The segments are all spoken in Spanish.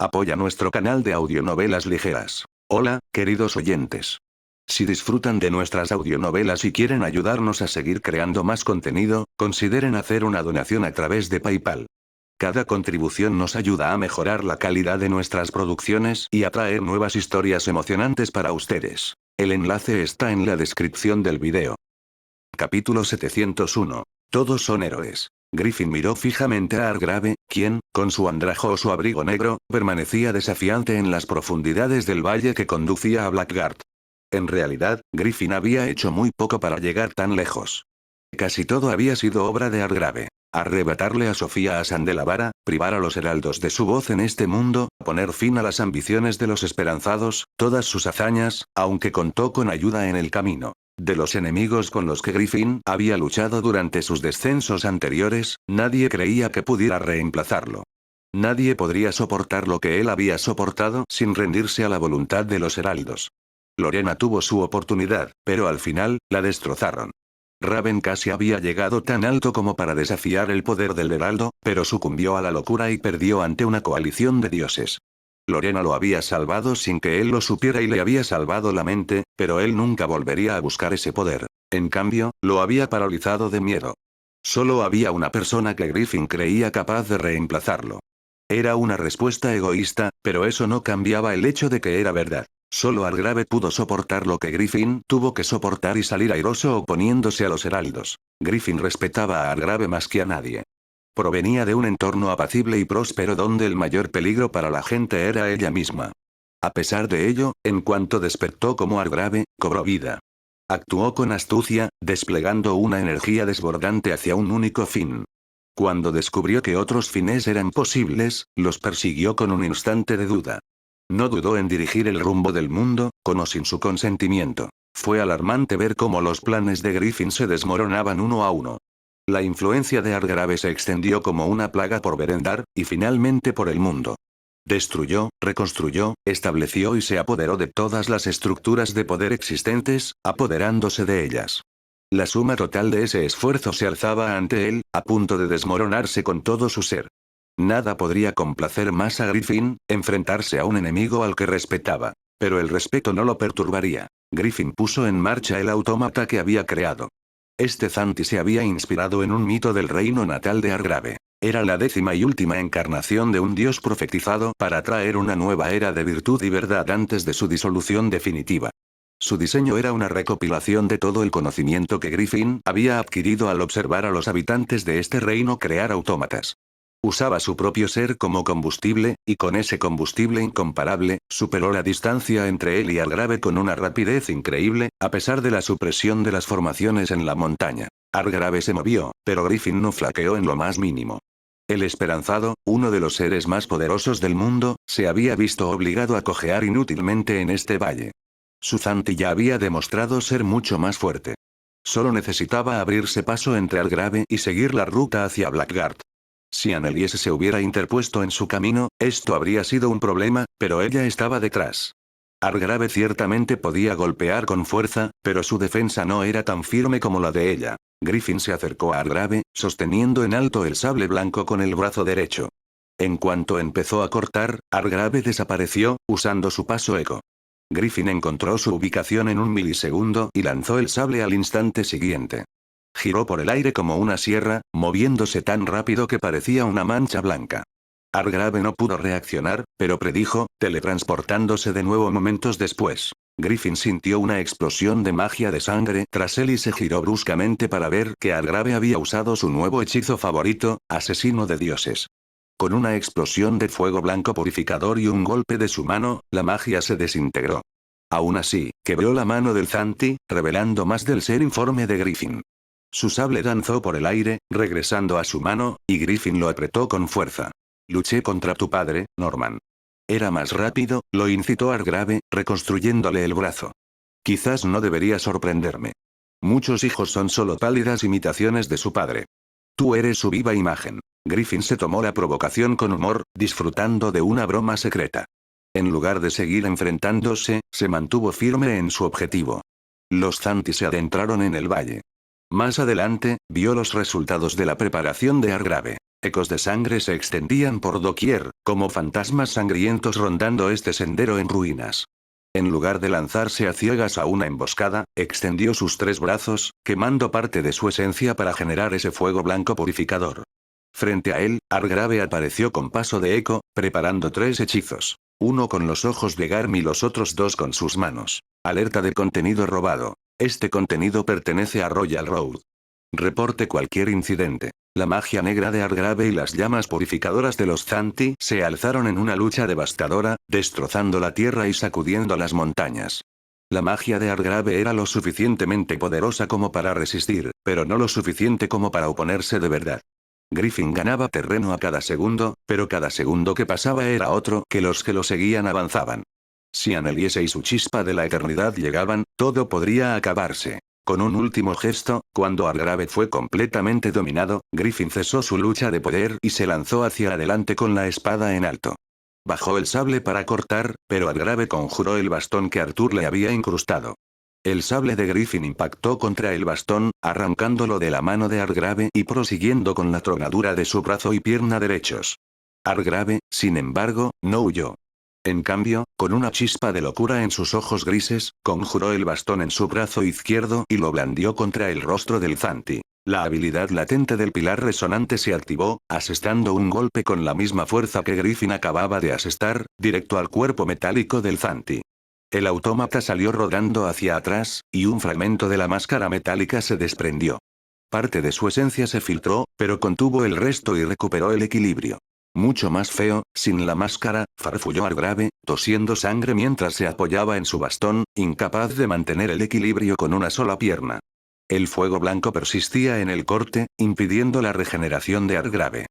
Apoya nuestro canal de audionovelas ligeras. Hola, queridos oyentes. Si disfrutan de nuestras audionovelas y quieren ayudarnos a seguir creando más contenido, consideren hacer una donación a través de PayPal. Cada contribución nos ayuda a mejorar la calidad de nuestras producciones y a traer nuevas historias emocionantes para ustedes. El enlace está en la descripción del video. Capítulo 701. Todos son héroes. Griffin miró fijamente a Hargrave, quien, con su andrajoso abrigo negro, permanecía desafiante en las profundidades del valle que conducía a Blackguard. En realidad, Griffin había hecho muy poco para llegar tan lejos. Casi todo había sido obra de Hargrave. Arrebatarle a Sofía Asan de la vara, privar a los heraldos de su voz en este mundo, poner fin a las ambiciones de los esperanzados, todas sus hazañas, aunque contó con ayuda en el camino. De los enemigos con los que Griffin había luchado durante sus descensos anteriores, nadie creía que pudiera reemplazarlo. Nadie podría soportar lo que él había soportado sin rendirse a la voluntad de los heraldos. Lorena tuvo su oportunidad, pero al final, la destrozaron. Raven casi había llegado tan alto como para desafiar el poder del heraldo, pero sucumbió a la locura y perdió ante una coalición de dioses. Lorena lo había salvado sin que él lo supiera y le había salvado la mente, pero él nunca volvería a buscar ese poder. En cambio, lo había paralizado de miedo. Solo había una persona que Griffin creía capaz de reemplazarlo. Era una respuesta egoísta, pero eso no cambiaba el hecho de que era verdad. Solo Hargrave pudo soportar lo que Griffin tuvo que soportar y salir airoso oponiéndose a los heraldos. Griffin respetaba a Hargrave más que a nadie. Provenía de un entorno apacible y próspero donde el mayor peligro para la gente era ella misma. A pesar de ello, en cuanto despertó como Hargrave, cobró vida. Actuó con astucia, desplegando una energía desbordante hacia un único fin. Cuando descubrió que otros fines eran posibles, los persiguió con un instante de duda. No dudó en dirigir el rumbo del mundo, con o sin su consentimiento. Fue alarmante ver cómo los planes de Griffin se desmoronaban uno a uno. La influencia de Hargrave se extendió como una plaga por Verendar, y finalmente por el mundo. Destruyó, reconstruyó, estableció y se apoderó de todas las estructuras de poder existentes, apoderándose de ellas. La suma total de ese esfuerzo se alzaba ante él, a punto de desmoronarse con todo su ser. Nada podría complacer más a Griffin, enfrentarse a un enemigo al que respetaba. Pero el respeto no lo perturbaría. Griffin puso en marcha el autómata que había creado. Este Zanti se había inspirado en un mito del reino natal de Hargrave. Era la 10ª y última encarnación de un dios profetizado para traer una nueva era de virtud y verdad antes de su disolución definitiva. Su diseño era una recopilación de todo el conocimiento que Griffin había adquirido al observar a los habitantes de este reino crear autómatas. Usaba su propio ser como combustible, y con ese combustible incomparable, superó la distancia entre él y Hargrave con una rapidez increíble, a pesar de la supresión de las formaciones en la montaña. Hargrave se movió, pero Griffin no flaqueó en lo más mínimo. El esperanzado, uno de los seres más poderosos del mundo, se había visto obligado a cojear inútilmente en este valle. Su Zanti ya había demostrado ser mucho más fuerte. Solo necesitaba abrirse paso entre Hargrave y seguir la ruta hacia Blackguard. Si Anneliese se hubiera interpuesto en su camino, esto habría sido un problema, pero ella estaba detrás. Hargrave ciertamente podía golpear con fuerza, pero su defensa no era tan firme como la de ella. Griffin se acercó a Hargrave, sosteniendo en alto el sable blanco con el brazo derecho. En cuanto empezó a cortar, Hargrave desapareció, usando su paso eco. Griffin encontró su ubicación en un milisegundo y lanzó el sable al instante siguiente. Giró por el aire como una sierra, moviéndose tan rápido que parecía una mancha blanca. Hargrave no pudo reaccionar, pero predijo, teletransportándose de nuevo momentos después. Griffin sintió una explosión de magia de sangre tras él y se giró bruscamente para ver que Hargrave había usado su nuevo hechizo favorito, asesino de dioses. Con una explosión de fuego blanco purificador y un golpe de su mano, la magia se desintegró. Aún así, quebró la mano del Zanti, revelando más del ser informe de Griffin. Su sable danzó por el aire, regresando a su mano, y Griffin lo apretó con fuerza. Luché contra tu padre, Norman. Era más rápido, lo incitó Hargrave, reconstruyéndole el brazo. Quizás no debería sorprenderme. Muchos hijos son solo pálidas imitaciones de su padre. Tú eres su viva imagen. Griffin se tomó la provocación con humor, disfrutando de una broma secreta. En lugar de seguir enfrentándose, se mantuvo firme en su objetivo. Los Zanti se adentraron en el valle. Más adelante, vio los resultados de la preparación de Hargrave. Ecos de sangre se extendían por doquier, como fantasmas sangrientos rondando este sendero en ruinas. En lugar de lanzarse a ciegas a una emboscada, extendió sus 3 brazos, quemando parte de su esencia para generar ese fuego blanco purificador. Frente a él, Argrave apareció con paso de eco, preparando 3 hechizos. Uno con los ojos de Garm y los otros 2 con sus manos. Alerta de contenido robado. Este contenido pertenece a Royal Road. Reporte cualquier incidente. La magia negra de Argrave y las llamas purificadoras de los Zanti se alzaron en una lucha devastadora, destrozando la tierra y sacudiendo las montañas. La magia de Argrave era lo suficientemente poderosa como para resistir, pero no lo suficiente como para oponerse de verdad. Griffin ganaba terreno a cada segundo, pero cada segundo que pasaba era otro que los que lo seguían avanzaban. Si Anneliese y su chispa de la eternidad llegaban, todo podría acabarse. Con un último gesto, cuando Argrave fue completamente dominado, Griffin cesó su lucha de poder y se lanzó hacia adelante con la espada en alto. Bajó el sable para cortar, pero Argrave conjuró el bastón que Arthur le había incrustado. El sable de Griffin impactó contra el bastón, arrancándolo de la mano de Argrave y prosiguiendo con la tronadura de su brazo y pierna derechos. Argrave, sin embargo, no huyó. En cambio, con una chispa de locura en sus ojos grises, conjuró el bastón en su brazo izquierdo y lo blandió contra el rostro del Zanti. La habilidad latente del pilar resonante se activó, asestando un golpe con la misma fuerza que Griffin acababa de asestar, directo al cuerpo metálico del Zanti. El autómata salió rodando hacia atrás, y un fragmento de la máscara metálica se desprendió. Parte de su esencia se filtró, pero contuvo el resto y recuperó el equilibrio. Mucho más feo, sin la máscara, farfulló Argrave, tosiendo sangre mientras se apoyaba en su bastón, incapaz de mantener el equilibrio con una sola pierna. El fuego blanco persistía en el corte, impidiendo la regeneración de Argrave.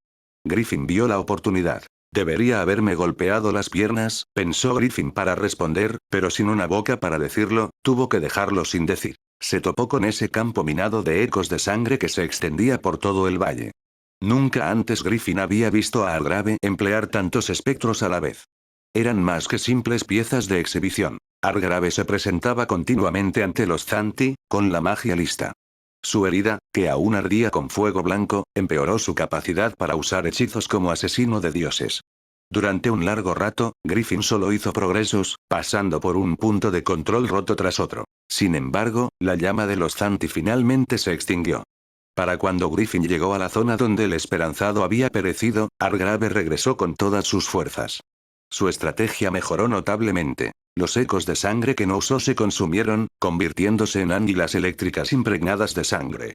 Griffin vio la oportunidad. Debería haberme golpeado las piernas, pensó Griffin para responder, pero sin una boca para decirlo, tuvo que dejarlo sin decir. Se topó con ese campo minado de ecos de sangre que se extendía por todo el valle. Nunca antes Griffin había visto a Argrave emplear tantos espectros a la vez. Eran más que simples piezas de exhibición. Argrave se presentaba continuamente ante los Zanti, con la magia lista. Su herida, que aún ardía con fuego blanco, empeoró su capacidad para usar hechizos como asesino de dioses. Durante un largo rato, Griffin solo hizo progresos, pasando por un punto de control roto tras otro. Sin embargo, la llama de los Zanti finalmente se extinguió. Para cuando Griffin llegó a la zona donde el esperanzado había perecido, Argrave regresó con todas sus fuerzas. Su estrategia mejoró notablemente. Los ecos de sangre que no usó se consumieron, convirtiéndose en anguilas eléctricas impregnadas de sangre.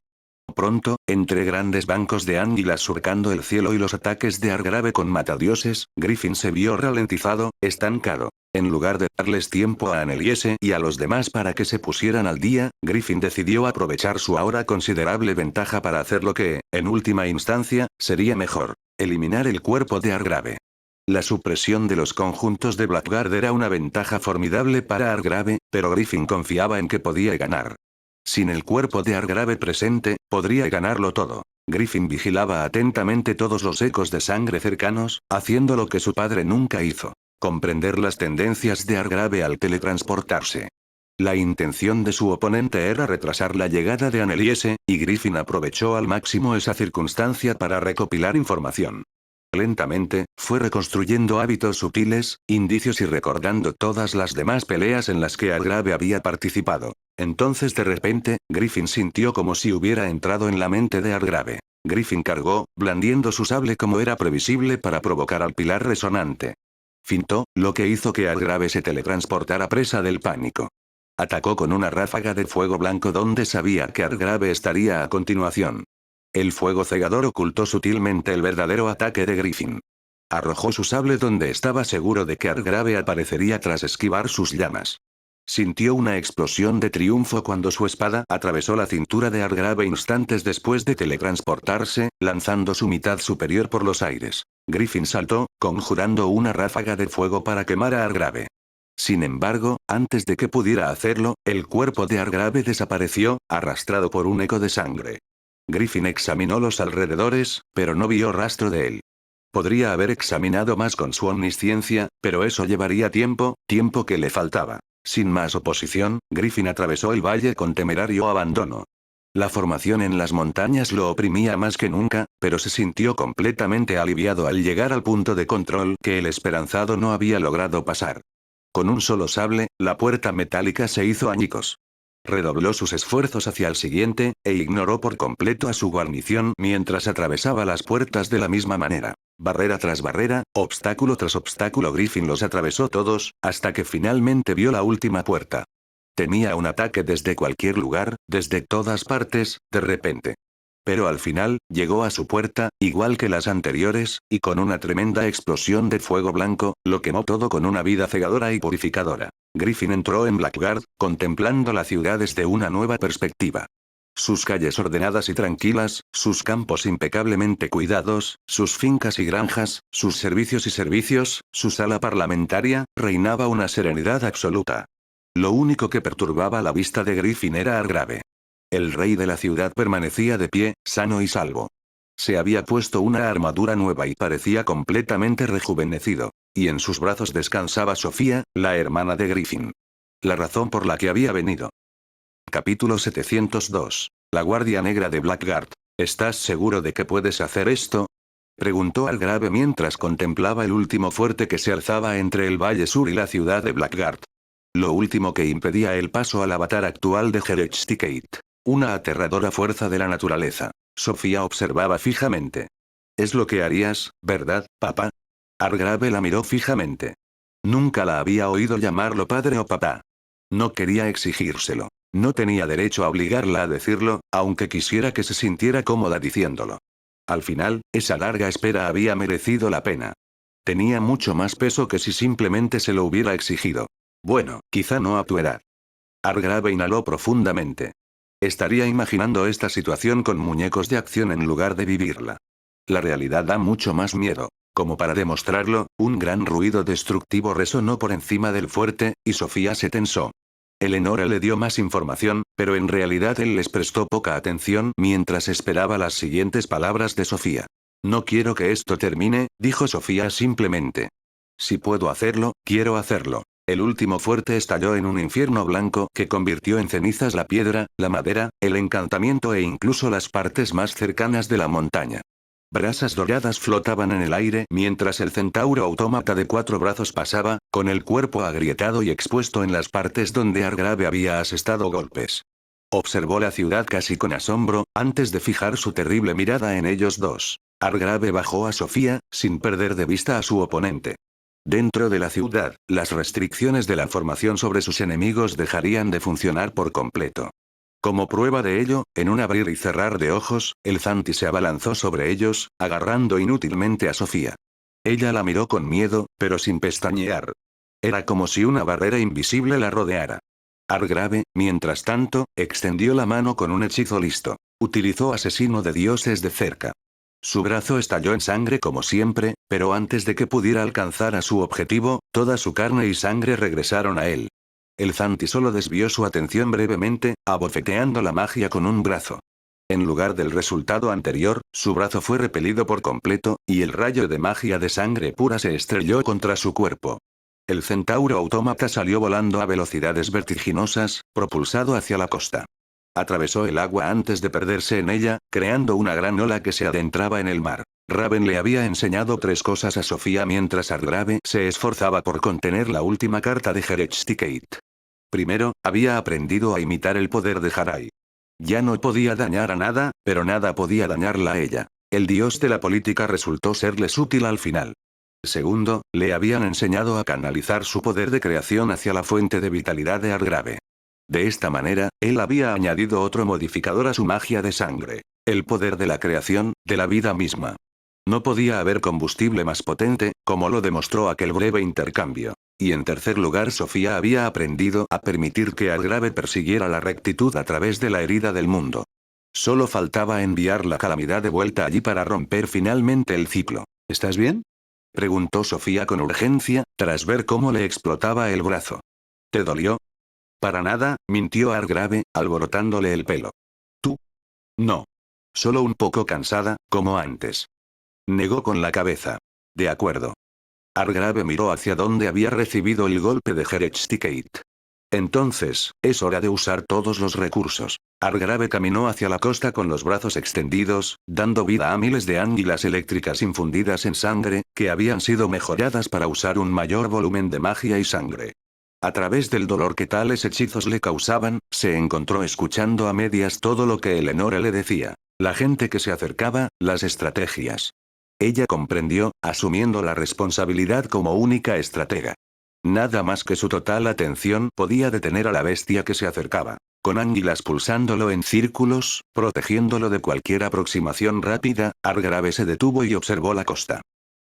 Pronto, entre grandes bancos de anguilas surcando el cielo y los ataques de Argrave con matadioses, Griffin se vio ralentizado, estancado. En lugar de darles tiempo a Anneliese y a los demás para que se pusieran al día, Griffin decidió aprovechar su ahora considerable ventaja para hacer lo que, en última instancia, sería mejor: eliminar el cuerpo de Argrave. La supresión de los conjuntos de Blackguard era una ventaja formidable para Argrave, pero Griffin confiaba en que podía ganar. Sin el cuerpo de Argrave presente, podría ganarlo todo. Griffin vigilaba atentamente todos los ecos de sangre cercanos, haciendo lo que su padre nunca hizo: comprender las tendencias de Argrave al teletransportarse. La intención de su oponente era retrasar la llegada de Anneliese, y Griffin aprovechó al máximo esa circunstancia para recopilar información. Lentamente, fue reconstruyendo hábitos sutiles, indicios y recordando todas las demás peleas en las que Argrave había participado. Entonces de repente, Griffin sintió como si hubiera entrado en la mente de Argrave. Griffin cargó, blandiendo su sable como era previsible para provocar al pilar resonante. Fintó, lo que hizo que Argrave se teletransportara presa del pánico. Atacó con una ráfaga de fuego blanco donde sabía que Argrave estaría a continuación. El fuego cegador ocultó sutilmente el verdadero ataque de Griffin. Arrojó su sable donde estaba seguro de que Argrave aparecería tras esquivar sus llamas. Sintió una explosión de triunfo cuando su espada atravesó la cintura de Argrave instantes después de teletransportarse, lanzando su mitad superior por los aires. Griffin saltó, conjurando una ráfaga de fuego para quemar a Argrave. Sin embargo, antes de que pudiera hacerlo, el cuerpo de Argrave desapareció, arrastrado por un eco de sangre. Griffin examinó los alrededores, pero no vio rastro de él. Podría haber examinado más con su omnisciencia, pero eso llevaría tiempo que le faltaba. Sin más oposición, Griffin atravesó el valle con temerario abandono. La formación en las montañas lo oprimía más que nunca, pero se sintió completamente aliviado al llegar al punto de control que el esperanzado no había logrado pasar. Con un solo sable, la puerta metálica se hizo añicos. Redobló sus esfuerzos hacia el siguiente, e ignoró por completo a su guarnición mientras atravesaba las puertas de la misma manera. Barrera tras barrera, obstáculo tras obstáculo, Griffin los atravesó todos, hasta que finalmente vio la última puerta. Temía un ataque desde cualquier lugar, desde todas partes, de repente. Pero al final, llegó a su puerta, igual que las anteriores, y con una tremenda explosión de fuego blanco, lo quemó todo con una vida cegadora y purificadora. Griffin entró en Blackguard, contemplando la ciudad desde una nueva perspectiva. Sus calles ordenadas y tranquilas, sus campos impecablemente cuidados, sus fincas y granjas, sus servicios, su sala parlamentaria, reinaba una serenidad absoluta. Lo único que perturbaba la vista de Griffin era Argrave. El rey de la ciudad permanecía de pie, sano y salvo. Se había puesto una armadura nueva y parecía completamente rejuvenecido. Y en sus brazos descansaba Sofía, la hermana de Griffin. La razón por la que había venido. Capítulo 702. La Guardia Negra de Blackguard. ¿Estás seguro de que puedes hacer esto? Preguntó Argrave mientras contemplaba el último fuerte que se alzaba entre el Valle Sur y la ciudad de Blackguard. Lo último que impedía el paso al avatar actual de Herechtgate. Una aterradora fuerza de la naturaleza. Sofía observaba fijamente. «Es lo que harías, ¿verdad, papá?» Argrave la miró fijamente. Nunca la había oído llamarlo padre o papá. No quería exigírselo. No tenía derecho a obligarla a decirlo, aunque quisiera que se sintiera cómoda diciéndolo. Al final, esa larga espera había merecido la pena. Tenía mucho más peso que si simplemente se lo hubiera exigido. Bueno, quizá no a tu edad. Argrave inhaló profundamente. Estaría imaginando esta situación con muñecos de acción en lugar de vivirla. La realidad da mucho más miedo. Como para demostrarlo, un gran ruido destructivo resonó por encima del fuerte, y Sofía se tensó. Eleonora le dio más información, pero en realidad él les prestó poca atención mientras esperaba las siguientes palabras de Sofía. «No quiero que esto termine», dijo Sofía simplemente. «Si puedo hacerlo, quiero hacerlo». El último fuerte estalló en un infierno blanco que convirtió en cenizas la piedra, la madera, el encantamiento e incluso las partes más cercanas de la montaña. Brasas doradas flotaban en el aire mientras el centauro autómata de 4 brazos pasaba, con el cuerpo agrietado y expuesto en las partes donde Argrave había asestado golpes. Observó la ciudad casi con asombro, antes de fijar su terrible mirada en ellos dos. Argrave bajó a Sofía, sin perder de vista a su oponente. Dentro de la ciudad, las restricciones de la formación sobre sus enemigos dejarían de funcionar por completo. Como prueba de ello, en un abrir y cerrar de ojos, el Zanti se abalanzó sobre ellos, agarrando inútilmente a Sofía. Ella la miró con miedo, pero sin pestañear. Era como si una barrera invisible la rodeara. Argrave, mientras tanto, extendió la mano con un hechizo listo. Utilizó asesino de dioses de cerca. Su brazo estalló en sangre como siempre, pero antes de que pudiera alcanzar a su objetivo, toda su carne y sangre regresaron a él. El Zanti solo desvió su atención brevemente, abofeteando la magia con un brazo. En lugar del resultado anterior, su brazo fue repelido por completo, y el rayo de magia de sangre pura se estrelló contra su cuerpo. El centauro autómata salió volando a velocidades vertiginosas, propulsado hacia la costa. Atravesó el agua antes de perderse en ella, creando una gran ola que se adentraba en el mar. Raven le había enseñado 3 cosas a Sofía mientras Argrave se esforzaba por contener la última carta de Herechtgate. Primero, había aprendido a imitar el poder de Harai. Ya no podía dañar a nada, pero nada podía dañarla a ella. El dios de la política resultó serles útil al final. Segundo, le habían enseñado a canalizar su poder de creación hacia la fuente de vitalidad de Argrave. De esta manera, él había añadido otro modificador a su magia de sangre. El poder de la creación, de la vida misma. No podía haber combustible más potente, como lo demostró aquel breve intercambio. Y en tercer lugar, Sofía había aprendido a permitir que Argrave persiguiera la rectitud a través de la herida del mundo. Solo faltaba enviar la calamidad de vuelta allí para romper finalmente el ciclo. ¿Estás bien?, preguntó Sofía con urgencia, tras ver cómo le explotaba el brazo. ¿Te dolió? Para nada, mintió Argrave, alborotándole el pelo. ¿Tú? No. Solo un poco cansada, como antes. Negó con la cabeza. De acuerdo. Argrave miró hacia donde había recibido el golpe de Herechtgate. Entonces, es hora de usar todos los recursos. Argrave caminó hacia la costa con los brazos extendidos, dando vida a miles de anguilas eléctricas infundidas en sangre, que habían sido mejoradas para usar un mayor volumen de magia y sangre. A través del dolor que tales hechizos le causaban, se encontró escuchando a medias todo lo que Eleonore le decía. La gente que se acercaba, las estrategias. Ella comprendió, asumiendo la responsabilidad como única estratega. Nada más que su total atención podía detener a la bestia que se acercaba. Con anguilas pulsándolo en círculos, protegiéndolo de cualquier aproximación rápida, Argrave se detuvo y observó la costa.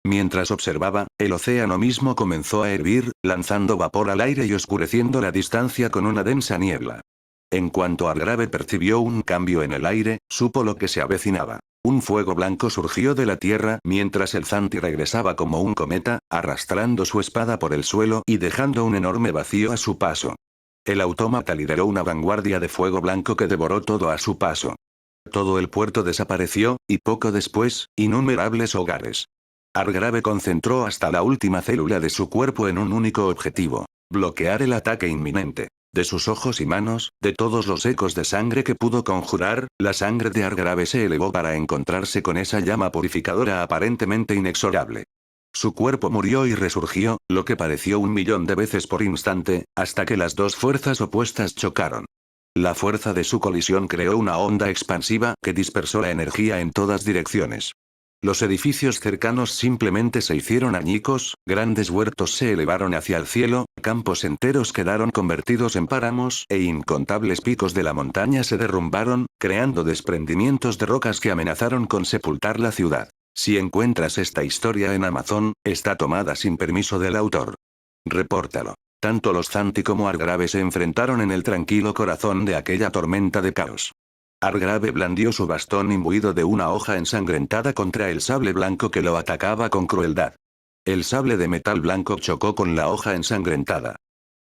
Mientras observaba, el océano mismo comenzó a hervir, lanzando vapor al aire y oscureciendo la distancia con una densa niebla. En cuanto Argrave percibió un cambio en el aire, supo lo que se avecinaba. Un fuego blanco surgió de la tierra mientras el Zanti regresaba como un cometa, arrastrando su espada por el suelo y dejando un enorme vacío a su paso. El autómata lideró una vanguardia de fuego blanco que devoró todo a su paso. Todo el puerto desapareció, y poco después, innumerables hogares. Argrave concentró hasta la última célula de su cuerpo en un único objetivo: bloquear el ataque inminente. De sus ojos y manos, de todos los ecos de sangre que pudo conjurar, la sangre de Argrave se elevó para encontrarse con esa llama purificadora aparentemente inexorable. Su cuerpo murió y resurgió, lo que pareció 1.000.000 de veces por instante, hasta que las dos fuerzas opuestas chocaron. La fuerza de su colisión creó una onda expansiva que dispersó la energía en todas direcciones. Los edificios cercanos simplemente se hicieron añicos, grandes huertos se elevaron hacia el cielo, campos enteros quedaron convertidos en páramos e incontables picos de la montaña se derrumbaron, creando desprendimientos de rocas que amenazaron con sepultar la ciudad. Si encuentras esta historia en Amazon, está tomada sin permiso del autor. Repórtalo. Tanto los Zanti como Argrave se enfrentaron en el tranquilo corazón de aquella tormenta de caos. Argrave blandió su bastón imbuido de una hoja ensangrentada contra el sable blanco que lo atacaba con crueldad. El sable de metal blanco chocó con la hoja ensangrentada.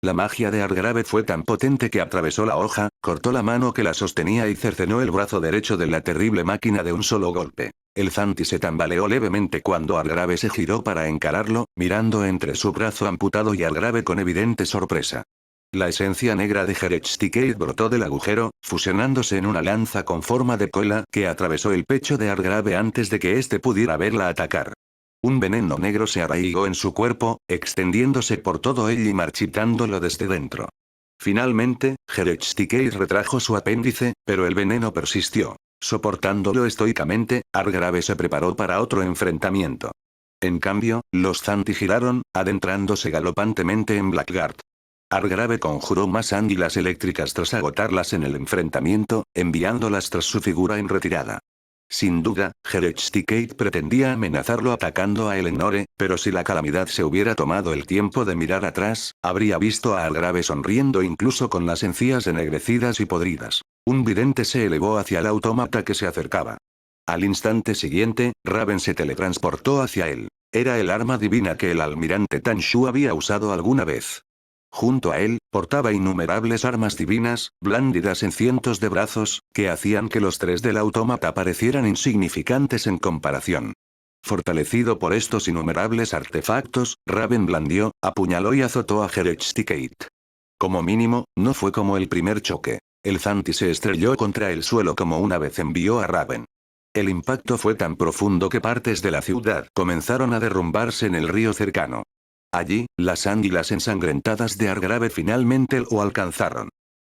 La magia de Argrave fue tan potente que atravesó la hoja, cortó la mano que la sostenía y cercenó el brazo derecho de la terrible máquina de un solo golpe. El Zanti se tambaleó levemente cuando Argrave se giró para encararlo, mirando entre su brazo amputado y Argrave con evidente sorpresa. La esencia negra de Herechtikate brotó del agujero, fusionándose en una lanza con forma de cola que atravesó el pecho de Argrave antes de que éste pudiera verla atacar. Un veneno negro se arraigó en su cuerpo, extendiéndose por todo él y marchitándolo desde dentro. Finalmente, Herechtikate retrajo su apéndice, pero el veneno persistió. Soportándolo estoicamente, Argrave se preparó para otro enfrentamiento. En cambio, los Zanti giraron, adentrándose galopantemente en Blackguard. Argrave conjuró más águilas eléctricas tras agotarlas en el enfrentamiento, enviándolas tras su figura en retirada. Sin duda, Herechtikate pretendía amenazarlo atacando a Eleonore, pero si la calamidad se hubiera tomado el tiempo de mirar atrás, habría visto a Argrave sonriendo incluso con las encías ennegrecidas y podridas. Un vidente se elevó hacia el autómata que se acercaba. Al instante siguiente, Raven se teletransportó hacia él. Era el arma divina que el almirante Tanshu había usado alguna vez. Junto a él, portaba innumerables armas divinas, blándidas en cientos de brazos, que hacían que los tres del autómata parecieran insignificantes en comparación. Fortalecido por estos innumerables artefactos, Raven blandió, apuñaló y azotó a Herechtikate. Como mínimo, no fue como el primer choque. El Zanti se estrelló contra el suelo como una vez envió a Raven. El impacto fue tan profundo que partes de la ciudad comenzaron a derrumbarse en el río cercano. Allí, las águilas ensangrentadas de Argrave finalmente lo alcanzaron.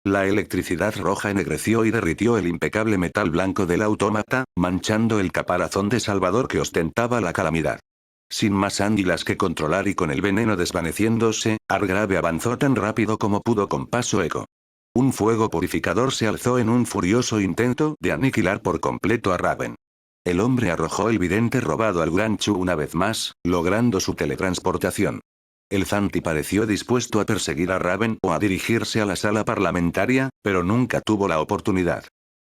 La electricidad roja ennegreció y derritió el impecable metal blanco del autómata, manchando el caparazón de Salvador que ostentaba la calamidad. Sin más águilas que controlar y con el veneno desvaneciéndose, Argrave avanzó tan rápido como pudo con paso eco. Un fuego purificador se alzó en un furioso intento de aniquilar por completo a Raven. El hombre arrojó el vidente robado al Gran Chu una vez más, logrando su teletransportación. El Zanti pareció dispuesto a perseguir a Raven o a dirigirse a la sala parlamentaria, pero nunca tuvo la oportunidad.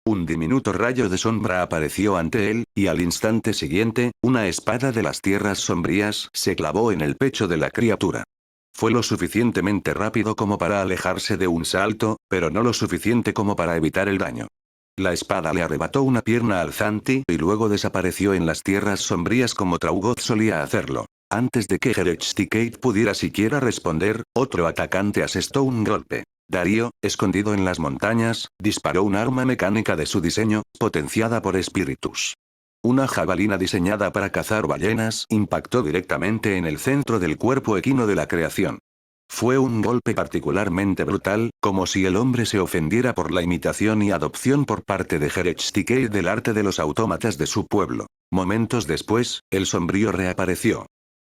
Un diminuto rayo de sombra apareció ante él, y al instante siguiente, una espada de las tierras sombrías se clavó en el pecho de la criatura. Fue lo suficientemente rápido como para alejarse de un salto, pero no lo suficiente como para evitar el daño. La espada le arrebató una pierna al Zanti y luego desapareció en las tierras sombrías como Traugoth solía hacerlo. Antes de que Herechtikate pudiera siquiera responder, otro atacante asestó un golpe. Darío, escondido en las montañas, disparó un arma mecánica de su diseño, potenciada por espíritus. Una jabalina diseñada para cazar ballenas impactó directamente en el centro del cuerpo equino de la creación. Fue un golpe particularmente brutal, como si el hombre se ofendiera por la imitación y adopción por parte de Herechtikei del arte de los autómatas de su pueblo. Momentos después, el sombrío reapareció.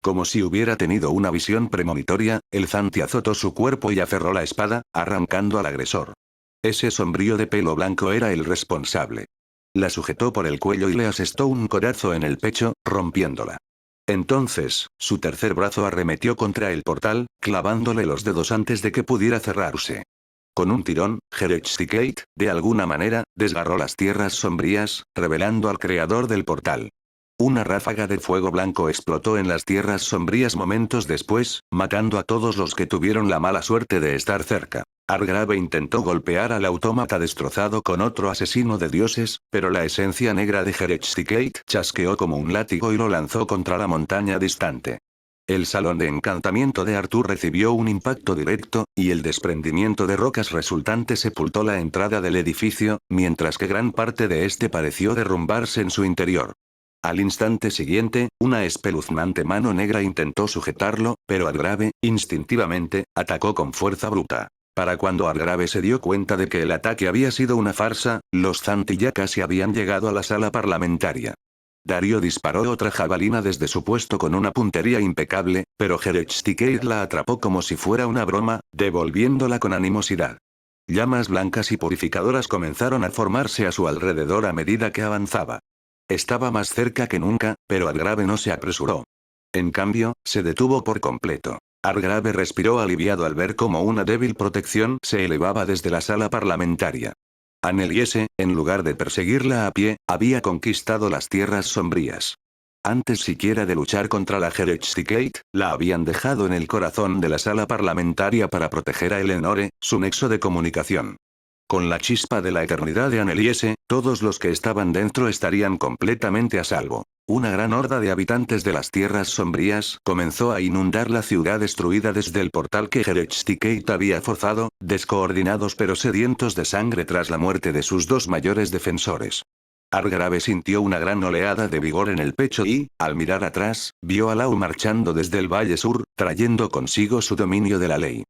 Como si hubiera tenido una visión premonitoria, el Zanti azotó su cuerpo y aferró la espada, arrancando al agresor. Ese sombrío de pelo blanco era el responsable. La sujetó por el cuello y le asestó un codazo en el pecho, rompiéndola. Entonces, su tercer brazo arremetió contra el portal, clavándole los dedos antes de que pudiera cerrarse. Con un tirón, Herechtikei, de alguna manera, desgarró las tierras sombrías, revelando al creador del portal. Una ráfaga de fuego blanco explotó en las tierras sombrías momentos después, matando a todos los que tuvieron la mala suerte de estar cerca. Argrave intentó golpear al autómata destrozado con otro asesino de dioses, pero la esencia negra de Herechtikei chasqueó como un látigo y lo lanzó contra la montaña distante. El salón de encantamiento de Arthur recibió un impacto directo, y el desprendimiento de rocas resultante sepultó la entrada del edificio, mientras que gran parte de este pareció derrumbarse en su interior. Al instante siguiente, una espeluznante mano negra intentó sujetarlo, pero Argrave, instintivamente, atacó con fuerza bruta. Para cuando Argrave se dio cuenta de que el ataque había sido una farsa, los Zanti ya casi habían llegado a la sala parlamentaria. Darío disparó otra jabalina desde su puesto con una puntería impecable, pero Herechtikei la atrapó como si fuera una broma, devolviéndola con animosidad. Llamas blancas y purificadoras comenzaron a formarse a su alrededor a medida que avanzaba. Estaba más cerca que nunca, pero Argrave no se apresuró. En cambio, se detuvo por completo. Argrave respiró aliviado al ver cómo una débil protección se elevaba desde la sala parlamentaria. Anneliese, en lugar de perseguirla a pie, había conquistado las tierras sombrías. Antes siquiera de luchar contra la Herechtikei, la habían dejado en el corazón de la sala parlamentaria para proteger a Eleonore, su nexo de comunicación. Con la chispa de la eternidad de Anneliese, todos los que estaban dentro estarían completamente a salvo. Una gran horda de habitantes de las tierras sombrías comenzó a inundar la ciudad destruida desde el portal que Herechtikei había forzado, descoordinados pero sedientos de sangre tras la muerte de sus dos mayores defensores. Argrave sintió una gran oleada de vigor en el pecho y, al mirar atrás, vio a Lau marchando desde el Valle Sur, trayendo consigo su dominio de la ley.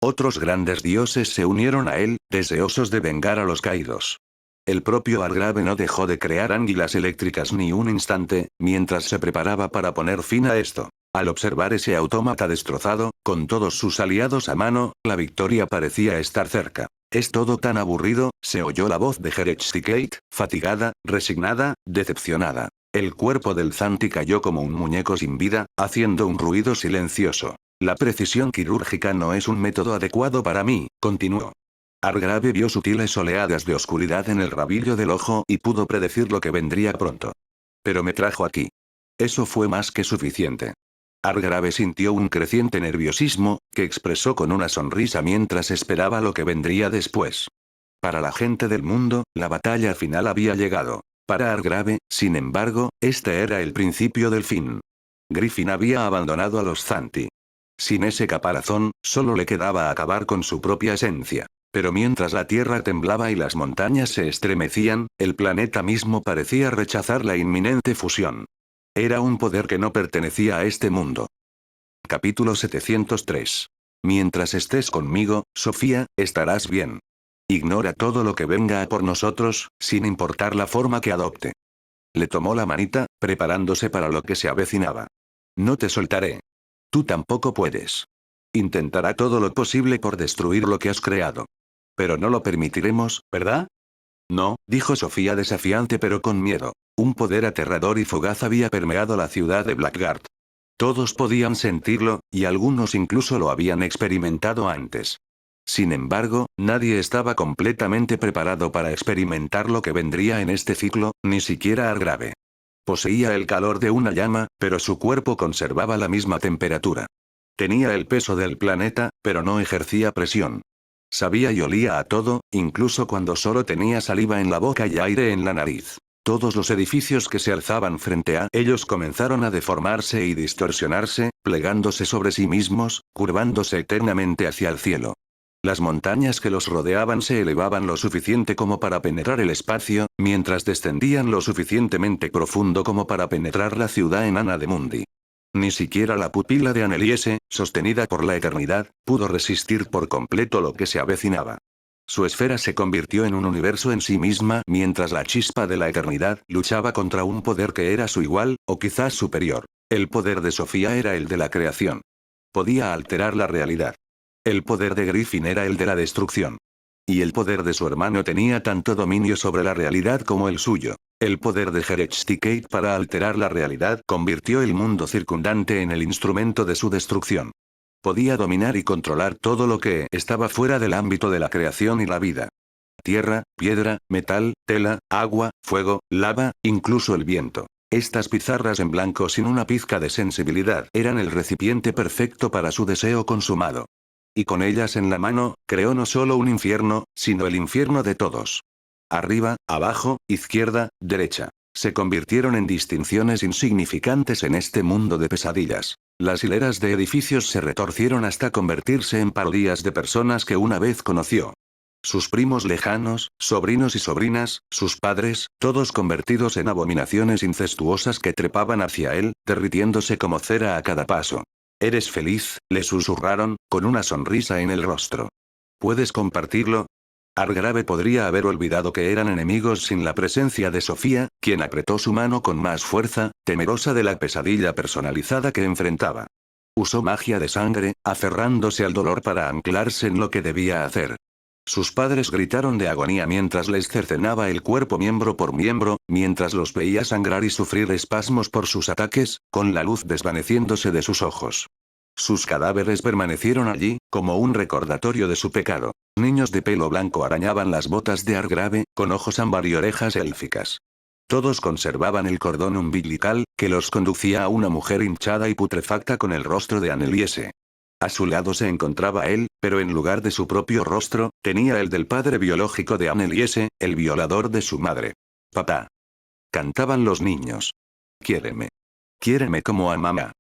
Otros grandes dioses se unieron a él, deseosos de vengar a los caídos. El propio Argrave no dejó de crear anguilas eléctricas ni un instante, mientras se preparaba para poner fin a esto. Al observar ese autómata destrozado, con todos sus aliados a mano, la victoria parecía estar cerca. «Es todo tan aburrido», se oyó la voz de Herechtikei, fatigada, resignada, decepcionada. El cuerpo del Zanti cayó como un muñeco sin vida, haciendo un ruido silencioso. «La precisión quirúrgica no es un método adecuado para mí», continuó. Argrave vio sutiles oleadas de oscuridad en el rabillo del ojo y pudo predecir lo que vendría pronto. «Pero me trajo aquí». Eso fue más que suficiente. Argrave sintió un creciente nerviosismo, que expresó con una sonrisa mientras esperaba lo que vendría después. Para la gente del mundo, la batalla final había llegado. Para Argrave, sin embargo, este era el principio del fin. Griffin había abandonado a los Zanti. Sin ese caparazón, solo le quedaba acabar con su propia esencia. Pero mientras la tierra temblaba y las montañas se estremecían, el planeta mismo parecía rechazar la inminente fusión. Era un poder que no pertenecía a este mundo. Capítulo 703. Mientras estés conmigo, Sofía, estarás bien. Ignora todo lo que venga a por nosotros, sin importar la forma que adopte. Le tomó la manita, preparándose para lo que se avecinaba. No te soltaré. Tú tampoco puedes. Intentará todo lo posible por destruir lo que has creado. Pero no lo permitiremos, ¿verdad? No, dijo Sofía desafiante pero con miedo. Un poder aterrador y fugaz había permeado la ciudad de Blackguard. Todos podían sentirlo, y algunos incluso lo habían experimentado antes. Sin embargo, nadie estaba completamente preparado para experimentar lo que vendría en este ciclo, ni siquiera Argrave. Poseía el calor de una llama, pero su cuerpo conservaba la misma temperatura. Tenía el peso del planeta, pero no ejercía presión. Sabía y olía a todo, incluso cuando solo tenía saliva en la boca y aire en la nariz. Todos los edificios que se alzaban frente a ellos comenzaron a deformarse y distorsionarse, plegándose sobre sí mismos, curvándose eternamente hacia el cielo. Las montañas que los rodeaban se elevaban lo suficiente como para penetrar el espacio, mientras descendían lo suficientemente profundo como para penetrar la ciudad enana de Mundi. Ni siquiera la pupila de Anneliese, sostenida por la eternidad, pudo resistir por completo lo que se avecinaba. Su esfera se convirtió en un universo en sí misma mientras la chispa de la eternidad luchaba contra un poder que era su igual, o quizás superior. El poder de Sofía era el de la creación. Podía alterar la realidad. El poder de Griffin era el de la destrucción. Y el poder de su hermano tenía tanto dominio sobre la realidad como el suyo. El poder de Herecticate para alterar la realidad convirtió el mundo circundante en el instrumento de su destrucción. Podía dominar y controlar todo lo que estaba fuera del ámbito de la creación y la vida. Tierra, piedra, metal, tela, agua, fuego, lava, incluso el viento. Estas pizarras en blanco sin una pizca de sensibilidad eran el recipiente perfecto para su deseo consumado. Y con ellas en la mano, creó no solo un infierno, sino el infierno de todos. Arriba, abajo, izquierda, derecha. Se convirtieron en distinciones insignificantes en este mundo de pesadillas. Las hileras de edificios se retorcieron hasta convertirse en parodias de personas que una vez conoció. Sus primos lejanos, sobrinos y sobrinas, sus padres, todos convertidos en abominaciones incestuosas que trepaban hacia él, derritiéndose como cera a cada paso. ¿Eres feliz?, le susurraron, con una sonrisa en el rostro. ¿Puedes compartirlo? Argrave podría haber olvidado que eran enemigos sin la presencia de Sofía, quien apretó su mano con más fuerza, temerosa de la pesadilla personalizada que enfrentaba. Usó magia de sangre, aferrándose al dolor para anclarse en lo que debía hacer. Sus padres gritaron de agonía mientras les cercenaba el cuerpo miembro por miembro, mientras los veía sangrar y sufrir espasmos por sus ataques, con la luz desvaneciéndose de sus ojos. Sus cadáveres permanecieron allí, como un recordatorio de su pecado. Niños de pelo blanco arañaban las botas de Argrave, con ojos ámbar y orejas élficas. Todos conservaban el cordón umbilical, que los conducía a una mujer hinchada y putrefacta con el rostro de Anneliese. A su lado se encontraba él, pero en lugar de su propio rostro, tenía el del padre biológico de Anneliese, el violador de su madre. Papá. Cantaban los niños. Quiéreme. Quiéreme como a mamá.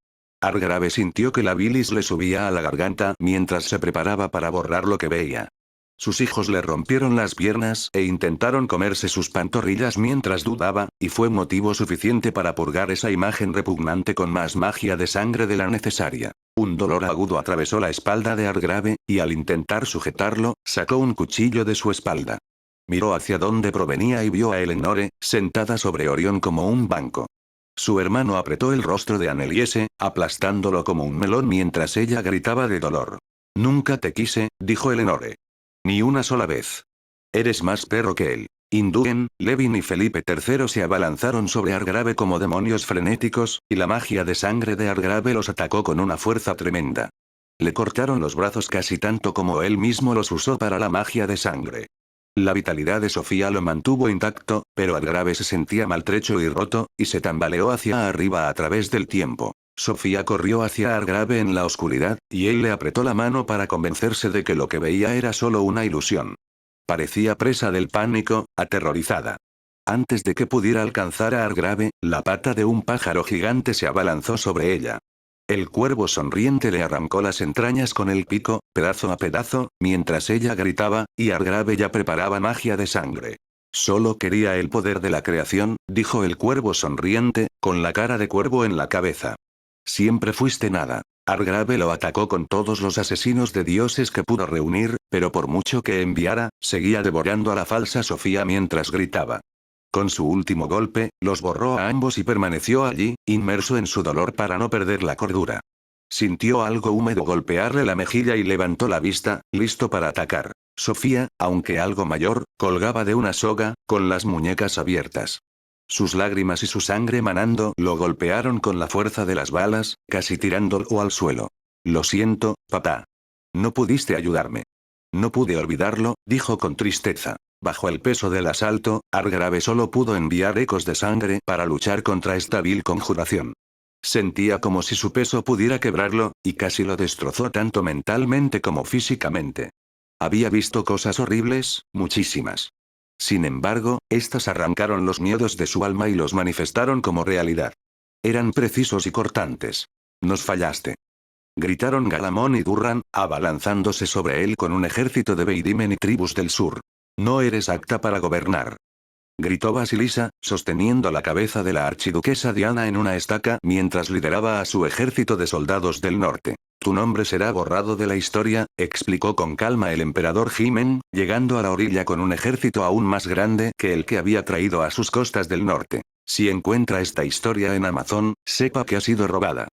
Argrave sintió que la bilis le subía a la garganta mientras se preparaba para borrar lo que veía. Sus hijos le rompieron las piernas e intentaron comerse sus pantorrillas mientras dudaba, y fue motivo suficiente para purgar esa imagen repugnante con más magia de sangre de la necesaria. Un dolor agudo atravesó la espalda de Argrave, y al intentar sujetarlo, sacó un cuchillo de su espalda. Miró hacia donde provenía y vio a Eleonore, sentada sobre Orión como un banco. Su hermano apretó el rostro de Anneliese, aplastándolo como un melón mientras ella gritaba de dolor. Nunca te quise, dijo Eleonore. Ni una sola vez. Eres más perro que él. Induen, Levin y Felipe III se abalanzaron sobre Argrave como demonios frenéticos, y la magia de sangre de Argrave los atacó con una fuerza tremenda. Le cortaron los brazos casi tanto como él mismo los usó para la magia de sangre. La vitalidad de Sofía lo mantuvo intacto, pero Argrave se sentía maltrecho y roto, y se tambaleó hacia arriba a través del tiempo. Sofía corrió hacia Argrave en la oscuridad, y él le apretó la mano para convencerse de que lo que veía era solo una ilusión. Parecía presa del pánico, aterrorizada. Antes de que pudiera alcanzar a Argrave, la pata de un pájaro gigante se abalanzó sobre ella. El cuervo sonriente le arrancó las entrañas con el pico, pedazo a pedazo, mientras ella gritaba, y Argrave ya preparaba magia de sangre. Solo quería el poder de la creación, dijo el cuervo sonriente, con la cara de cuervo en la cabeza. Siempre fuiste nada. Argrave lo atacó con todos los asesinos de dioses que pudo reunir, pero por mucho que enviara, seguía devorando a la falsa Sofía mientras gritaba. Con su último golpe, los borró a ambos y permaneció allí, inmerso en su dolor para no perder la cordura. Sintió algo húmedo golpearle la mejilla y levantó la vista, listo para atacar. Sofía, aunque algo mayor, colgaba de una soga, con las muñecas abiertas. Sus lágrimas y su sangre manando lo golpearon con la fuerza de las balas, casi tirándolo al suelo. Lo siento, papá. No pudiste ayudarme. No pude olvidarlo, dijo con tristeza. Bajo el peso del asalto, Argrave solo pudo enviar ecos de sangre para luchar contra esta vil conjuración. Sentía como si su peso pudiera quebrarlo, y casi lo destrozó tanto mentalmente como físicamente. Había visto cosas horribles, muchísimas. Sin embargo, estas arrancaron los miedos de su alma y los manifestaron como realidad. Eran precisos y cortantes. Nos fallaste. gritaron Galamón y Durran, abalanzándose sobre él con un ejército de Veidimen y tribus del sur. No eres apta para gobernar. Gritó Basilisa, sosteniendo la cabeza de la archiduquesa Diana en una estaca mientras lideraba a su ejército de soldados del norte. Tu nombre será borrado de la historia, explicó con calma el emperador Jimen, llegando a la orilla con un ejército aún más grande que el que había traído a sus costas del norte. Si encuentra esta historia en Amazon, sepa que ha sido robada.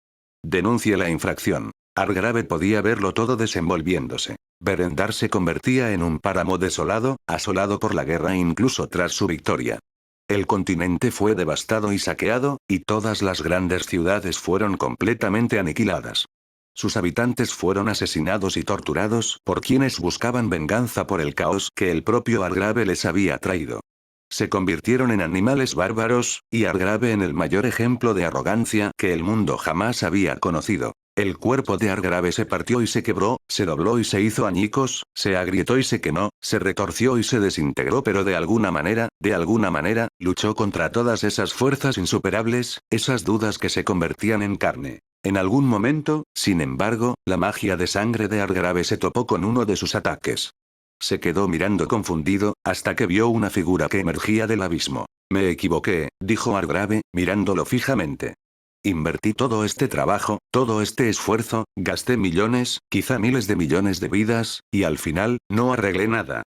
Denuncie la infracción. Argrave podía verlo todo desenvolviéndose. Berendar se convertía en un páramo desolado, asolado por la guerra incluso tras su victoria. El continente fue devastado y saqueado, y todas las grandes ciudades fueron completamente aniquiladas. Sus habitantes fueron asesinados y torturados por quienes buscaban venganza por el caos que el propio Argrave les había traído. Se convirtieron en animales bárbaros, y Argrave en el mayor ejemplo de arrogancia que el mundo jamás había conocido. El cuerpo de Argrave se partió y se quebró, se dobló y se hizo añicos, se agrietó y se quemó, se retorció y se desintegró, pero de alguna manera, luchó contra todas esas fuerzas insuperables, esas dudas que se convertían en carne. En algún momento, sin embargo, la magia de sangre de Argrave se topó con uno de sus ataques. Se quedó mirando confundido, hasta que vio una figura que emergía del abismo. Me equivoqué, dijo Argrave, mirándolo fijamente. Invertí todo este trabajo, todo este esfuerzo, gasté millones, quizá miles de millones de vidas, y al final, no arreglé nada.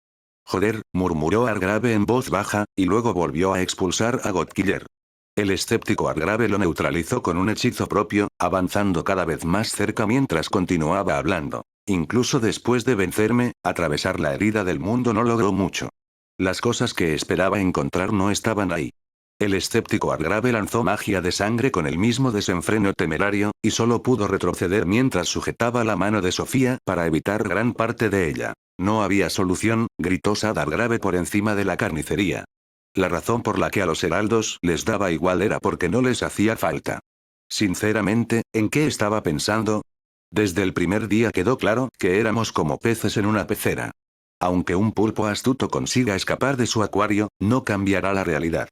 Joder, murmuró Argrave en voz baja, y luego volvió a expulsar a Godkiller. El escéptico Argrave lo neutralizó con un hechizo propio, avanzando cada vez más cerca mientras continuaba hablando. Incluso después de vencerme, atravesar la herida del mundo no logró mucho. Las cosas que esperaba encontrar no estaban ahí. El escéptico Argrave lanzó magia de sangre con el mismo desenfreno temerario, y solo pudo retroceder mientras sujetaba la mano de Sofía para evitar gran parte de ella. No había solución, gritó Sad Argrave por encima de la carnicería. La razón por la que a los heraldos les daba igual era porque no les hacía falta. Sinceramente, ¿en qué estaba pensando? Desde el primer día quedó claro que éramos como peces en una pecera. Aunque un pulpo astuto consiga escapar de su acuario, no cambiará la realidad.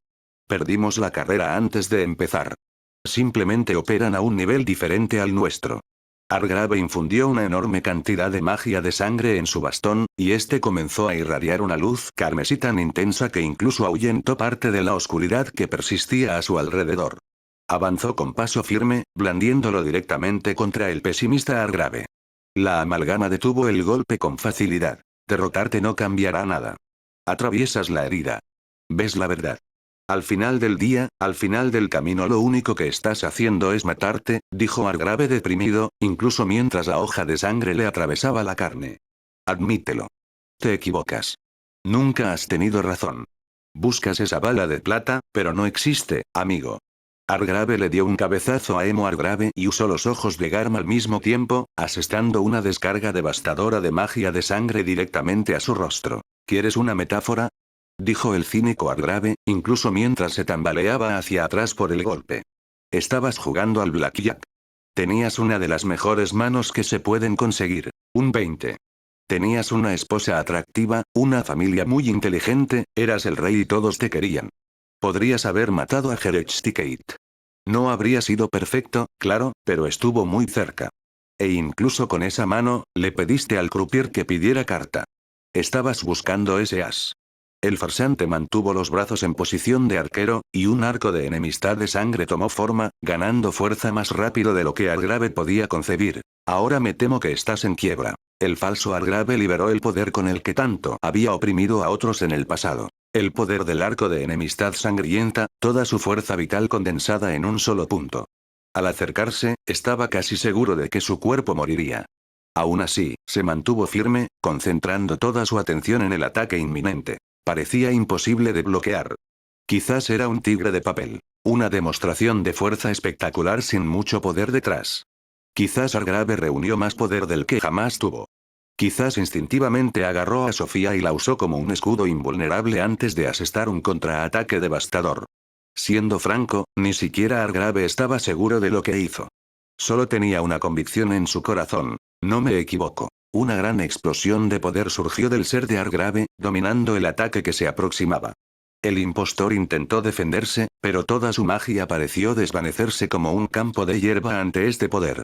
Perdimos la carrera antes de empezar. Simplemente operan a un nivel diferente al nuestro. Argrave infundió una enorme cantidad de magia de sangre en su bastón, y este comenzó a irradiar una luz carmesí tan intensa que incluso ahuyentó parte de la oscuridad que persistía a su alrededor. Avanzó con paso firme, blandiéndolo directamente contra el pesimista Argrave. La amalgama detuvo el golpe con facilidad. Derrotarte no cambiará nada. Atraviesas la herida. Ves la verdad. Al final del día, al final del camino lo único que estás haciendo es matarte, dijo Argrave deprimido, incluso mientras la hoja de sangre le atravesaba la carne. Admítelo. Te equivocas. Nunca has tenido razón. Buscas esa bala de plata, pero no existe, amigo. Argrave le dio un cabezazo a Emo Argrave y usó los ojos de Garm al mismo tiempo, asestando una descarga devastadora de magia de sangre directamente a su rostro. ¿Quieres una metáfora?, dijo el cínico Argrave, incluso mientras se tambaleaba hacia atrás por el golpe. Estabas jugando al blackjack. Tenías una de las mejores manos que se pueden conseguir, un 20. Tenías una esposa atractiva, una familia muy inteligente, eras el rey y todos te querían. Podrías haber matado a Herechtikate. No habría sido perfecto, claro, pero estuvo muy cerca. E incluso con esa mano, le pediste al croupier que pidiera carta. Estabas buscando ese as. El farsante mantuvo los brazos en posición de arquero, y un arco de enemistad de sangre tomó forma, ganando fuerza más rápido de lo que Argrave podía concebir. Ahora me temo que estás en quiebra. El falso Argrave liberó el poder con el que tanto había oprimido a otros en el pasado. El poder del arco de enemistad sangrienta, toda su fuerza vital condensada en un solo punto. Al acercarse, estaba casi seguro de que su cuerpo moriría. Aún así, se mantuvo firme, concentrando toda su atención en el ataque inminente. Parecía imposible de bloquear. Quizás era un tigre de papel. Una demostración de fuerza espectacular sin mucho poder detrás. Quizás Argrave reunió más poder del que jamás tuvo. Quizás instintivamente agarró a Sofía y la usó como un escudo invulnerable antes de asestar un contraataque devastador. Siendo franco, ni siquiera Argrave estaba seguro de lo que hizo. Solo tenía una convicción en su corazón. No me equivoco. Una gran explosión de poder surgió del ser de Argrave, dominando el ataque que se aproximaba. El impostor intentó defenderse, pero toda su magia pareció desvanecerse como un campo de hierba ante este poder.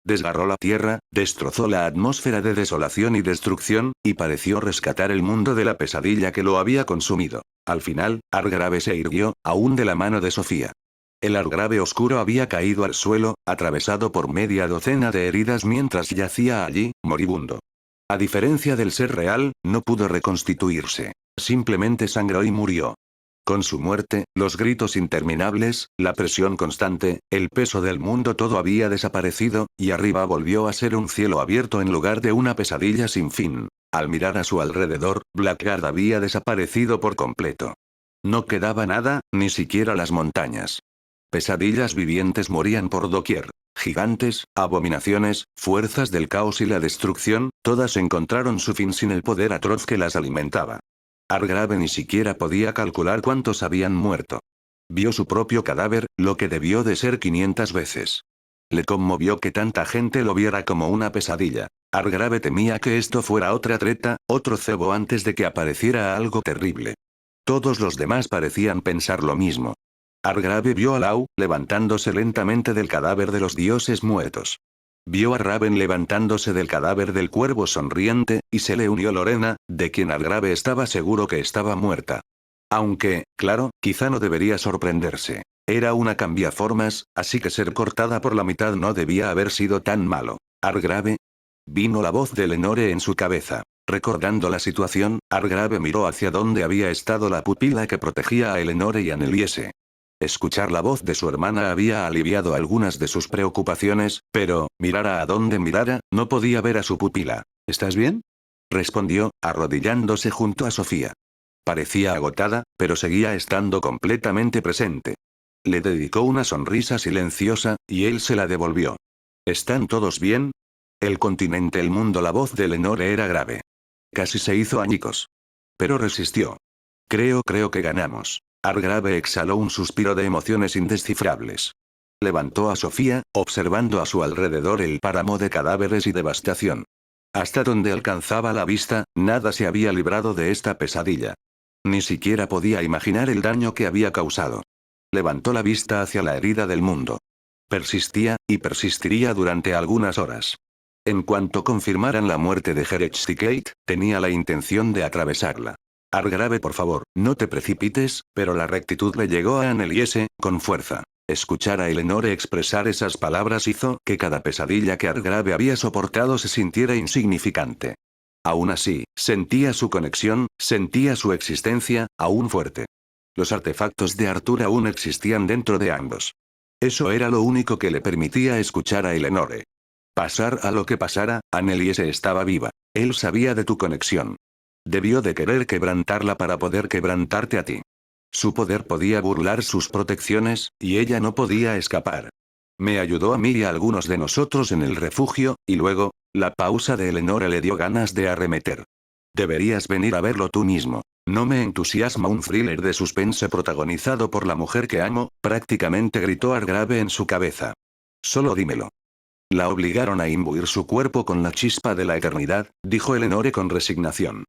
Desgarró la tierra, destrozó la atmósfera de desolación y destrucción, y pareció rescatar el mundo de la pesadilla que lo había consumido. Al final, Argrave se irguió, aún de la mano de Sofía. El Argrave oscuro había caído al suelo, atravesado por media docena de heridas mientras yacía allí, moribundo. A diferencia del ser real, no pudo reconstituirse. Simplemente sangró y murió. Con su muerte, los gritos interminables, la presión constante, el peso del mundo todo había desaparecido, y arriba volvió a ser un cielo abierto en lugar de una pesadilla sin fin. Al mirar a su alrededor, Blackguard había desaparecido por completo. No quedaba nada, ni siquiera las montañas. Pesadillas vivientes morían por doquier. Gigantes, abominaciones, fuerzas del caos y la destrucción, todas encontraron su fin sin el poder atroz que las alimentaba. Argrave ni siquiera podía calcular cuántos habían muerto. Vio su propio cadáver, lo que debió de ser 500 veces. Le conmovió que tanta gente lo viera como una pesadilla. Argrave temía que esto fuera otra treta, otro cebo antes de que apareciera algo terrible. Todos los demás parecían pensar lo mismo. Argrave vio a Lau, levantándose lentamente del cadáver de los dioses muertos. Vio a Raven levantándose del cadáver del cuervo sonriente, y se le unió Lorena, de quien Argrave estaba seguro que estaba muerta. Aunque, claro, quizá no debería sorprenderse. Era una cambiaformas, así que ser cortada por la mitad no debía haber sido tan malo. Argrave. Vino la voz de Lenore en su cabeza. Recordando la situación, Argrave miró hacia donde había estado la pupila que protegía a Eleonore y a Neliese. Escuchar la voz de su hermana había aliviado algunas de sus preocupaciones, pero, mirara a donde mirara, no podía ver a su pupila. ¿Estás bien?, respondió, arrodillándose junto a Sofía. Parecía agotada, pero seguía estando completamente presente. Le dedicó una sonrisa silenciosa, y él se la devolvió. ¿Están todos bien? El continente, el mundo. La voz de Lenore era grave. Casi se hizo añicos. Pero resistió. Creo que ganamos. Argrave exhaló un suspiro de emociones indescifrables. Levantó a Sofía, observando a su alrededor el páramo de cadáveres y devastación. Hasta donde alcanzaba la vista, nada se había librado de esta pesadilla. Ni siquiera podía imaginar el daño que había causado. Levantó la vista hacia la herida del mundo. Persistía, y persistiría durante algunas horas. En cuanto confirmaran la muerte de Herechtikate, tenía la intención de atravesarla. Argrave, por favor, no te precipites, pero la rectitud le llegó a Anneliese, con fuerza. Escuchar a Eleonore expresar esas palabras hizo que cada pesadilla que Argrave había soportado se sintiera insignificante. Aún así, sentía su conexión, sentía su existencia, aún fuerte. Los artefactos de Arthur aún existían dentro de ambos. Eso era lo único que le permitía escuchar a Eleonore. Pasar a lo que pasara, Anneliese estaba viva. Él sabía de tu conexión. Debió de querer quebrantarla para poder quebrantarte a ti. Su poder podía burlar sus protecciones, y ella no podía escapar. Me ayudó a mí y a algunos de nosotros en el refugio, y luego, la pausa de Eleonore le dio ganas de arremeter. Deberías venir a verlo tú mismo. No me entusiasma un thriller de suspense protagonizado por la mujer que amo, prácticamente gritó Argrave en su cabeza. Solo dímelo. La obligaron a imbuir su cuerpo con la chispa de la eternidad, dijo Eleonore con resignación.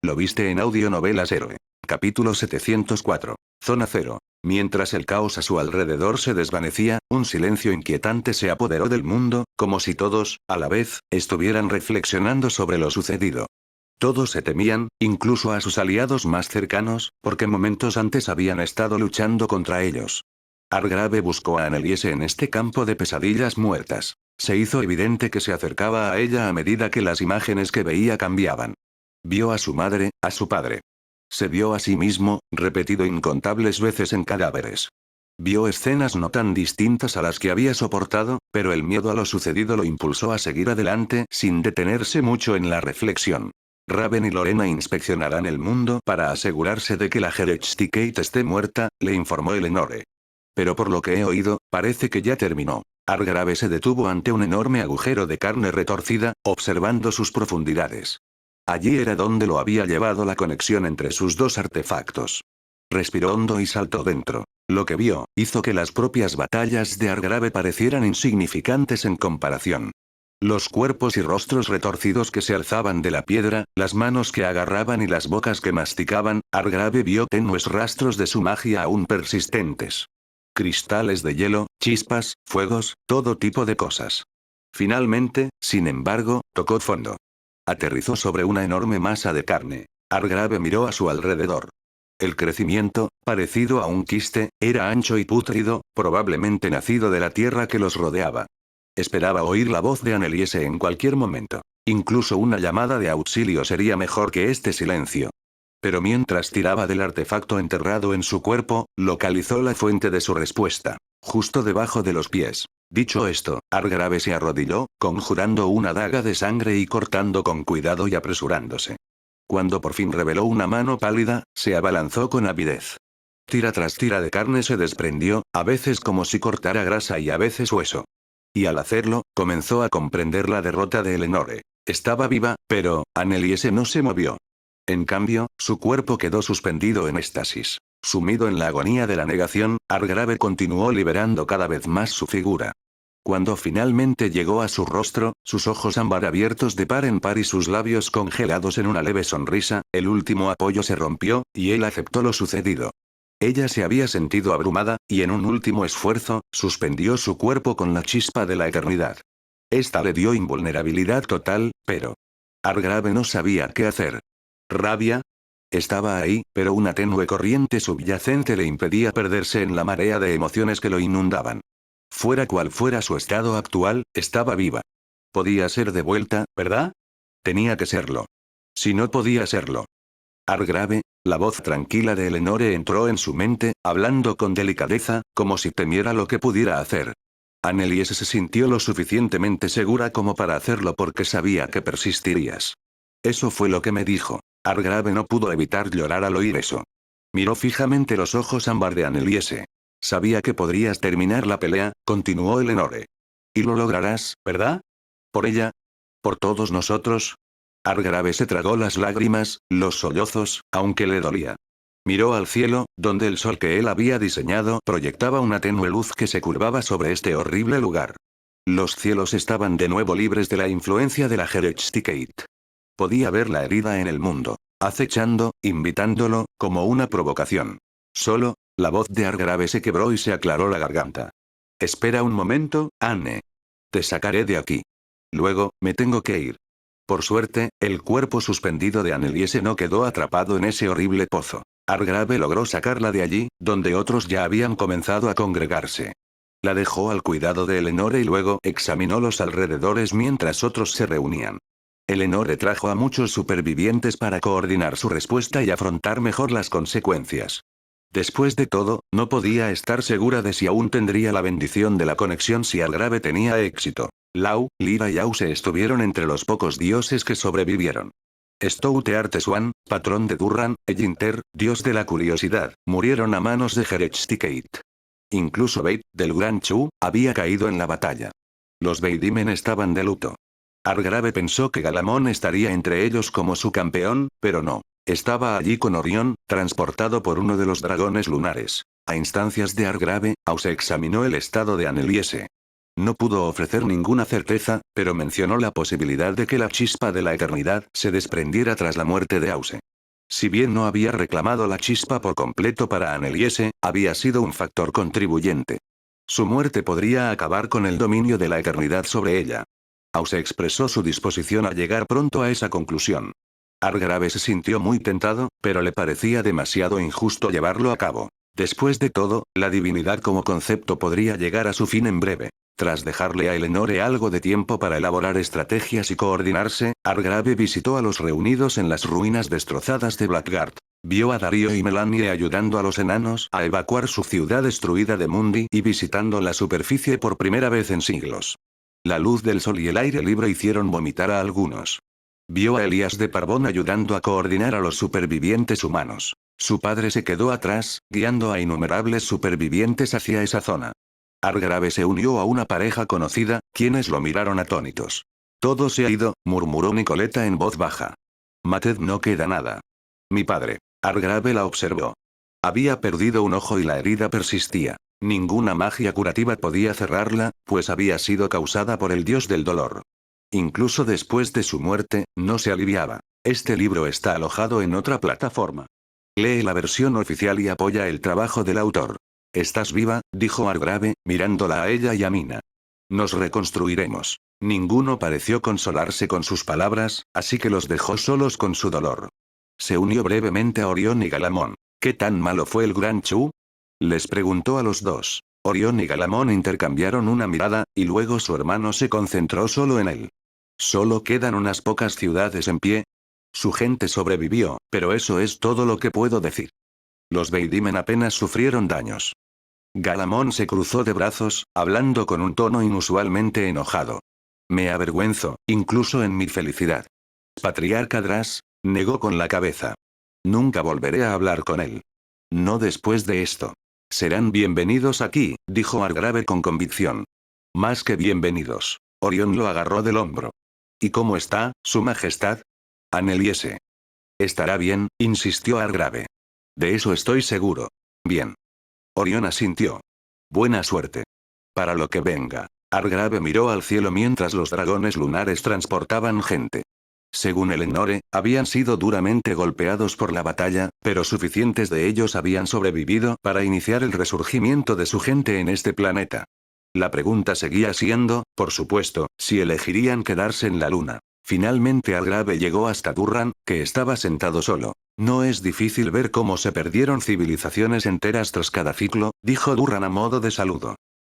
Lo viste en Audionovelas Héroe. Capítulo 704. Zona Cero. Mientras el caos a su alrededor se desvanecía, un silencio inquietante se apoderó del mundo, como si todos, a la vez, estuvieran reflexionando sobre lo sucedido. Todos se temían, incluso a sus aliados más cercanos, porque momentos antes habían estado luchando contra ellos. Argrave buscó a Anneliese en este campo de pesadillas muertas. Se hizo evidente que se acercaba a ella a medida que las imágenes que veía cambiaban. Vio a su madre, a su padre. Se vio a sí mismo, repetido incontables veces en cadáveres. Vio escenas no tan distintas a las que había soportado, pero el miedo a lo sucedido lo impulsó a seguir adelante sin detenerse mucho en la reflexión. Raven y Lorena inspeccionarán el mundo para asegurarse de que la Herechtikate esté muerta, le informó Eleonore. Pero por lo que he oído, parece que ya terminó. Argrave se detuvo ante un enorme agujero de carne retorcida, observando sus profundidades. Allí era donde lo había llevado la conexión entre sus dos artefactos. Respiró hondo y saltó dentro. Lo que vio, hizo que las propias batallas de Argrave parecieran insignificantes en comparación. Los cuerpos y rostros retorcidos que se alzaban de la piedra, las manos que agarraban y las bocas que masticaban, Argrave vio tenues rastros de su magia aún persistentes. Cristales de hielo, chispas, fuegos, todo tipo de cosas. Finalmente, sin embargo, tocó fondo. Aterrizó sobre una enorme masa de carne. Argrave miró a su alrededor. El crecimiento, parecido a un quiste, era ancho y pútrido, probablemente nacido de la tierra que los rodeaba. Esperaba oír la voz de Anneliese en cualquier momento. Incluso una llamada de auxilio sería mejor que este silencio. Pero mientras tiraba del artefacto enterrado en su cuerpo, localizó la fuente de su respuesta. Justo debajo de los pies. Dicho esto, Argrave se arrodilló, conjurando una daga de sangre y cortando con cuidado y apresurándose. Cuando por fin reveló una mano pálida, se abalanzó con avidez. Tira tras tira de carne se desprendió, a veces como si cortara grasa y a veces hueso. Y al hacerlo, comenzó a comprender la derrota de Eleonore. Estaba viva, pero Anneliese no se movió. En cambio, su cuerpo quedó suspendido en éxtasis. Sumido en la agonía de la negación, Argrave continuó liberando cada vez más su figura. Cuando finalmente llegó a su rostro, sus ojos ámbar abiertos de par en par y sus labios congelados en una leve sonrisa, el último apoyo se rompió, y él aceptó lo sucedido. Ella se había sentido abrumada, y en un último esfuerzo, suspendió su cuerpo con la chispa de la eternidad. Esta le dio invulnerabilidad total, pero Argrave no sabía qué hacer. ¿Rabia? Estaba ahí, pero una tenue corriente subyacente le impedía perderse en la marea de emociones que lo inundaban. Fuera cual fuera su estado actual, estaba viva. Podía ser de vuelta, ¿verdad? Tenía que serlo. Si no podía serlo. Argrave, la voz tranquila de Eleonore entró en su mente, hablando con delicadeza, como si temiera lo que pudiera hacer. Anneliese se sintió lo suficientemente segura como para hacerlo porque sabía que persistirías. Eso fue lo que me dijo. Argrave no pudo evitar llorar al oír eso. Miró fijamente los ojos ámbar de Anneliese. Sabía que podrías terminar la pelea, continuó Eleonore. Y lo lograrás, ¿verdad? ¿Por ella? ¿Por todos nosotros? Argrave se tragó las lágrimas, los sollozos, aunque le dolía. Miró al cielo, donde el sol que él había diseñado proyectaba una tenue luz que se curvaba sobre este horrible lugar. Los cielos estaban de nuevo libres de la influencia de la Gerechtigkeit. Podía ver la herida en el mundo, acechando, invitándolo, como una provocación. Solo, la voz de Argrave se quebró y se aclaró la garganta. Espera un momento, Anne. Te sacaré de aquí. Luego, me tengo que ir. Por suerte, el cuerpo suspendido de Anneliese no quedó atrapado en ese horrible pozo. Argrave logró sacarla de allí, donde otros ya habían comenzado a congregarse. La dejó al cuidado de Eleonore y luego examinó los alrededores mientras otros se reunían. Eleonore trajo a muchos supervivientes para coordinar su respuesta y afrontar mejor las consecuencias. Después de todo, no podía estar segura de si aún tendría la bendición de la conexión si Argrave tenía éxito. Lau, Lyra y Ause estuvieron entre los pocos dioses que sobrevivieron. Stouteartesuan, patrón de Durran, e Ginter, dios de la curiosidad, murieron a manos de Gerechtigkeit. Incluso Beit, del Gran Chu, había caído en la batalla. Los Beidimen estaban de luto. Argrave pensó que Galamón estaría entre ellos como su campeón, pero no. Estaba allí con Orión, transportado por uno de los dragones lunares. A instancias de Argrave, Ause examinó el estado de Anneliese. No pudo ofrecer ninguna certeza, pero mencionó la posibilidad de que la chispa de la eternidad se desprendiera tras la muerte de Ause. Si bien no había reclamado la chispa por completo para Anneliese, había sido un factor contribuyente. Su muerte podría acabar con el dominio de la eternidad sobre ella. Ause expresó su disposición a llegar pronto a esa conclusión. Argrave se sintió muy tentado, pero le parecía demasiado injusto llevarlo a cabo. Después de todo, la divinidad como concepto podría llegar a su fin en breve. Tras dejarle a Eleonore algo de tiempo para elaborar estrategias y coordinarse, Argrave visitó a los reunidos en las ruinas destrozadas de Blackguard. Vio a Darío y Melanie ayudando a los enanos a evacuar su ciudad destruida de Mundi y visitando la superficie por primera vez en siglos. La luz del sol y el aire libre hicieron vomitar a algunos. Vio a Elías de Parbón ayudando a coordinar a los supervivientes humanos. Su padre se quedó atrás, guiando a innumerables supervivientes hacia esa zona. Argrave se unió a una pareja conocida, quienes lo miraron atónitos. Todo se ha ido, murmuró Nicoleta en voz baja. Mated no queda nada. Mi padre. Argrave la observó. Había perdido un ojo y la herida persistía. Ninguna magia curativa podía cerrarla, pues había sido causada por el dios del dolor. Incluso después de su muerte, no se aliviaba. Este libro está alojado en otra plataforma. Lee la versión oficial y apoya el trabajo del autor. «Estás viva», dijo Argrave, mirándola a ella y a Mina. Nos reconstruiremos. Ninguno pareció consolarse con sus palabras, así que los dejó solos con su dolor. Se unió brevemente a Orión y Galamón. ¿Qué tan malo fue el Gran Chu? Les preguntó a los dos. Orión y Galamón intercambiaron una mirada, y luego su hermano se concentró solo en él. Solo quedan unas pocas ciudades en pie. Su gente sobrevivió, pero eso es todo lo que puedo decir. Los Veidimen apenas sufrieron daños. Galamón se cruzó de brazos, hablando con un tono inusualmente enojado. Me avergüenzo, incluso en mi felicidad. Patriarca Dras, negó con la cabeza. Nunca volveré a hablar con él. No después de esto. Serán bienvenidos aquí, dijo Argrave con convicción. Más que bienvenidos. Orión lo agarró del hombro. ¿Y cómo está, su majestad? Aneliese. Estará bien, insistió Argrave. De eso estoy seguro. Bien. Orión asintió. Buena suerte. Para lo que venga. Argrave miró al cielo mientras los dragones lunares transportaban gente. Según Eleonore, habían sido duramente golpeados por la batalla, pero suficientes de ellos habían sobrevivido para iniciar el resurgimiento de su gente en este planeta. La pregunta seguía siendo, por supuesto, si elegirían quedarse en la luna. Finalmente Argrave llegó hasta Durran, que estaba sentado solo. No es difícil ver cómo se perdieron civilizaciones enteras tras cada ciclo, dijo Durran a modo de saludo.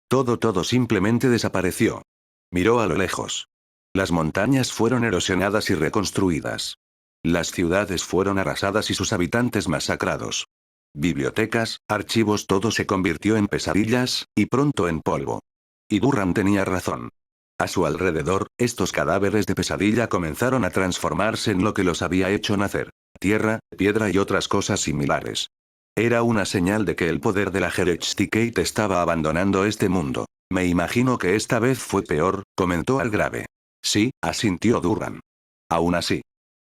Todo simplemente desapareció. Miró a lo lejos. Las montañas fueron erosionadas y reconstruidas. Las ciudades fueron arrasadas y sus habitantes masacrados. Bibliotecas, archivos, todo se convirtió en pesadillas, y pronto en polvo. Y Durran tenía razón. A su alrededor, estos cadáveres de pesadilla comenzaron a transformarse en lo que los había hecho nacer. Tierra, piedra y otras cosas similares. Era una señal de que el poder de la Gerechtigkeit estaba abandonando este mundo. Me imagino que esta vez fue peor, comentó Argrave. Sí, asintió Durran. Aún así.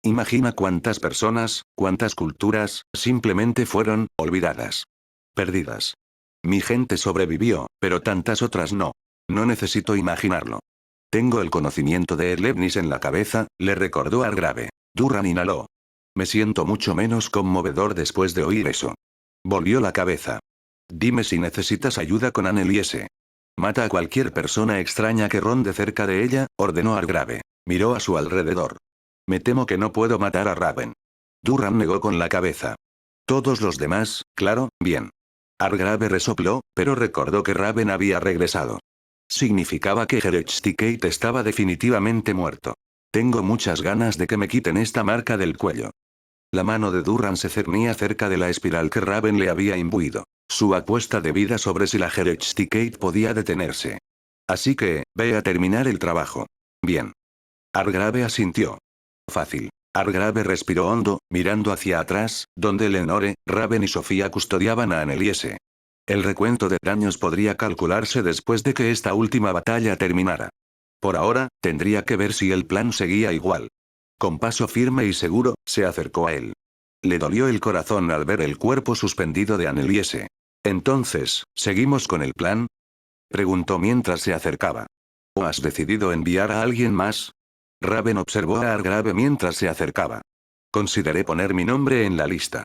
Imagina cuántas personas, cuántas culturas, simplemente fueron, olvidadas. Perdidas. Mi gente sobrevivió, pero tantas otras no. No necesito imaginarlo. Tengo el conocimiento de Erlebnis en la cabeza, le recordó Argrave. Durran inhaló. Me siento mucho menos conmovedor después de oír eso. Volvió la cabeza. Dime si necesitas ayuda con Aneliese. Mata a cualquier persona extraña que ronde cerca de ella, ordenó Argrave. Miró a su alrededor. Me temo que no puedo matar a Raven. Durran negó con la cabeza. Todos los demás, claro, bien. Argrave resopló, pero recordó que Raven había regresado. Significaba que Gerechtigkeit estaba definitivamente muerto. Tengo muchas ganas de que me quiten esta marca del cuello. La mano de Durran se cernía cerca de la espiral que Raven le había imbuido. Su apuesta de vida sobre si la Gerechtigkeit podía detenerse. Así que, ve a terminar el trabajo. Bien. Argrave asintió. Fácil. Argrave respiró hondo, mirando hacia atrás, donde Lenore, Raven y Sofía custodiaban a Aneliese. El recuento de daños podría calcularse después de que esta última batalla terminara. Por ahora, tendría que ver si el plan seguía igual. Con paso firme y seguro, se acercó a él. Le dolió el corazón al ver el cuerpo suspendido de Aneliese. Entonces, ¿seguimos con el plan? Preguntó mientras se acercaba. ¿O has decidido enviar a alguien más? Raven observó a Argrave mientras se acercaba. Consideré poner mi nombre en la lista.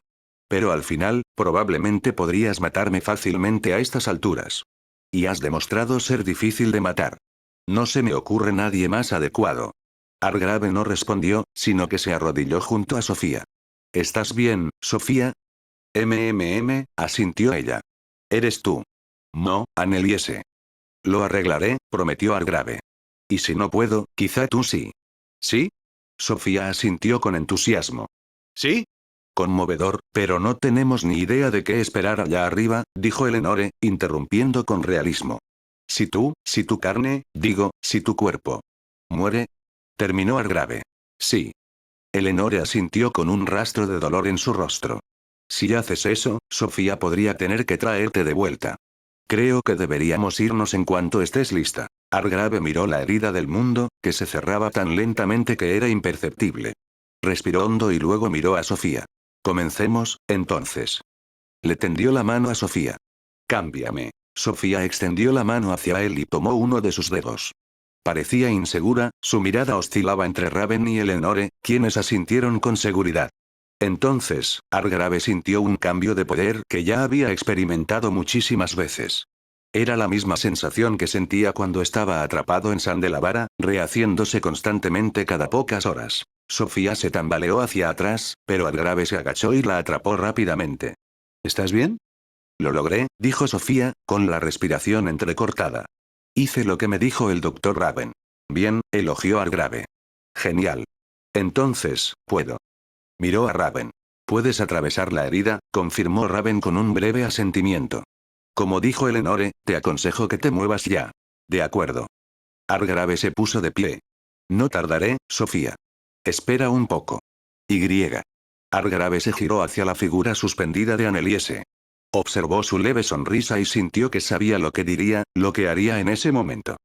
Pero al final, probablemente podrías matarme fácilmente a estas alturas. Y has demostrado ser difícil de matar. No se me ocurre nadie más adecuado. Argrave no respondió, sino que se arrodilló junto a Sofía. ¿Estás bien, Sofía? Asintió ella. Eres tú. No, Aneliese. Lo arreglaré, prometió Argrave. Y si no puedo, quizá tú sí. ¿Sí? Sofía asintió con entusiasmo. ¿Sí? Conmovedor, pero no tenemos ni idea de qué esperar allá arriba, dijo Eleonore, interrumpiendo con realismo. Si tu carne, digo, si tu cuerpo muere. Terminó Argrave. Sí. Eleonore asintió con un rastro de dolor en su rostro. Si haces eso, Sofía podría tener que traerte de vuelta. Creo que deberíamos irnos en cuanto estés lista. Argrave miró la herida del mundo, que se cerraba tan lentamente que era imperceptible. Respiró hondo y luego miró a Sofía. Comencemos, entonces. Le tendió la mano a Sofía. Cámbiame. Sofía extendió la mano hacia él y tomó uno de sus dedos. Parecía insegura, su mirada oscilaba entre Raven y Eleonore, quienes asintieron con seguridad. Entonces, Argrave sintió un cambio de poder que ya había experimentado muchísimas veces. Era la misma sensación que sentía cuando estaba atrapado en Sandelavara, rehaciéndose constantemente cada pocas horas. Sofía se tambaleó hacia atrás, pero Argrave se agachó y la atrapó rápidamente. ¿Estás bien? Lo logré, dijo Sofía, con la respiración entrecortada. Hice lo que me dijo el doctor Raven. Bien, elogió Argrave. Genial. Entonces, puedo. Miró a Raven. Puedes atravesar la herida, confirmó Raven con un breve asentimiento. Como dijo Eleonore, te aconsejo que te muevas ya. De acuerdo. Argrave se puso de pie. No tardaré, Sofía. Espera un poco. Y. Argrave se giró hacia la figura suspendida de Anneliese. Observó su leve sonrisa y sintió que sabía lo que diría, lo que haría en ese momento.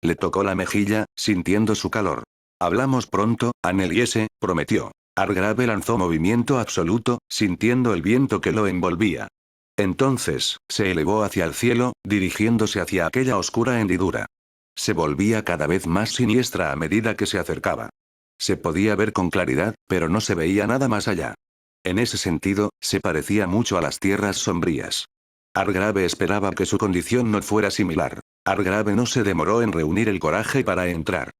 Le tocó la mejilla, sintiendo su calor. Hablamos pronto, Anneliese, prometió. Argrave lanzó movimiento absoluto, sintiendo el viento que lo envolvía. Entonces, se elevó hacia el cielo, dirigiéndose hacia aquella oscura hendidura. Se volvía cada vez más siniestra a medida que se acercaba. Se podía ver con claridad, pero no se veía nada más allá. En ese sentido, se parecía mucho a las tierras sombrías. Argrave esperaba que su condición no fuera similar. Argrave no se demoró en reunir el coraje para entrar.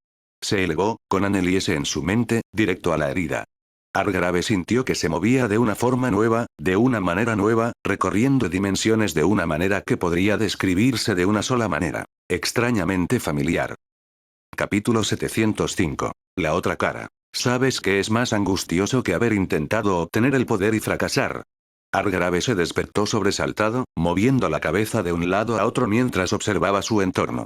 Se elevó, con Anneliese en su mente, directo a la herida. Argrave sintió que se movía de una forma nueva, de una manera nueva, recorriendo dimensiones de una manera que podría describirse de una sola manera. Extrañamente familiar. Capítulo 705. La otra cara. ¿Sabes qué es más angustioso que haber intentado obtener el poder y fracasar? Argrave se despertó sobresaltado, moviendo la cabeza de un lado a otro mientras observaba su entorno.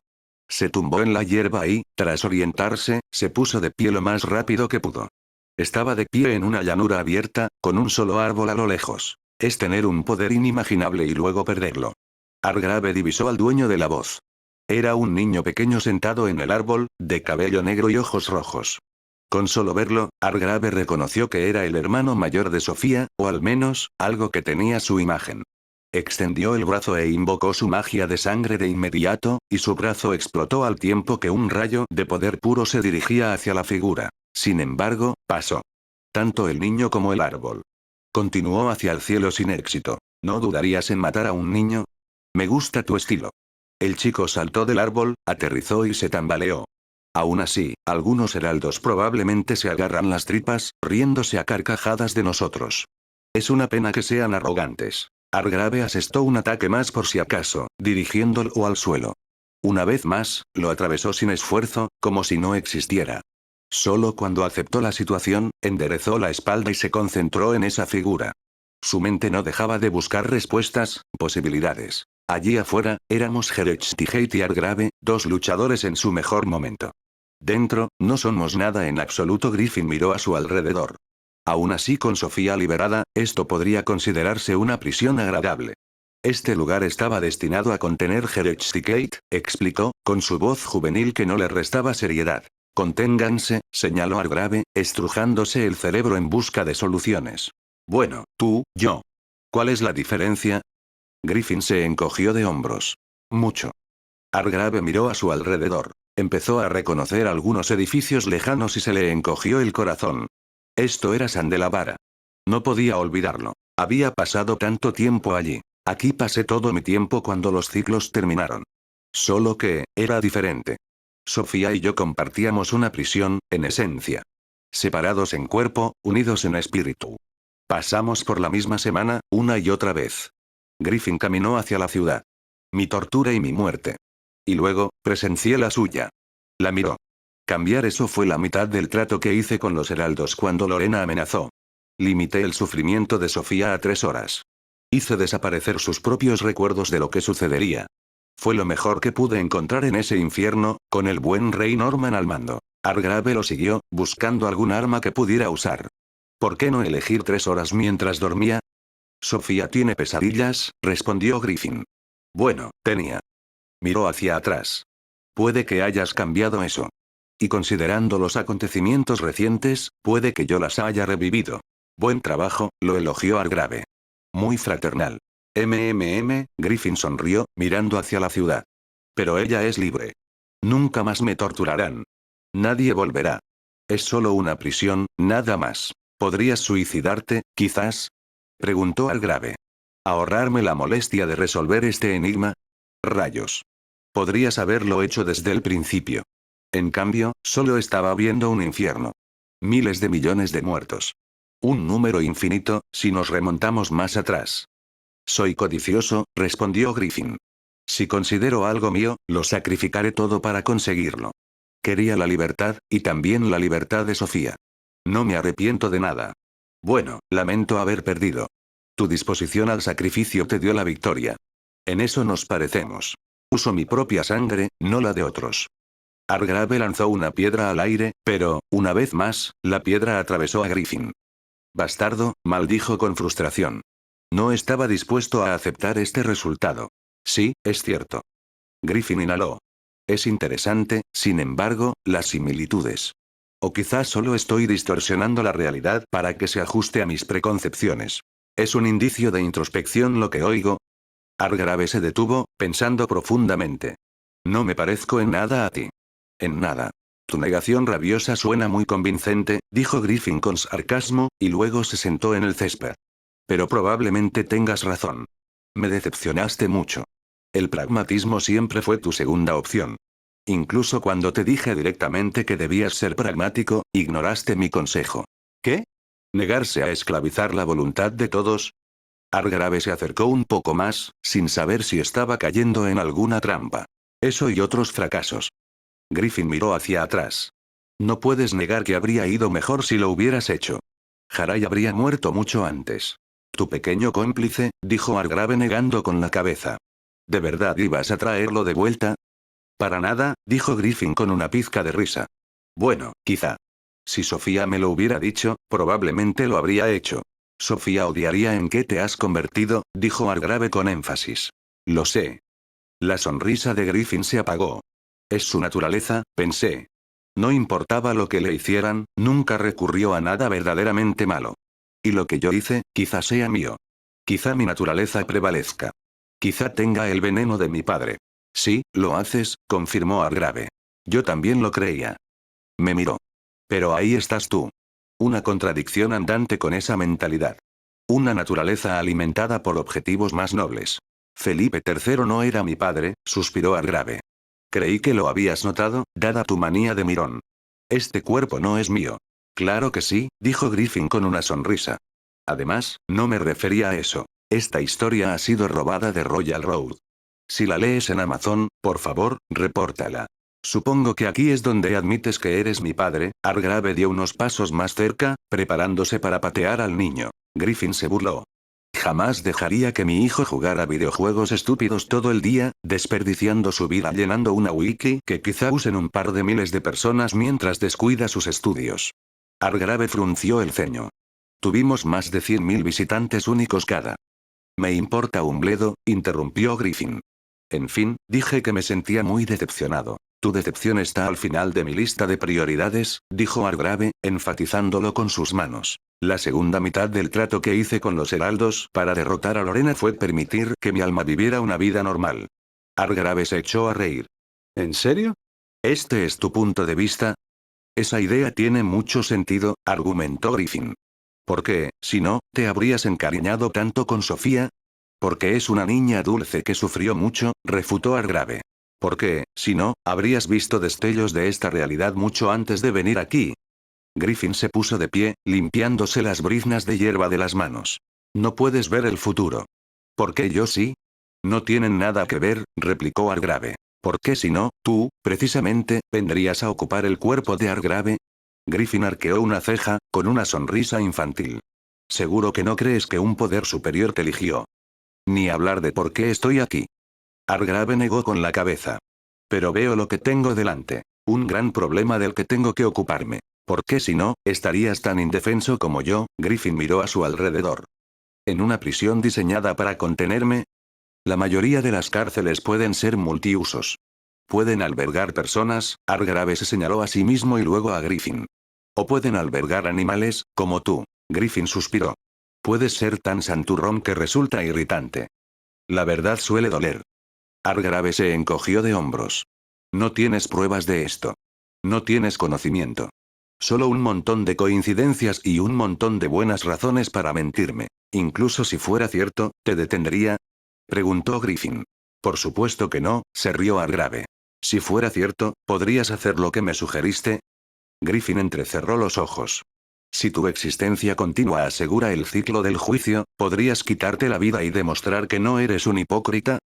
Se tumbó en la hierba y, tras orientarse, se puso de pie lo más rápido que pudo. Estaba de pie en una llanura abierta, con un solo árbol a lo lejos. Es tener un poder inimaginable y luego perderlo. Argrave divisó al dueño de la voz. Era un niño pequeño sentado en el árbol, de cabello negro y ojos rojos. Con solo verlo, Argrave reconoció que era el hermano mayor de Sofía, o al menos, algo que tenía su imagen. Extendió el brazo e invocó su magia de sangre de inmediato, y su brazo explotó al tiempo que un rayo de poder puro se dirigía hacia la figura. Sin embargo, pasó. Tanto el niño como el árbol. Continuó hacia el cielo sin éxito. ¿No dudarías en matar a un niño? Me gusta tu estilo. El chico saltó del árbol, aterrizó y se tambaleó. Aún así, algunos heraldos probablemente se agarran las tripas, riéndose a carcajadas de nosotros. Es una pena que sean arrogantes. Argrave asestó un ataque más por si acaso, dirigiéndolo al suelo. Una vez más, lo atravesó sin esfuerzo, como si no existiera. Solo cuando aceptó la situación, enderezó la espalda y se concentró en esa figura. Su mente no dejaba de buscar respuestas, posibilidades. Allí afuera, éramos Gerechtigeit y Argrave, dos luchadores en su mejor momento. Dentro, no somos nada en absoluto. Griffin miró a su alrededor. Aún así, con Sofía liberada, esto podría considerarse una prisión agradable. Este lugar estaba destinado a contener Gerechtigeit, explicó, con su voz juvenil que no le restaba seriedad. Conténganse, señaló Argrave, estrujándose el cerebro en busca de soluciones. Bueno, tú, yo. ¿Cuál es la diferencia? Griffin se encogió de hombros. Mucho. Argrave miró a su alrededor. Empezó a reconocer algunos edificios lejanos y se le encogió el corazón. Esto era Sandelavara. No podía olvidarlo. Había pasado tanto tiempo allí. Aquí pasé todo mi tiempo cuando los ciclos terminaron. Solo que, era diferente. Sofía y yo compartíamos una prisión, en esencia. Separados en cuerpo, unidos en espíritu. Pasamos por la misma semana, una y otra vez. Griffin caminó hacia la ciudad. Mi tortura y mi muerte. Y luego, presencié la suya. La miró. Cambiar eso fue la mitad del trato que hice con los heraldos cuando Lorena amenazó. Limité el sufrimiento de Sofía a 3 horas. Hice desaparecer sus propios recuerdos de lo que sucedería. Fue lo mejor que pude encontrar en ese infierno, con el buen rey Norman al mando. Argrave lo siguió, buscando algún arma que pudiera usar. ¿Por qué no elegir 3 horas mientras dormía? Sofía tiene pesadillas, respondió Griffin. Bueno, tenía. Miró hacia atrás. Puede que hayas cambiado eso. Y considerando los acontecimientos recientes, puede que yo las haya revivido. Buen trabajo, lo elogió Argrave. Muy fraternal. Griffin sonrió, mirando hacia la ciudad. Pero ella es libre. Nunca más me torturarán. Nadie volverá. Es solo una prisión, nada más. ¿Podrías suicidarte, quizás? Preguntó Argrave. ¿Ahorrarme la molestia de resolver este enigma? Rayos. Podrías haberlo hecho desde el principio. En cambio, solo estaba viendo un infierno. Miles de millones de muertos. Un número infinito, si nos remontamos más atrás. Soy codicioso, respondió Griffin. Si considero algo mío, lo sacrificaré todo para conseguirlo. Quería la libertad, y también la libertad de Sofía. No me arrepiento de nada. Bueno, lamento haber perdido. Tu disposición al sacrificio te dio la victoria. En eso nos parecemos. Uso mi propia sangre, no la de otros. Hargrave lanzó una piedra al aire, pero, una vez más, la piedra atravesó a Griffin. Bastardo, maldijo con frustración. No estaba dispuesto a aceptar este resultado. Sí, es cierto. Griffin inhaló. Es interesante, sin embargo, las similitudes. O quizás solo estoy distorsionando la realidad para que se ajuste a mis preconcepciones. ¿Es un indicio de introspección lo que oigo? Hargrave se detuvo, pensando profundamente. No me parezco en nada a ti. En nada. Tu negación rabiosa suena muy convincente, dijo Griffin con sarcasmo, y luego se sentó en el césped. Pero probablemente tengas razón. Me decepcionaste mucho. El pragmatismo siempre fue tu segunda opción. Incluso cuando te dije directamente que debías ser pragmático, ignoraste mi consejo. ¿Qué? ¿Negarse a esclavizar la voluntad de todos? Hargrave se acercó un poco más, sin saber si estaba cayendo en alguna trampa. Eso y otros fracasos. Griffin miró hacia atrás. No puedes negar que habría ido mejor si lo hubieras hecho. Harai habría muerto mucho antes. Tu pequeño cómplice, dijo Hargrave negando con la cabeza. ¿De verdad ibas a traerlo de vuelta? Para nada, dijo Griffin con una pizca de risa. Bueno, quizá. Si Sofía me lo hubiera dicho, probablemente lo habría hecho. Sofía odiaría en qué te has convertido, dijo Hargrave con énfasis. Lo sé. La sonrisa de Griffin se apagó. Es su naturaleza, pensé. No importaba lo que le hicieran, nunca recurrió a nada verdaderamente malo. Y lo que yo hice, quizá sea mío. Quizá mi naturaleza prevalezca. Quizá tenga el veneno de mi padre. Sí, lo haces, confirmó Hargrave. Yo también lo creía. Me miró. Pero ahí estás tú. Una contradicción andante con esa mentalidad. Una naturaleza alimentada por objetivos más nobles. Felipe III no era mi padre, suspiró Hargrave. Creí que lo habías notado, dada tu manía de mirón. Este cuerpo no es mío. Claro que sí, dijo Griffin con una sonrisa. Además, no me refería a eso. Esta historia ha sido robada de Royal Road. Si la lees en Amazon, por favor, repórtala. Supongo que aquí es donde admites que eres mi padre. Hargrave dio unos pasos más cerca, preparándose para patear al niño. Griffin se burló. Jamás dejaría que mi hijo jugara videojuegos estúpidos todo el día, desperdiciando su vida llenando una wiki que quizá usen un par de miles de personas mientras descuida sus estudios. Hargrave frunció el ceño. Tuvimos más de 100.000 visitantes únicos cada. Me importa un bledo, interrumpió Griffin. En fin, dije que me sentía muy decepcionado. Tu decepción está al final de mi lista de prioridades, dijo Hargrave, enfatizándolo con sus manos. La segunda mitad del trato que hice con los heraldos para derrotar a Lorena fue permitir que mi alma viviera una vida normal. Hargrave se echó a reír. ¿En serio? ¿Este es tu punto de vista? Esa idea tiene mucho sentido, argumentó Griffin. ¿Por qué, si no, te habrías encariñado tanto con Sofía? Porque es una niña dulce que sufrió mucho, refutó Hargrave. Porque, si no, habrías visto destellos de esta realidad mucho antes de venir aquí. Griffin se puso de pie, limpiándose las briznas de hierba de las manos. No puedes ver el futuro. ¿Por qué yo sí? No tienen nada que ver, replicó Hargrave. ¿Por qué si no, tú, precisamente, vendrías a ocupar el cuerpo de Hargrave? Griffin arqueó una ceja, con una sonrisa infantil. Seguro que no crees que un poder superior te eligió. Ni hablar de por qué estoy aquí. Hargrave negó con la cabeza. Pero veo lo que tengo delante. Un gran problema del que tengo que ocuparme. ¿Por qué si no, estarías tan indefenso como yo? Griffin miró a su alrededor. ¿En una prisión diseñada para contenerme? La mayoría de las cárceles pueden ser multiusos. Pueden albergar personas, Hargrave se señaló a sí mismo y luego a Griffin. O pueden albergar animales, como tú. Griffin suspiró. Puedes ser tan santurrón que resulta irritante. La verdad suele doler. Hargrave se encogió de hombros. No tienes pruebas de esto. No tienes conocimiento. Solo un montón de coincidencias y un montón de buenas razones para mentirme. Incluso si fuera cierto, ¿te detendría? Preguntó Griffin. Por supuesto que no, se rió Argrave. Si fuera cierto, ¿podrías hacer lo que me sugeriste? Griffin entrecerró los ojos. Si tu existencia continua asegura el ciclo del juicio, ¿podrías quitarte la vida y demostrar que no eres un hipócrita?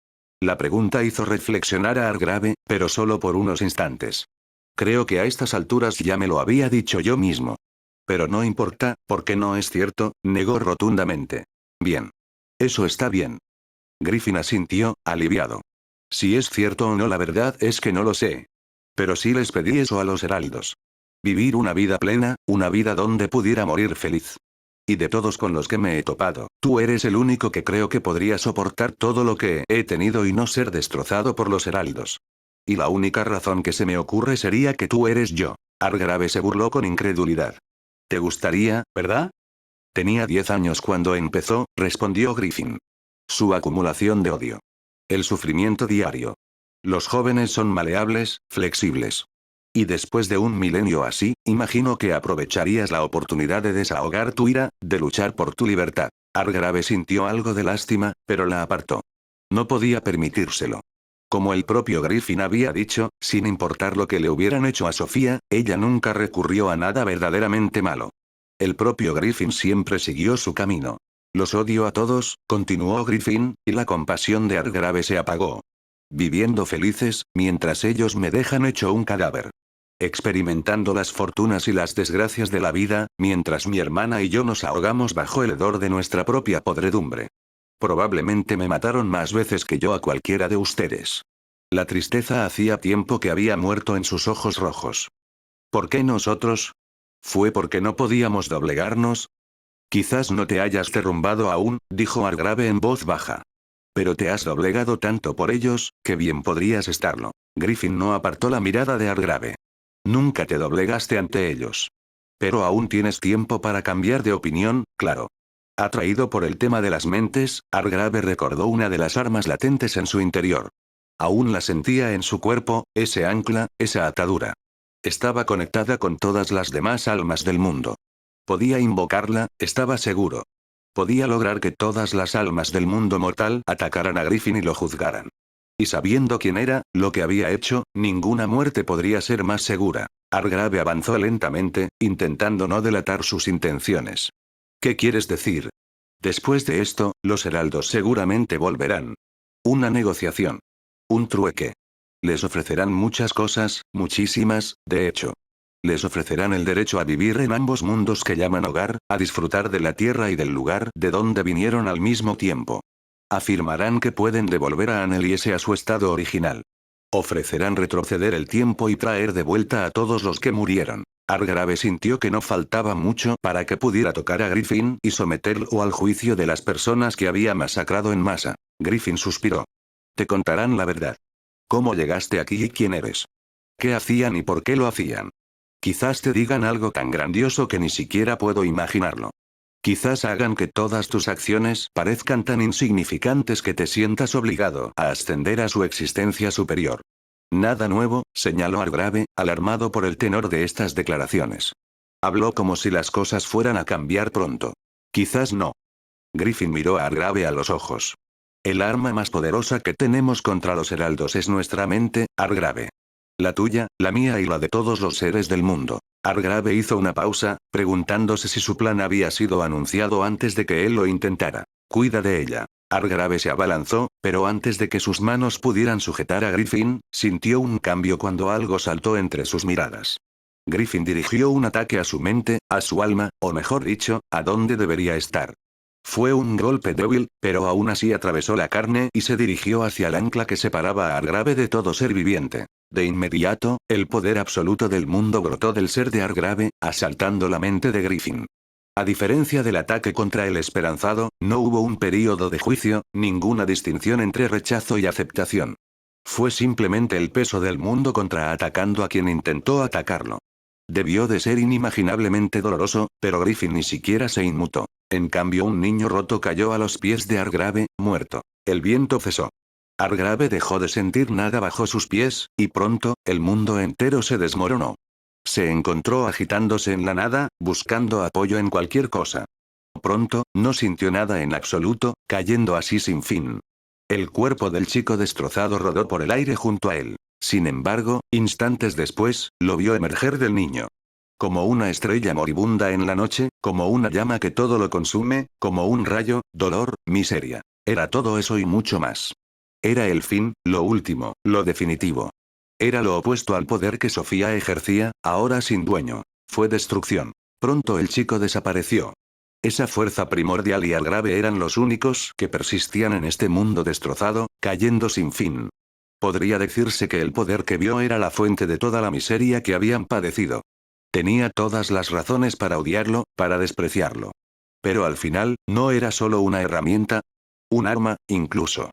La pregunta hizo reflexionar a Argrave, pero solo por unos instantes. Creo que a estas alturas ya me lo había dicho yo mismo. Pero no importa, porque no es cierto, negó rotundamente. Bien. Eso está bien. Griffin asintió, aliviado. Si es cierto o no, la verdad es que no lo sé. Pero sí les pedí eso a los heraldos. Vivir una vida plena, una vida donde pudiera morir feliz. Y de todos con los que me he topado, tú eres el único que creo que podría soportar todo lo que he tenido y no ser destrozado por los heraldos. Y la única razón que se me ocurre sería que tú eres yo. Argrave se burló con incredulidad. ¿Te gustaría, verdad? Tenía 10 años cuando empezó, respondió Griffin. Su acumulación de odio. El sufrimiento diario. Los jóvenes son maleables, flexibles. Y después de un milenio así, imagino que aprovecharías la oportunidad de desahogar tu ira, de luchar por tu libertad. Argrave sintió algo de lástima, pero la apartó. No podía permitírselo. Como el propio Griffin había dicho, sin importar lo que le hubieran hecho a Sofía, ella nunca recurrió a nada verdaderamente malo. El propio Griffin siempre siguió su camino. Los odio a todos, continuó Griffin, y la compasión de Argrave se apagó. Viviendo felices, mientras ellos me dejan hecho un cadáver. Experimentando las fortunas y las desgracias de la vida, mientras mi hermana y yo nos ahogamos bajo el hedor de nuestra propia podredumbre. Probablemente me mataron más veces que yo a cualquiera de ustedes. La tristeza hacía tiempo que había muerto en sus ojos rojos. ¿Por qué nosotros? ¿Fue porque no podíamos doblegarnos? Quizás no te hayas derrumbado aún, dijo Argrave en voz baja. Pero te has doblegado tanto por ellos, que bien podrías estarlo. Griffin no apartó la mirada de Argrave. Nunca te doblegaste ante ellos. Pero aún tienes tiempo para cambiar de opinión, claro. Atraído por el tema de las mentes, Argrave recordó una de las armas latentes en su interior. Aún la sentía en su cuerpo, ese ancla, esa atadura. Estaba conectada con todas las demás almas del mundo. Podía invocarla, estaba seguro. Podía lograr que todas las almas del mundo mortal atacaran a Griffin y lo juzgaran. Y sabiendo quién era, lo que había hecho, ninguna muerte podría ser más segura. Argrave avanzó lentamente, intentando no delatar sus intenciones. ¿Qué quieres decir? Después de esto, los heraldos seguramente volverán. Una negociación. Un trueque. Les ofrecerán muchas cosas, muchísimas, de hecho. Les ofrecerán el derecho a vivir en ambos mundos que llaman hogar, a disfrutar de la tierra y del lugar de donde vinieron al mismo tiempo. Afirmarán que pueden devolver a Anneliese a su estado original. Ofrecerán retroceder el tiempo y traer de vuelta a todos los que murieron. Argrave sintió que no faltaba mucho para que pudiera tocar a Griffin y someterlo al juicio de las personas que había masacrado en masa. Griffin suspiró. Te contarán la verdad. ¿Cómo llegaste aquí y quién eres? ¿Qué hacían y por qué lo hacían? Quizás te digan algo tan grandioso que ni siquiera puedo imaginarlo. Quizás hagan que todas tus acciones parezcan tan insignificantes que te sientas obligado a ascender a su existencia superior. Nada nuevo, señaló Argrave, alarmado por el tenor de estas declaraciones. Habló como si las cosas fueran a cambiar pronto. Quizás no. Griffin miró a Argrave a los ojos. El arma más poderosa que tenemos contra los heraldos es nuestra mente, Argrave. La tuya, la mía y la de todos los seres del mundo. Argrave hizo una pausa, preguntándose si su plan había sido anunciado antes de que él lo intentara. Cuida de ella. Argrave se abalanzó, pero antes de que sus manos pudieran sujetar a Griffin, sintió un cambio cuando algo saltó entre sus miradas. Griffin dirigió un ataque a su mente, a su alma, o mejor dicho, a donde debería estar. Fue un golpe débil, pero aún así atravesó la carne y se dirigió hacia el ancla que separaba a Argrave de todo ser viviente. De inmediato, el poder absoluto del mundo brotó del ser de Argrave, asaltando la mente de Griffin. A diferencia del ataque contra el esperanzado, no hubo un período de juicio, ninguna distinción entre rechazo y aceptación. Fue simplemente el peso del mundo contraatacando a quien intentó atacarlo. Debió de ser inimaginablemente doloroso, pero Griffin ni siquiera se inmutó. En cambio, un niño roto cayó a los pies de Argrave, muerto. El viento cesó. Argrave dejó de sentir nada bajo sus pies, y pronto, el mundo entero se desmoronó. Se encontró agitándose en la nada, buscando apoyo en cualquier cosa. Pronto, no sintió nada en absoluto, cayendo así sin fin. El cuerpo del chico destrozado rodó por el aire junto a él. Sin embargo, instantes después, lo vio emerger del niño. Como una estrella moribunda en la noche, como una llama que todo lo consume, como un rayo, dolor, miseria. Era todo eso y mucho más. Era el fin, lo último, lo definitivo. Era lo opuesto al poder que Sofía ejercía, ahora sin dueño. Fue destrucción. Pronto el chico desapareció. Esa fuerza primordial y Algrave eran los únicos que persistían en este mundo destrozado, cayendo sin fin. Podría decirse que el poder que vio era la fuente de toda la miseria que habían padecido. Tenía todas las razones para odiarlo, para despreciarlo. Pero al final, no era solo una herramienta, un arma, incluso.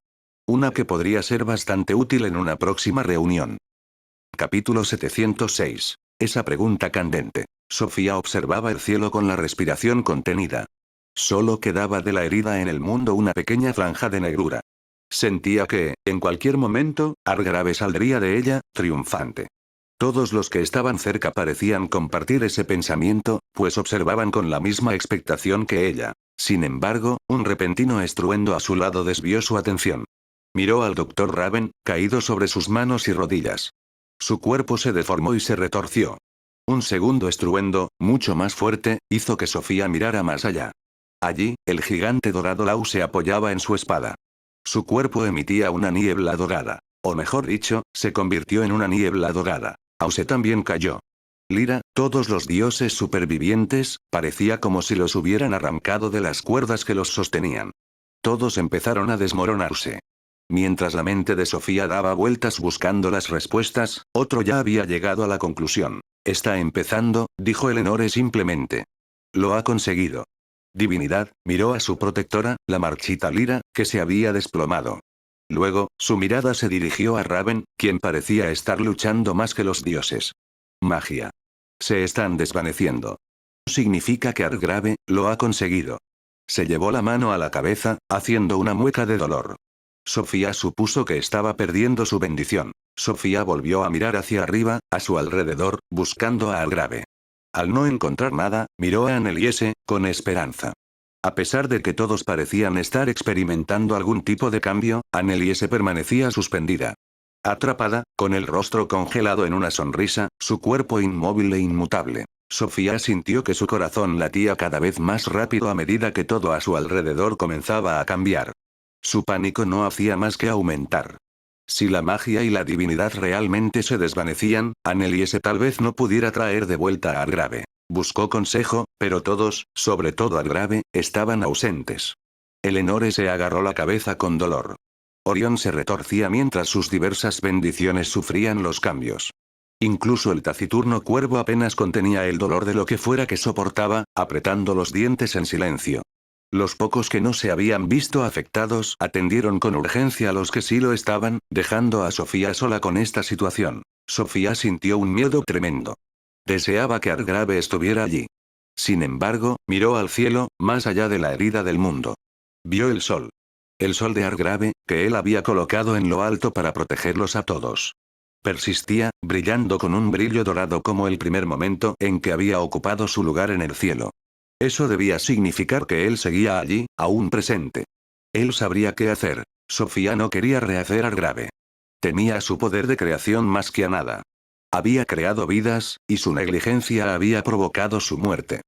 Una que podría ser bastante útil en una próxima reunión. Capítulo 706. Esa pregunta candente. Sofía observaba el cielo con la respiración contenida. Solo quedaba de la herida en el mundo una pequeña franja de negrura. Sentía que, en cualquier momento, Argrave saldría de ella, triunfante. Todos los que estaban cerca parecían compartir ese pensamiento, pues observaban con la misma expectación que ella. Sin embargo, un repentino estruendo a su lado desvió su atención. Miró al doctor Raven, caído sobre sus manos y rodillas. Su cuerpo se deformó y se retorció. Un segundo estruendo, mucho más fuerte, hizo que Sofía mirara más allá. Allí, el gigante dorado Lau se apoyaba en su espada. Su cuerpo emitía una niebla dorada. O mejor dicho, se convirtió en una niebla dorada. Ause también cayó. Lira, todos los dioses supervivientes, parecía como si los hubieran arrancado de las cuerdas que los sostenían. Todos empezaron a desmoronarse. Mientras la mente de Sofía daba vueltas buscando las respuestas, otro ya había llegado a la conclusión. Está empezando, dijo Eleonore simplemente. Lo ha conseguido. Divinidad, miró a su protectora, la marchita Lira, que se había desplomado. Luego, su mirada se dirigió a Raven, quien parecía estar luchando más que los dioses. Magia. Se están desvaneciendo. Significa que Argrave lo ha conseguido. Se llevó la mano a la cabeza, haciendo una mueca de dolor. Sofía supuso que estaba perdiendo su bendición. Sofía volvió a mirar hacia arriba, a su alrededor, buscando a Argrave. Al no encontrar nada, miró a Anneliese, con esperanza. A pesar de que todos parecían estar experimentando algún tipo de cambio, Anneliese permanecía suspendida. Atrapada, con el rostro congelado en una sonrisa, su cuerpo inmóvil e inmutable. Sofía sintió que su corazón latía cada vez más rápido a medida que todo a su alrededor comenzaba a cambiar. Su pánico no hacía más que aumentar. Si la magia y la divinidad realmente se desvanecían, Anneliese tal vez no pudiera traer de vuelta a Argrave. Buscó consejo, pero todos, sobre todo Argrave, estaban ausentes. Eleonore se agarró la cabeza con dolor. Orión se retorcía mientras sus diversas bendiciones sufrían los cambios. Incluso el taciturno cuervo apenas contenía el dolor de lo que fuera que soportaba, apretando los dientes en silencio. Los pocos que no se habían visto afectados atendieron con urgencia a los que sí lo estaban, dejando a Sofía sola con esta situación. Sofía sintió un miedo tremendo. Deseaba que Argrave estuviera allí. Sin embargo, miró al cielo, más allá de la herida del mundo. Vio el sol. El sol de Argrave, que él había colocado en lo alto para protegerlos a todos. Persistía, brillando con un brillo dorado como el primer momento en que había ocupado su lugar en el cielo. Eso debía significar que él seguía allí, aún presente. Él sabría qué hacer. Sofía no quería rehacer Argrave. Temía su poder de creación más que a nada. Había creado vidas, y su negligencia había provocado su muerte.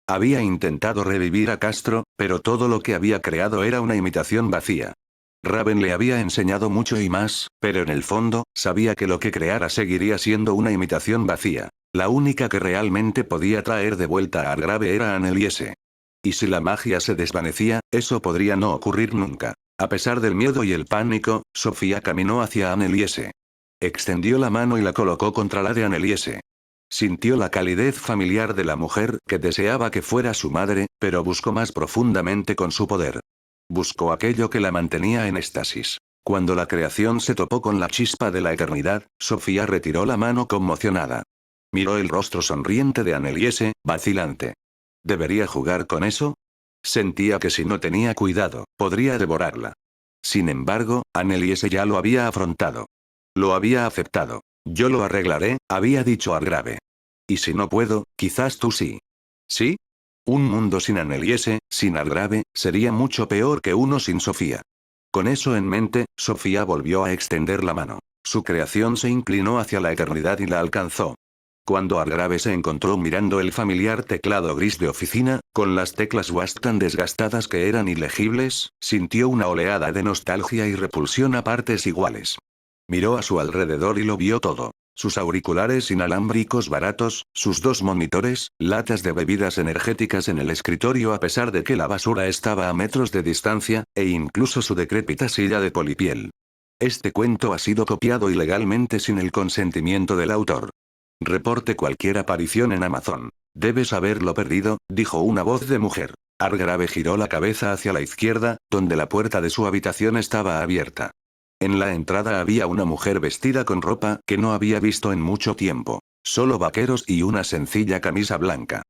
Había intentado revivir a Castro, pero todo lo que había creado era una imitación vacía. Raven le había enseñado mucho y más, pero en el fondo, sabía que lo que creara seguiría siendo una imitación vacía. La única que realmente podía traer de vuelta a Argrave era Anneliese. Y si la magia se desvanecía, eso podría no ocurrir nunca. A pesar del miedo y el pánico, Sofía caminó hacia Anneliese. Extendió la mano y la colocó contra la de Anneliese. Sintió la calidez familiar de la mujer que deseaba que fuera su madre, pero buscó más profundamente con su poder. Buscó aquello que la mantenía en éxtasis. Cuando la creación se topó con la chispa de la eternidad, Sofía retiró la mano conmocionada. Miró el rostro sonriente de Anneliese, vacilante. ¿Debería jugar con eso? Sentía que si no tenía cuidado, podría devorarla. Sin embargo, Anneliese ya lo había afrontado. Lo había aceptado. Yo lo arreglaré, había dicho Argrave. Y si no puedo, quizás tú sí. ¿Sí? Un mundo sin Anneliese, sin Argrave, sería mucho peor que uno sin Sofía. Con eso en mente, Sofía volvió a extender la mano. Su creación se inclinó hacia la eternidad y la alcanzó. Cuando Hargrave se encontró mirando el familiar teclado gris de oficina, con las teclas WASD tan desgastadas que eran ilegibles, sintió una oleada de nostalgia y repulsión a partes iguales. Miró a su alrededor y lo vio todo. Sus auriculares inalámbricos baratos, sus 2 monitores, latas de bebidas energéticas en el escritorio a pesar de que la basura estaba a metros de distancia, e incluso su decrépita silla de polipiel. Este cuento ha sido copiado ilegalmente sin el consentimiento del autor. Reporte cualquier aparición en Amazon. Debes haberlo perdido, dijo una voz de mujer. Hargrave giró la cabeza hacia la izquierda, donde la puerta de su habitación estaba abierta. En la entrada había una mujer vestida con ropa que no había visto en mucho tiempo. Solo vaqueros y una sencilla camisa blanca.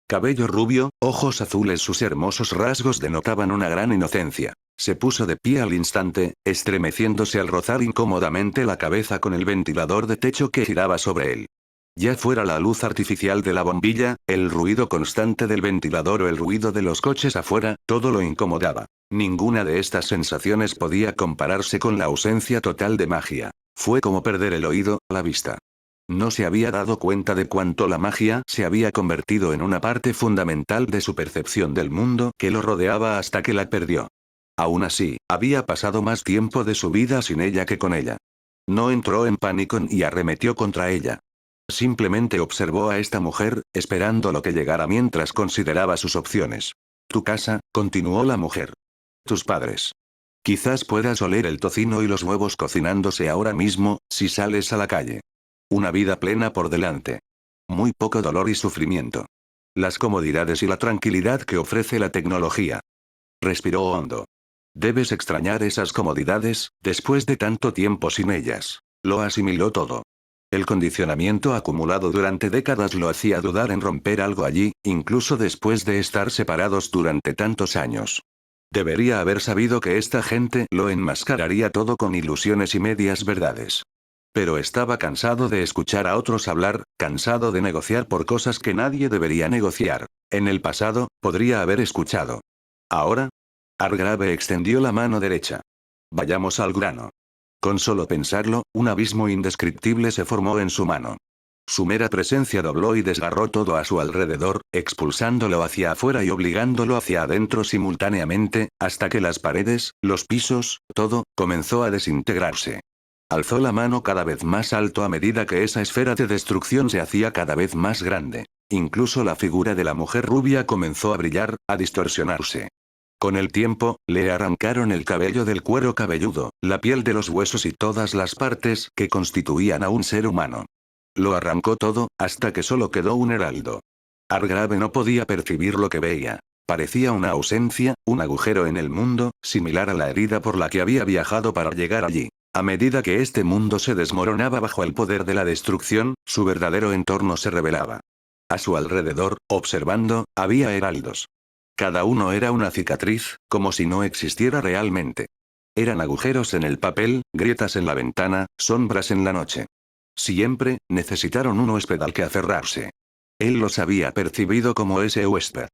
Cabello rubio, ojos azules, sus hermosos rasgos denotaban una gran inocencia. Se puso de pie al instante, estremeciéndose al rozar incómodamente la cabeza con el ventilador de techo que giraba sobre él. Ya fuera la luz artificial de la bombilla, el ruido constante del ventilador o el ruido de los coches afuera, todo lo incomodaba. Ninguna de estas sensaciones podía compararse con la ausencia total de magia. Fue como perder el oído, la vista. No se había dado cuenta de cuánto la magia se había convertido en una parte fundamental de su percepción del mundo que lo rodeaba hasta que la perdió. Aún así, había pasado más tiempo de su vida sin ella que con ella. No entró en pánico y arremetió contra ella. Simplemente observó a esta mujer, esperando lo que llegara mientras consideraba sus opciones. Tu casa, continuó la mujer. Tus padres. Quizás puedas oler el tocino y los huevos cocinándose ahora mismo, si sales a la calle. Una vida plena por delante. Muy poco dolor y sufrimiento. Las comodidades y la tranquilidad que ofrece la tecnología. Respiró hondo. Debes extrañar esas comodidades, después de tanto tiempo sin ellas. Lo asimiló todo. El condicionamiento acumulado durante décadas lo hacía dudar en romper algo allí, incluso después de estar separados durante tantos años. Debería haber sabido que esta gente lo enmascararía todo con ilusiones y medias verdades. Pero estaba cansado de escuchar a otros hablar, cansado de negociar por cosas que nadie debería negociar. En el pasado, podría haber escuchado. ¿Ahora? Hargrave extendió la mano derecha. Vayamos al grano. Con solo pensarlo, un abismo indescriptible se formó en su mano. Su mera presencia dobló y desgarró todo a su alrededor, expulsándolo hacia afuera y obligándolo hacia adentro simultáneamente, hasta que las paredes, los pisos, todo, comenzó a desintegrarse. Alzó la mano cada vez más alto a medida que esa esfera de destrucción se hacía cada vez más grande. Incluso la figura de la mujer rubia comenzó a brillar, a distorsionarse. Con el tiempo, le arrancaron el cabello del cuero cabelludo, la piel de los huesos y todas las partes que constituían a un ser humano. Lo arrancó todo, hasta que solo quedó un heraldo. Hargrave no podía percibir lo que veía. Parecía una ausencia, un agujero en el mundo, similar a la herida por la que había viajado para llegar allí. A medida que este mundo se desmoronaba bajo el poder de la destrucción, su verdadero entorno se revelaba. A su alrededor, observando, había heraldos. Cada uno era una cicatriz, como si no existiera realmente. Eran agujeros en el papel, grietas en la ventana, sombras en la noche. Siempre, necesitaron un huésped al que aferrarse. Él los había percibido como ese huésped.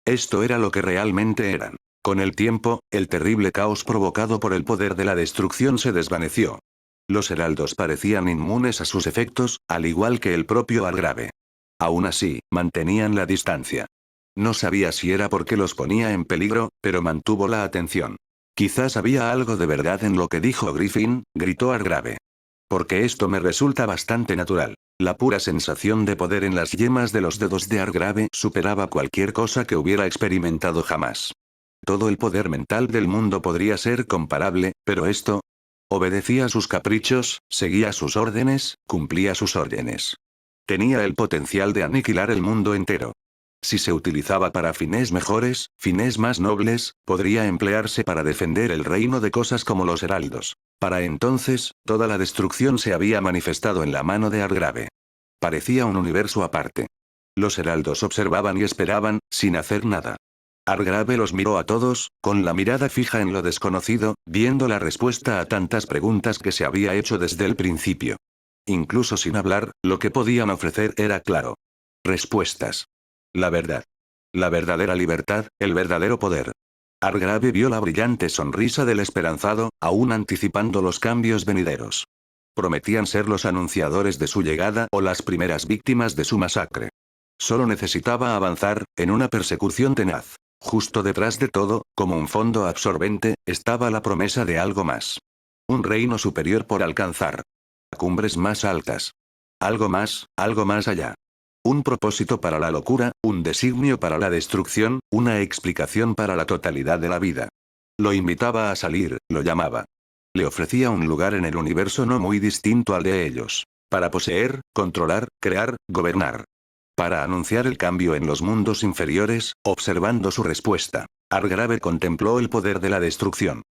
Esto era lo que realmente eran. Con el tiempo, el terrible caos provocado por el poder de la destrucción se desvaneció. Los heraldos parecían inmunes a sus efectos, al igual que el propio Hargrave. Aún así, mantenían la distancia. No sabía si era porque los ponía en peligro, pero mantuvo la atención. Quizás había algo de verdad en lo que dijo Griffin, gritó Hargrave. Porque esto me resulta bastante natural. La pura sensación de poder en las yemas de los dedos de Hargrave superaba cualquier cosa que hubiera experimentado jamás. Todo el poder mental del mundo podría ser comparable, pero esto... Obedecía sus caprichos, seguía sus órdenes, cumplía sus órdenes. Tenía el potencial de aniquilar el mundo entero. Si se utilizaba para fines mejores, fines más nobles, podría emplearse para defender el reino de cosas como los heraldos. Para entonces, toda la destrucción se había manifestado en la mano de Hargrave. Parecía un universo aparte. Los heraldos observaban y esperaban, sin hacer nada. Hargrave los miró a todos, con la mirada fija en lo desconocido, viendo la respuesta a tantas preguntas que se había hecho desde el principio. Incluso sin hablar, lo que podían ofrecer era claro. Respuestas. La verdad. La verdadera libertad, el verdadero poder. Argrave vio la brillante sonrisa del esperanzado, aún anticipando los cambios venideros. Prometían ser los anunciadores de su llegada o las primeras víctimas de su masacre. Solo necesitaba avanzar, en una persecución tenaz. Justo detrás de todo, como un fondo absorbente, estaba la promesa de algo más. Un reino superior por alcanzar. Cumbres más altas. Algo más allá. Un propósito para la locura, un designio para la destrucción, una explicación para la totalidad de la vida. Lo invitaba a salir, lo llamaba. Le ofrecía un lugar en el universo no muy distinto al de ellos. Para poseer, controlar, crear, gobernar. Para anunciar el cambio en los mundos inferiores, observando su respuesta. Argrave contempló el poder de la destrucción.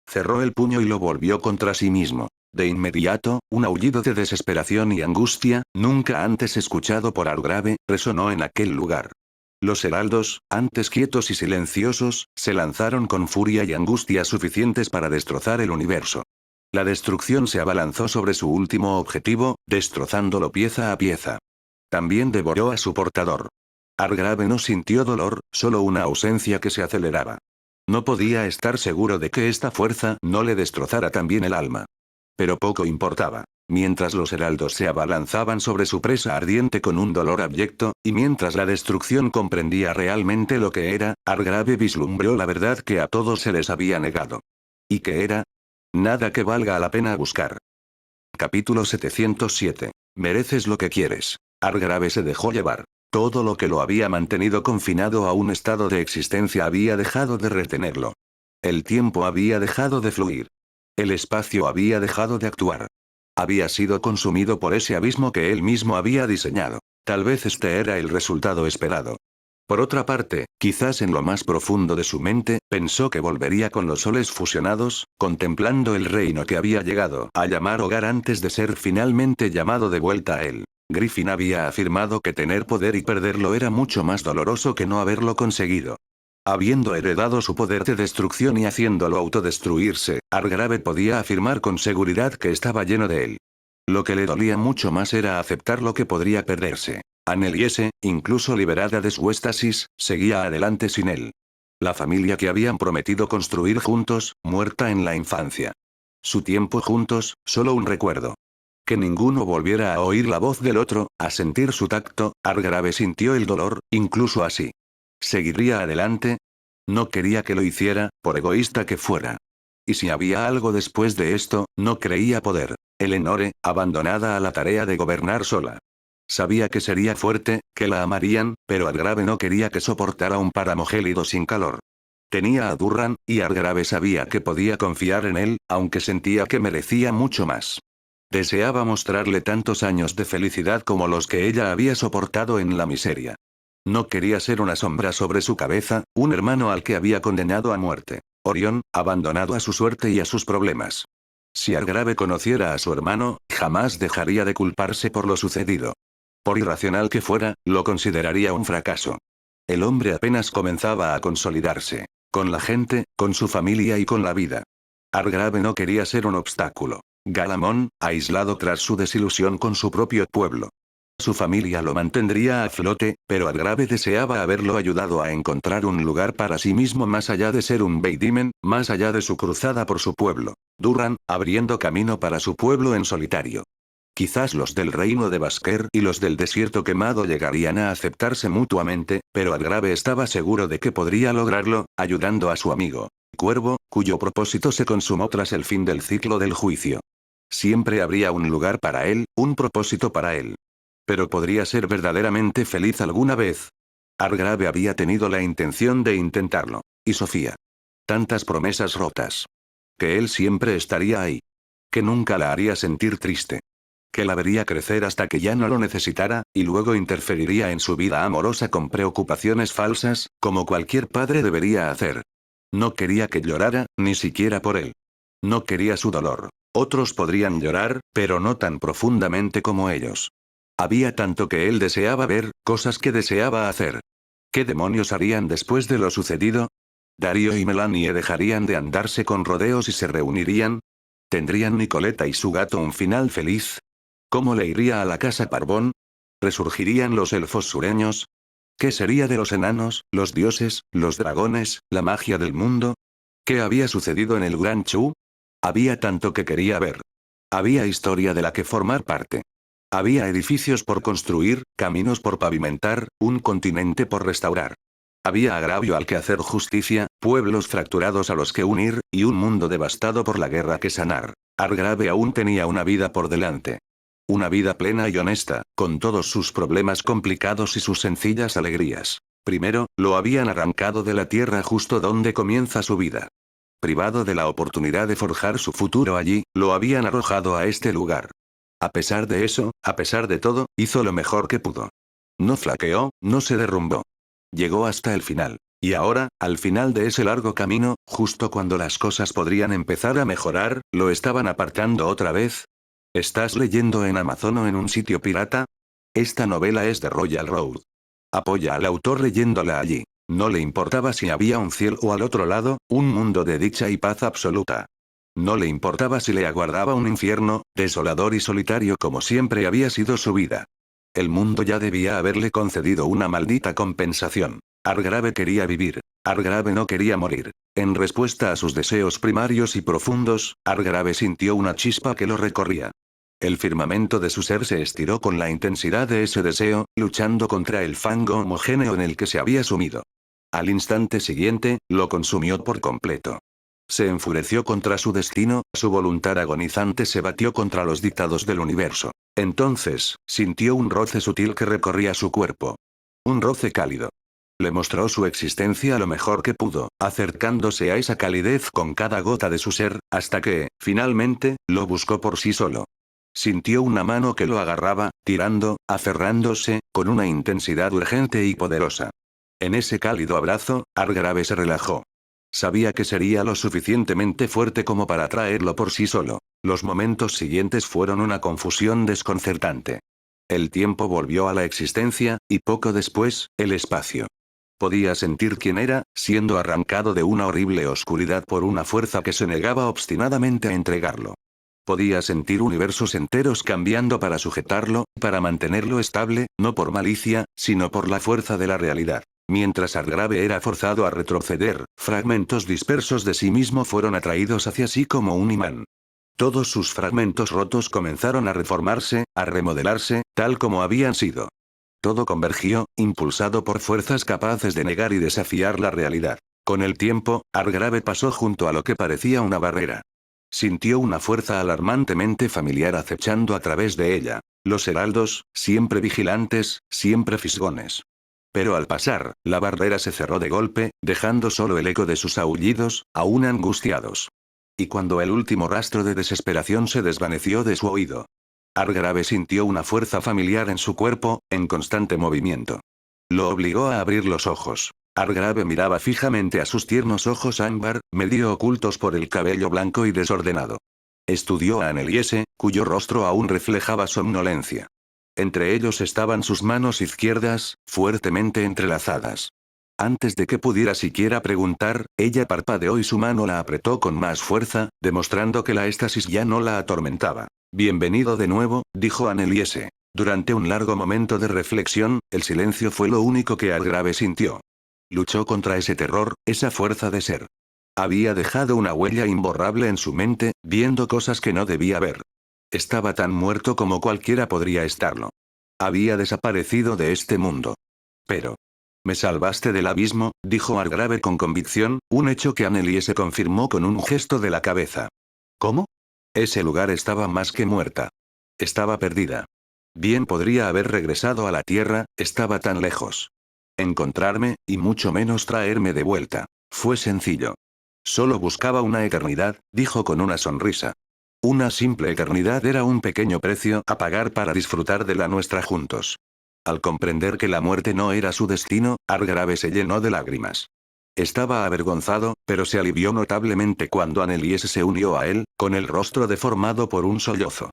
Cerró el puño y lo volvió contra sí mismo. De inmediato, un aullido de desesperación y angustia, nunca antes escuchado por Argrave, resonó en aquel lugar. Los heraldos, antes quietos y silenciosos, se lanzaron con furia y angustia suficientes para destrozar el universo. La destrucción se abalanzó sobre su último objetivo, destrozándolo pieza a pieza. También devoró a su portador. Argrave no sintió dolor, solo una ausencia que se aceleraba. No podía estar seguro de que esta fuerza no le destrozara también el alma. Pero poco importaba. Mientras los heraldos se abalanzaban sobre su presa ardiente con un dolor abyecto, y mientras la destrucción comprendía realmente lo que era, Argrave vislumbró la verdad que a todos se les había negado. ¿Y qué era? Nada que valga la pena buscar. Capítulo 707. Mereces lo que quieres. Argrave se dejó llevar. Todo lo que lo había mantenido confinado a un estado de existencia había dejado de retenerlo. El tiempo había dejado de fluir. El espacio había dejado de actuar. Había sido consumido por ese abismo que él mismo había diseñado. Tal vez este era el resultado esperado. Por otra parte, quizás en lo más profundo de su mente, pensó que volvería con los soles fusionados, contemplando el reino que había llegado a llamar hogar antes de ser finalmente llamado de vuelta a él. Griffin había afirmado que tener poder y perderlo era mucho más doloroso que no haberlo conseguido. Habiendo heredado su poder de destrucción y haciéndolo autodestruirse, Argrave podía afirmar con seguridad que estaba lleno de él. Lo que le dolía mucho más era aceptar lo que podría perderse. Anneliese, incluso liberada de su éxtasis, seguía adelante sin él. La familia que habían prometido construir juntos, muerta en la infancia. Su tiempo juntos, solo un recuerdo. Que ninguno volviera a oír la voz del otro, a sentir su tacto, Argrave sintió el dolor, incluso así. ¿Seguiría adelante? No quería que lo hiciera, por egoísta que fuera. Y si había algo después de esto, no creía poder. Eleonore, abandonada a la tarea de gobernar sola. Sabía que sería fuerte, que la amarían, pero Argrave no quería que soportara un páramo gélido sin calor. Tenía a Durran, y Argrave sabía que podía confiar en él, aunque sentía que merecía mucho más. Deseaba mostrarle tantos años de felicidad como los que ella había soportado en la miseria. No quería ser una sombra sobre su cabeza, un hermano al que había condenado a muerte. Orión, abandonado a su suerte y a sus problemas. Si Argrave conociera a su hermano, jamás dejaría de culparse por lo sucedido. Por irracional que fuera, lo consideraría un fracaso. El hombre apenas comenzaba a consolidarse. Con la gente, con su familia y con la vida. Argrave no quería ser un obstáculo. Galamón, aislado tras su desilusión con su propio pueblo. Su familia lo mantendría a flote, pero Argrave deseaba haberlo ayudado a encontrar un lugar para sí mismo más allá de ser un Beidimen, más allá de su cruzada por su pueblo. Durran, abriendo camino para su pueblo en solitario. Quizás los del reino de Basker y los del desierto quemado llegarían a aceptarse mutuamente, pero Argrave estaba seguro de que podría lograrlo, ayudando a su amigo, Cuervo, cuyo propósito se consumó tras el fin del ciclo del juicio. Siempre habría un lugar para él, un propósito para él. Pero ¿podría ser verdaderamente feliz alguna vez? Argrave había tenido la intención de intentarlo. Y Sofía. Tantas promesas rotas. Que él siempre estaría ahí. Que nunca la haría sentir triste. Que la vería crecer hasta que ya no lo necesitara, y luego interferiría en su vida amorosa con preocupaciones falsas, como cualquier padre debería hacer. No quería que llorara, ni siquiera por él. No quería su dolor. Otros podrían llorar, pero no tan profundamente como ellos. Había tanto que él deseaba ver, cosas que deseaba hacer. ¿Qué demonios harían después de lo sucedido? ¿Darío y Melanie dejarían de andarse con rodeos y se reunirían? ¿Tendrían Nicoleta y su gato un final feliz? ¿Cómo le iría a la casa Parvón? ¿Resurgirían los elfos sureños? ¿Qué sería de los enanos, los dioses, los dragones, la magia del mundo? ¿Qué había sucedido en el Gran Chu? Había tanto que quería ver. Había historia de la que formar parte. Había edificios por construir, caminos por pavimentar, un continente por restaurar. Había agravio al que hacer justicia, pueblos fracturados a los que unir, y un mundo devastado por la guerra que sanar. Argrave aún tenía una vida por delante. Una vida plena y honesta, con todos sus problemas complicados y sus sencillas alegrías. Primero, lo habían arrancado de la tierra justo donde comienza su vida. Privado de la oportunidad de forjar su futuro allí, lo habían arrojado a este lugar. A pesar de eso, a pesar de todo, hizo lo mejor que pudo. No flaqueó, no se derrumbó. Llegó hasta el final. Y ahora, al final de ese largo camino, justo cuando las cosas podrían empezar a mejorar, lo estaban apartando otra vez. ¿Estás leyendo en Amazon o en un sitio pirata? Esta novela es de Royal Road. Apoya al autor leyéndola allí. No le importaba si había un cielo o al otro lado, un mundo de dicha y paz absoluta. No le importaba si le aguardaba un infierno, desolador y solitario como siempre había sido su vida. El mundo ya debía haberle concedido una maldita compensación. Argrave quería vivir. Argrave no quería morir. En respuesta a sus deseos primarios y profundos, Argrave sintió una chispa que lo recorría. El firmamento de su ser se estiró con la intensidad de ese deseo, luchando contra el fango homogéneo en el que se había sumido. Al instante siguiente, lo consumió por completo. Se enfureció contra su destino, su voluntad agonizante se batió contra los dictados del universo. Entonces, sintió un roce sutil que recorría su cuerpo. Un roce cálido. Le mostró su existencia lo mejor que pudo, acercándose a esa calidez con cada gota de su ser, hasta que, finalmente, lo buscó por sí solo. Sintió una mano que lo agarraba, tirando, aferrándose, con una intensidad urgente y poderosa. En ese cálido abrazo, Argrave se relajó. Sabía que sería lo suficientemente fuerte como para traerlo por sí solo. Los momentos siguientes fueron una confusión desconcertante. El tiempo volvió a la existencia, y poco después, el espacio. Podía sentir quién era, siendo arrancado de una horrible oscuridad por una fuerza que se negaba obstinadamente a entregarlo. Podía sentir universos enteros cambiando para sujetarlo, para mantenerlo estable, no por malicia, sino por la fuerza de la realidad. Mientras Argrave era forzado a retroceder, fragmentos dispersos de sí mismo fueron atraídos hacia sí como un imán. Todos sus fragmentos rotos comenzaron a reformarse, a remodelarse, tal como habían sido. Todo convergió, impulsado por fuerzas capaces de negar y desafiar la realidad. Con el tiempo, Argrave pasó junto a lo que parecía una barrera. Sintió una fuerza alarmantemente familiar acechando a través de ella. Los heraldos, siempre vigilantes, siempre fisgones. Pero al pasar, la barrera se cerró de golpe, dejando solo el eco de sus aullidos, aún angustiados. Y cuando el último rastro de desesperación se desvaneció de su oído, Argrave sintió una fuerza familiar en su cuerpo, en constante movimiento. Lo obligó a abrir los ojos. Argrave miraba fijamente a sus tiernos ojos ámbar, medio ocultos por el cabello blanco y desordenado. Estudió a Anneliese, cuyo rostro aún reflejaba somnolencia. Entre ellos estaban sus manos izquierdas, fuertemente entrelazadas. Antes de que pudiera siquiera preguntar, ella parpadeó y su mano la apretó con más fuerza, demostrando que la éxtasis ya no la atormentaba. Bienvenido de nuevo, dijo Anneliese. Durante un largo momento de reflexión, el silencio fue lo único que Argrave sintió. Luchó contra ese terror, esa fuerza de ser. Había dejado una huella imborrable en su mente, viendo cosas que no debía ver. Estaba tan muerto como cualquiera podría estarlo. Había desaparecido de este mundo. Pero... «Me salvaste del abismo», dijo Argrave con convicción, un hecho que Anneliese confirmó con un gesto de la cabeza. «¿Cómo?» Ese lugar estaba más que muerta. Estaba perdida. Bien podría haber regresado a la tierra, estaba tan lejos. Encontrarme, y mucho menos traerme de vuelta. Fue sencillo. Solo buscaba una eternidad, dijo con una sonrisa. Una simple eternidad era un pequeño precio a pagar para disfrutar de la nuestra juntos. Al comprender que la muerte no era su destino, Argrave se llenó de lágrimas. Estaba avergonzado, pero se alivió notablemente cuando Anneliese se unió a él, con el rostro deformado por un sollozo.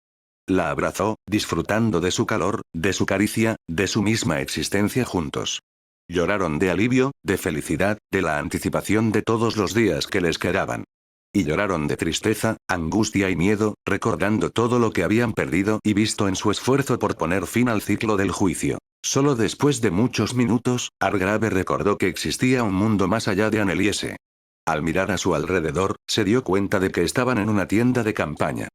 La abrazó, disfrutando de su calor, de su caricia, de su misma existencia juntos. Lloraron de alivio, de felicidad, de la anticipación de todos los días que les quedaban. Y lloraron de tristeza, angustia y miedo, recordando todo lo que habían perdido y visto en su esfuerzo por poner fin al ciclo del juicio. Solo después de muchos minutos, Argrave recordó que existía un mundo más allá de Anneliese. Al mirar a su alrededor, se dio cuenta de que estaban en una tienda de campaña.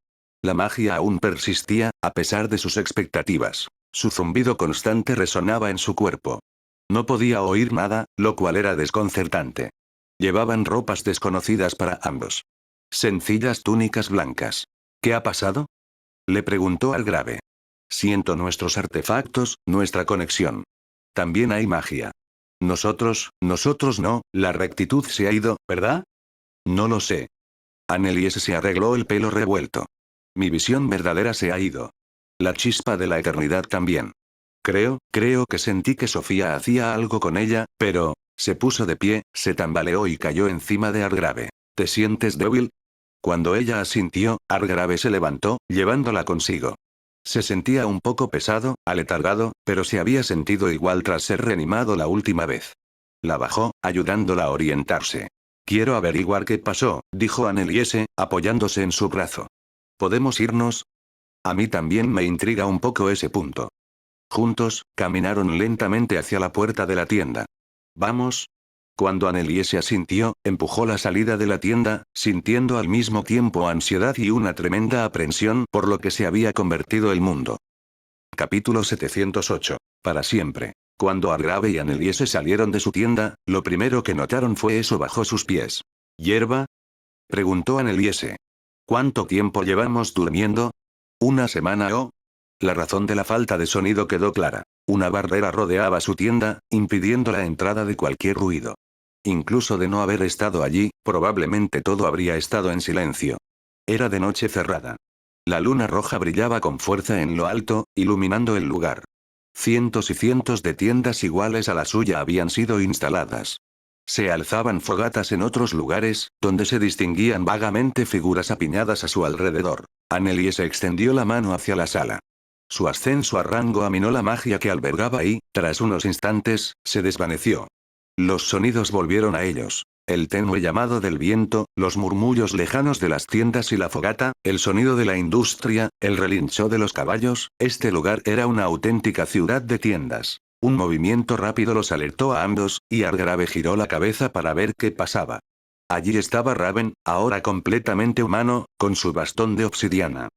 La magia aún persistía, a pesar de sus expectativas. Su zumbido constante resonaba en su cuerpo. No podía oír nada, lo cual era desconcertante. Llevaban ropas desconocidas para ambos. Sencillas túnicas blancas. ¿Qué ha pasado? Le preguntó Argrave. Siento nuestros artefactos, nuestra conexión. También hay magia. Nosotros no, la rectitud se ha ido, ¿verdad? No lo sé. Anneliese se arregló el pelo revuelto. Mi visión verdadera se ha ido. La chispa de la eternidad también. Creo que sentí que Sofía hacía algo con ella, pero... Se puso de pie, se tambaleó y cayó encima de Argrave. ¿Te sientes débil? Cuando ella asintió, Argrave se levantó, llevándola consigo. Se sentía un poco pesado, aletargado, pero se había sentido igual tras ser reanimado la última vez. La bajó, ayudándola a orientarse. Quiero averiguar qué pasó, dijo Anneliese, apoyándose en su brazo. ¿Podemos irnos? A mí también me intriga un poco ese punto. Juntos, caminaron lentamente hacia la puerta de la tienda. ¿Vamos? Cuando Anneliese asintió, empujó la salida de la tienda, sintiendo al mismo tiempo ansiedad y una tremenda aprensión por lo que se había convertido el mundo. Capítulo 708. Para siempre. Cuando Argrave y Anneliese salieron de su tienda, lo primero que notaron fue eso bajo sus pies. ¿Hierba? Preguntó Anneliese. ¿Cuánto tiempo llevamos durmiendo? ¿Una semana o? La razón de la falta de sonido quedó clara. Una barrera rodeaba su tienda, impidiendo la entrada de cualquier ruido. Incluso de no haber estado allí, probablemente todo habría estado en silencio. Era de noche cerrada. La luna roja brillaba con fuerza en lo alto, iluminando el lugar. Cientos y cientos de tiendas iguales a la suya habían sido instaladas. Se alzaban fogatas en otros lugares, donde se distinguían vagamente figuras apiñadas a su alrededor. Anneliese extendió la mano hacia la sala. Su ascenso a rango aminó la magia que albergaba y, tras unos instantes, se desvaneció. Los sonidos volvieron a ellos. El tenue llamado del viento, los murmullos lejanos de las tiendas y la fogata, el sonido de la industria, el relincho de los caballos, este lugar era una auténtica ciudad de tiendas. Un movimiento rápido los alertó a ambos, y Argrave giró la cabeza para ver qué pasaba. Allí estaba Raven, ahora completamente humano, con su bastón de obsidiana.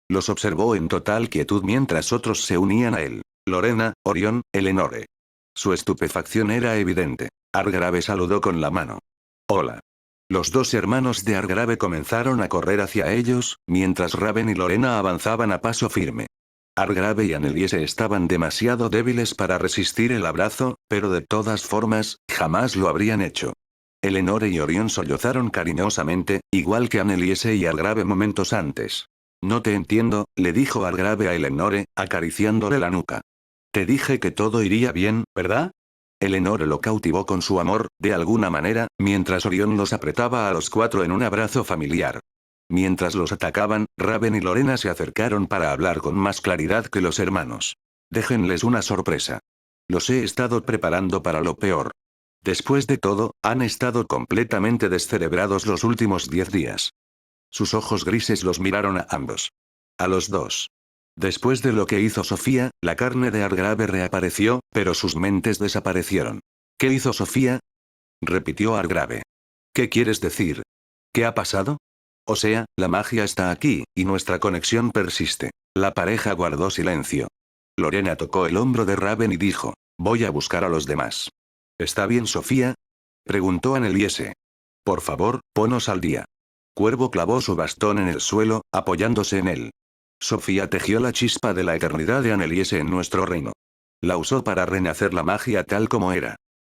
Los observó en total quietud mientras otros se unían a él. Lorena, Orión, Eleonore. Su estupefacción era evidente. Argrave saludó con la mano. Hola. Los dos hermanos de Argrave comenzaron a correr hacia ellos, mientras Raven y Lorena avanzaban a paso firme. Argrave y Anneliese estaban demasiado débiles para resistir el abrazo, pero de todas formas, jamás lo habrían hecho. Eleonore y Orión sollozaron cariñosamente, igual que Anneliese y Argrave momentos antes. No te entiendo, le dijo Argrave a Eleonore, acariciándole la nuca. Te dije que todo iría bien, ¿verdad? Eleonore lo cautivó con su amor, de alguna manera, mientras Orión los apretaba a los cuatro en un abrazo familiar. Mientras los atacaban, Raven y Lorena se acercaron para hablar con más claridad que los hermanos. Déjenles una sorpresa. Los he estado preparando para lo peor. Después de todo, han estado completamente descerebrados los últimos 10 días. Sus ojos grises los miraron a ambos. A los dos. Después de lo que hizo Sofía, la carne de Argrave reapareció, pero sus mentes desaparecieron. ¿Qué hizo Sofía? Repitió Argrave. ¿Qué quieres decir? ¿Qué ha pasado? O sea, la magia está aquí, y nuestra conexión persiste. La pareja guardó silencio. Lorena tocó el hombro de Raven y dijo, voy a buscar a los demás. ¿Está bien Sofía? Preguntó Anneliese. Por favor, ponos al día. Cuervo clavó su bastón en el suelo, apoyándose en él. Sofía tejió la chispa de la eternidad de Anneliese en nuestro reino. La usó para renacer la magia tal como era.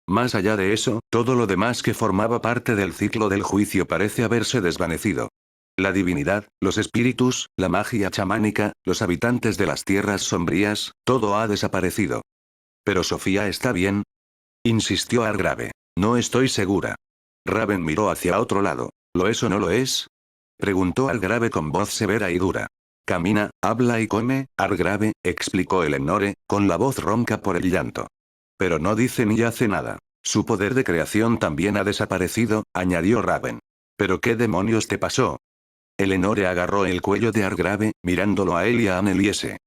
Más allá de eso, todo lo demás que formaba parte del ciclo del juicio parece haberse desvanecido. La divinidad, los espíritus, la magia chamánica, los habitantes de las tierras sombrías, todo ha desaparecido. ¿Pero Sofía está bien? Insistió Argrave. No estoy segura. Raven miró hacia otro lado. ¿Lo es o no lo es? Preguntó Argrave con voz severa y dura. Camina, habla y come, Argrave, explicó Eleonore, con la voz ronca por el llanto. Pero no dice ni hace nada. Su poder de creación también ha desaparecido, añadió Raven. ¿Pero qué demonios te pasó? Eleonore agarró el cuello de Argrave, mirándolo a él y a Anneliese.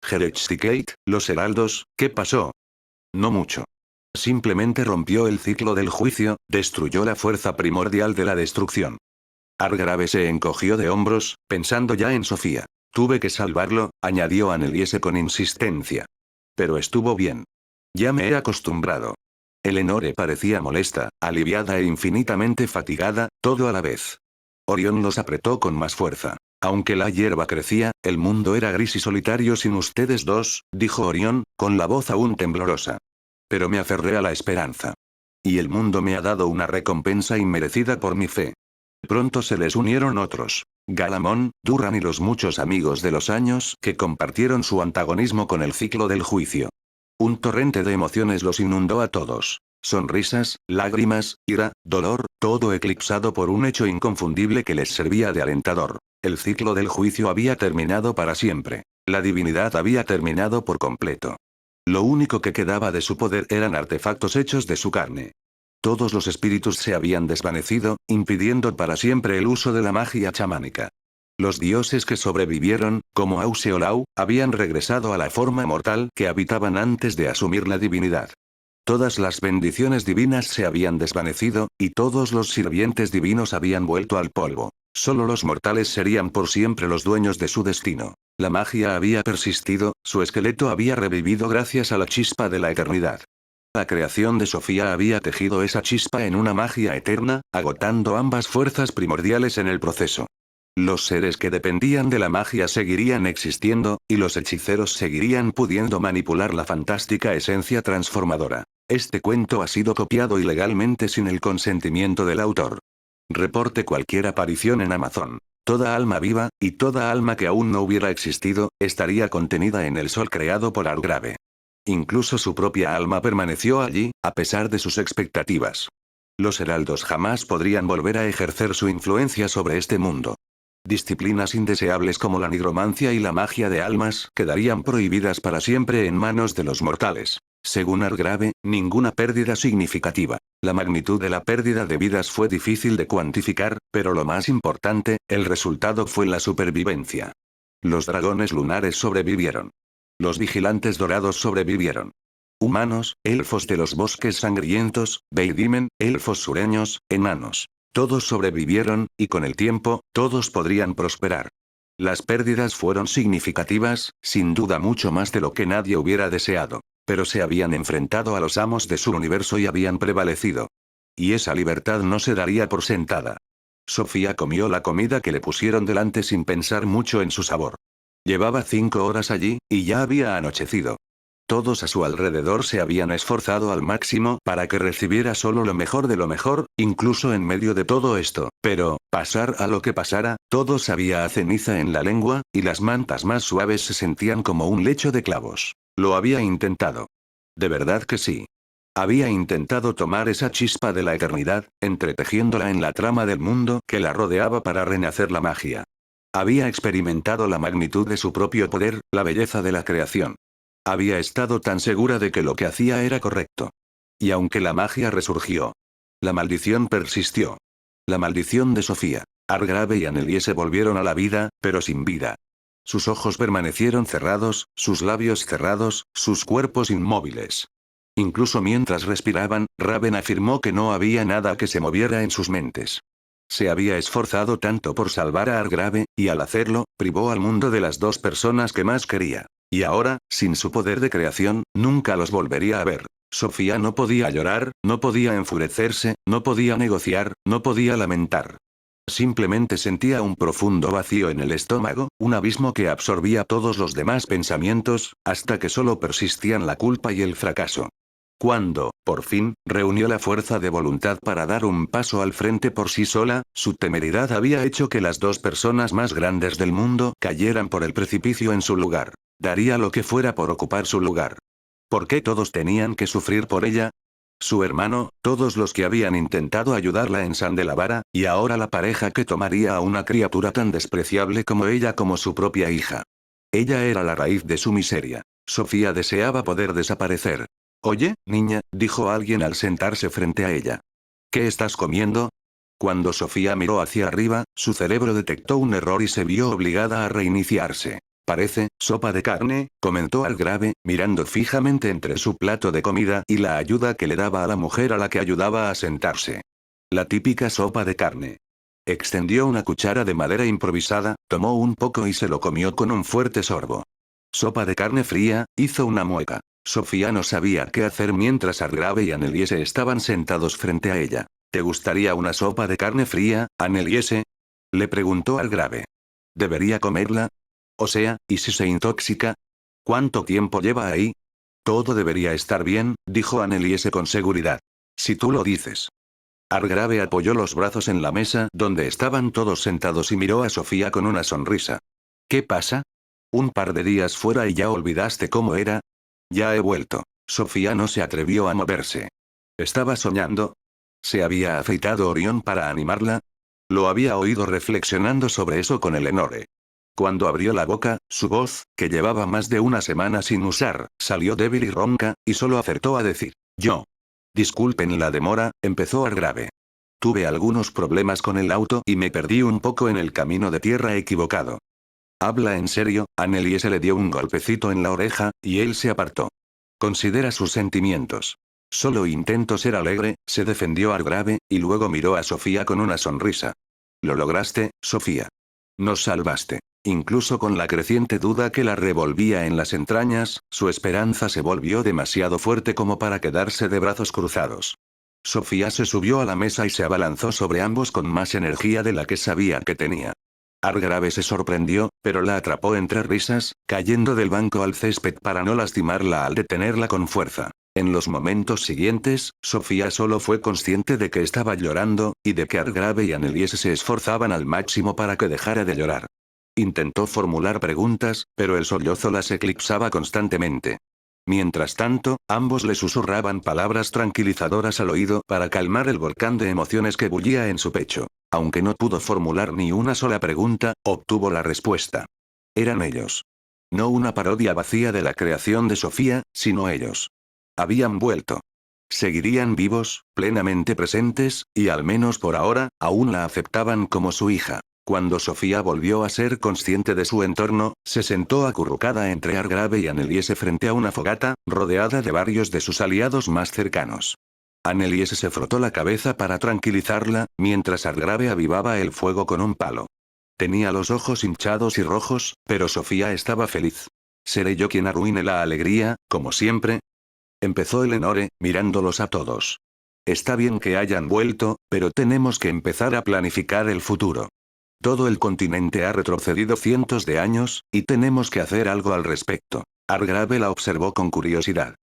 Gerechtikate, los heraldos, ¿qué pasó? No mucho. Simplemente rompió el ciclo del juicio, destruyó la fuerza primordial de la destrucción. Argrave se encogió de hombros, pensando ya en Sofía. Tuve que salvarlo, añadió Anneliese con insistencia. Pero estuvo bien. Ya me he acostumbrado. Eleonore parecía molesta, aliviada e infinitamente fatigada, todo a la vez. Orión los apretó con más fuerza. Aunque la hierba crecía, el mundo era gris y solitario sin ustedes dos, dijo Orión, con la voz aún temblorosa. Pero me aferré a la esperanza. Y el mundo me ha dado una recompensa inmerecida por mi fe. Pronto se les unieron otros. Galamón, Durran y los muchos amigos de los años que compartieron su antagonismo con el ciclo del juicio. Un torrente de emociones los inundó a todos. Sonrisas, lágrimas, ira, dolor, todo eclipsado por un hecho inconfundible que les servía de alentador. El ciclo del juicio había terminado para siempre. La divinidad había terminado por completo. Lo único que quedaba de su poder eran artefactos hechos de su carne. Todos los espíritus se habían desvanecido, impidiendo para siempre el uso de la magia chamánica. Los dioses que sobrevivieron, como Auseolau, habían regresado a la forma mortal que habitaban antes de asumir la divinidad. Todas las bendiciones divinas se habían desvanecido, y todos los sirvientes divinos habían vuelto al polvo. Solo los mortales serían por siempre los dueños de su destino. La magia había persistido, su esqueleto había revivido gracias a la chispa de la eternidad. La creación de Sofía había tejido esa chispa en una magia eterna, agotando ambas fuerzas primordiales en el proceso. Los seres que dependían de la magia seguirían existiendo, y los hechiceros seguirían pudiendo manipular la fantástica esencia transformadora. Este cuento ha sido copiado ilegalmente sin el consentimiento del autor. Reporte cualquier aparición en Amazon. Toda alma viva, y toda alma que aún no hubiera existido, estaría contenida en el sol creado por Argrave. Incluso su propia alma permaneció allí, a pesar de sus expectativas. Los heraldos jamás podrían volver a ejercer su influencia sobre este mundo. Disciplinas indeseables como la nigromancia y la magia de almas quedarían prohibidas para siempre en manos de los mortales. Según Argrave, ninguna pérdida significativa. La magnitud de la pérdida de vidas fue difícil de cuantificar, pero lo más importante, el resultado fue la supervivencia. Los dragones lunares sobrevivieron. Los vigilantes dorados sobrevivieron. Humanos, elfos de los bosques sangrientos, Veidimen, elfos sureños, enanos. Todos sobrevivieron, y con el tiempo, todos podrían prosperar. Las pérdidas fueron significativas, sin duda mucho más de lo que nadie hubiera deseado. Pero se habían enfrentado a los amos de su universo y habían prevalecido. Y esa libertad no se daría por sentada. Sofía comió la comida que le pusieron delante sin pensar mucho en su sabor. Llevaba 5 horas allí, y ya había anochecido. Todos a su alrededor se habían esforzado al máximo para que recibiera solo lo mejor de lo mejor, incluso en medio de todo esto, pero, pasar a lo que pasara, todo sabía a ceniza en la lengua, y las mantas más suaves se sentían como un lecho de clavos. Lo había intentado. De verdad que sí. Había intentado tomar esa chispa de la eternidad, entretejiéndola en la trama del mundo que la rodeaba para renacer la magia. Había experimentado la magnitud de su propio poder, la belleza de la creación. Había estado tan segura de que lo que hacía era correcto. Y aunque la magia resurgió, la maldición persistió. La maldición de Sofía. Argrave y Anneliese volvieron a la vida, pero sin vida. Sus ojos permanecieron cerrados, sus labios cerrados, sus cuerpos inmóviles. Incluso mientras respiraban, Raven afirmó que no había nada que se moviera en sus mentes. Se había esforzado tanto por salvar a Argrave, y al hacerlo, privó al mundo de las dos personas que más quería. Y ahora, sin su poder de creación, nunca los volvería a ver. Sofía no podía llorar, no podía enfurecerse, no podía negociar, no podía lamentar. Simplemente sentía un profundo vacío en el estómago, un abismo que absorbía todos los demás pensamientos, hasta que solo persistían la culpa y el fracaso. Cuando, por fin, reunió la fuerza de voluntad para dar un paso al frente por sí sola, su temeridad había hecho que las dos personas más grandes del mundo cayeran por el precipicio en su lugar. Daría lo que fuera por ocupar su lugar. ¿Por qué todos tenían que sufrir por ella? Su hermano, todos los que habían intentado ayudarla en Sandelavara, y ahora la pareja que tomaría a una criatura tan despreciable como ella como su propia hija. Ella era la raíz de su miseria. Sofía deseaba poder desaparecer. Oye, niña, dijo alguien al sentarse frente a ella. ¿Qué estás comiendo? Cuando Sofía miró hacia arriba, su cerebro detectó un error y se vio obligada a reiniciarse. Parece, sopa de carne, comentó Argrave, mirando fijamente entre su plato de comida y la ayuda que le daba a la mujer a la que ayudaba a sentarse. La típica sopa de carne. Extendió una cuchara de madera improvisada, tomó un poco y se lo comió con un fuerte sorbo. Sopa de carne fría, hizo una mueca. Sofía no sabía qué hacer mientras Argrave y Anneliese estaban sentados frente a ella. ¿Te gustaría una sopa de carne fría, Anneliese? Le preguntó Argrave. ¿Debería comerla? O sea, ¿y si se intoxica? ¿Cuánto tiempo lleva ahí? Todo debería estar bien, dijo Anneliese con seguridad. Si tú lo dices. Argrave apoyó los brazos en la mesa donde estaban todos sentados y miró a Sofía con una sonrisa. ¿Qué pasa? ¿Un par de días fuera y ya olvidaste cómo era? Ya he vuelto. Sofía no se atrevió a moverse. ¿Estaba soñando? ¿Se había afeitado Orión para animarla? Lo había oído reflexionando sobre eso con Eleonore. Cuando abrió la boca, su voz, que llevaba más de una semana sin usar, salió débil y ronca, y solo acertó a decir, yo. Disculpen la demora, empezó Argrave. Tuve algunos problemas con el auto y me perdí un poco en el camino de tierra equivocado. Habla en serio, Anneliese le dio un golpecito en la oreja, y él se apartó. Considera sus sentimientos. Solo intento ser alegre, se defendió Argrave, y luego miró a Sofía con una sonrisa. Lo lograste, Sofía. Nos salvaste. Incluso con la creciente duda que la revolvía en las entrañas, su esperanza se volvió demasiado fuerte como para quedarse de brazos cruzados. Sofía se subió a la mesa y se abalanzó sobre ambos con más energía de la que sabía que tenía. Argrave se sorprendió, pero la atrapó entre risas, cayendo del banco al césped para no lastimarla al detenerla con fuerza. En los momentos siguientes, Sofía solo fue consciente de que estaba llorando, y de que Argrave y Anneliese se esforzaban al máximo para que dejara de llorar. Intentó formular preguntas, pero el sollozo las eclipsaba constantemente. Mientras tanto, ambos le susurraban palabras tranquilizadoras al oído para calmar el volcán de emociones que bullía en su pecho. Aunque no pudo formular ni una sola pregunta, obtuvo la respuesta. Eran ellos. No una parodia vacía de la creación de Sofía, sino ellos. Habían vuelto. Seguirían vivos, plenamente presentes, y al menos por ahora, aún la aceptaban como su hija. Cuando Sofía volvió a ser consciente de su entorno, se sentó acurrucada entre Argrave y Anneliese frente a una fogata, rodeada de varios de sus aliados más cercanos. Anneliese se frotó la cabeza para tranquilizarla, mientras Argrave avivaba el fuego con un palo. Tenía los ojos hinchados y rojos, pero Sofía estaba feliz. ¿Seré yo quien arruine la alegría, como siempre? Empezó Eleonore, mirándolos a todos. Está bien que hayan vuelto, pero tenemos que empezar a planificar el futuro. Todo el continente ha retrocedido cientos de años, y tenemos que hacer algo al respecto. Argrave la observó con curiosidad.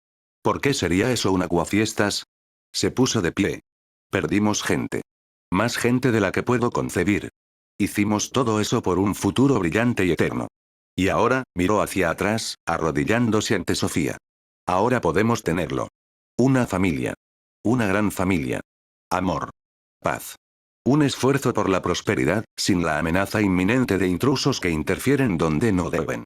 ¿Por qué sería eso un aguafiestas? Se puso de pie. Perdimos gente. Más gente de la que puedo concebir. Hicimos todo eso por un futuro brillante y eterno. Y ahora, miró hacia atrás, arrodillándose ante Sofía. Ahora podemos tenerlo. Una familia. Una gran familia. Amor. Paz. Un esfuerzo por la prosperidad, sin la amenaza inminente de intrusos que interfieren donde no deben.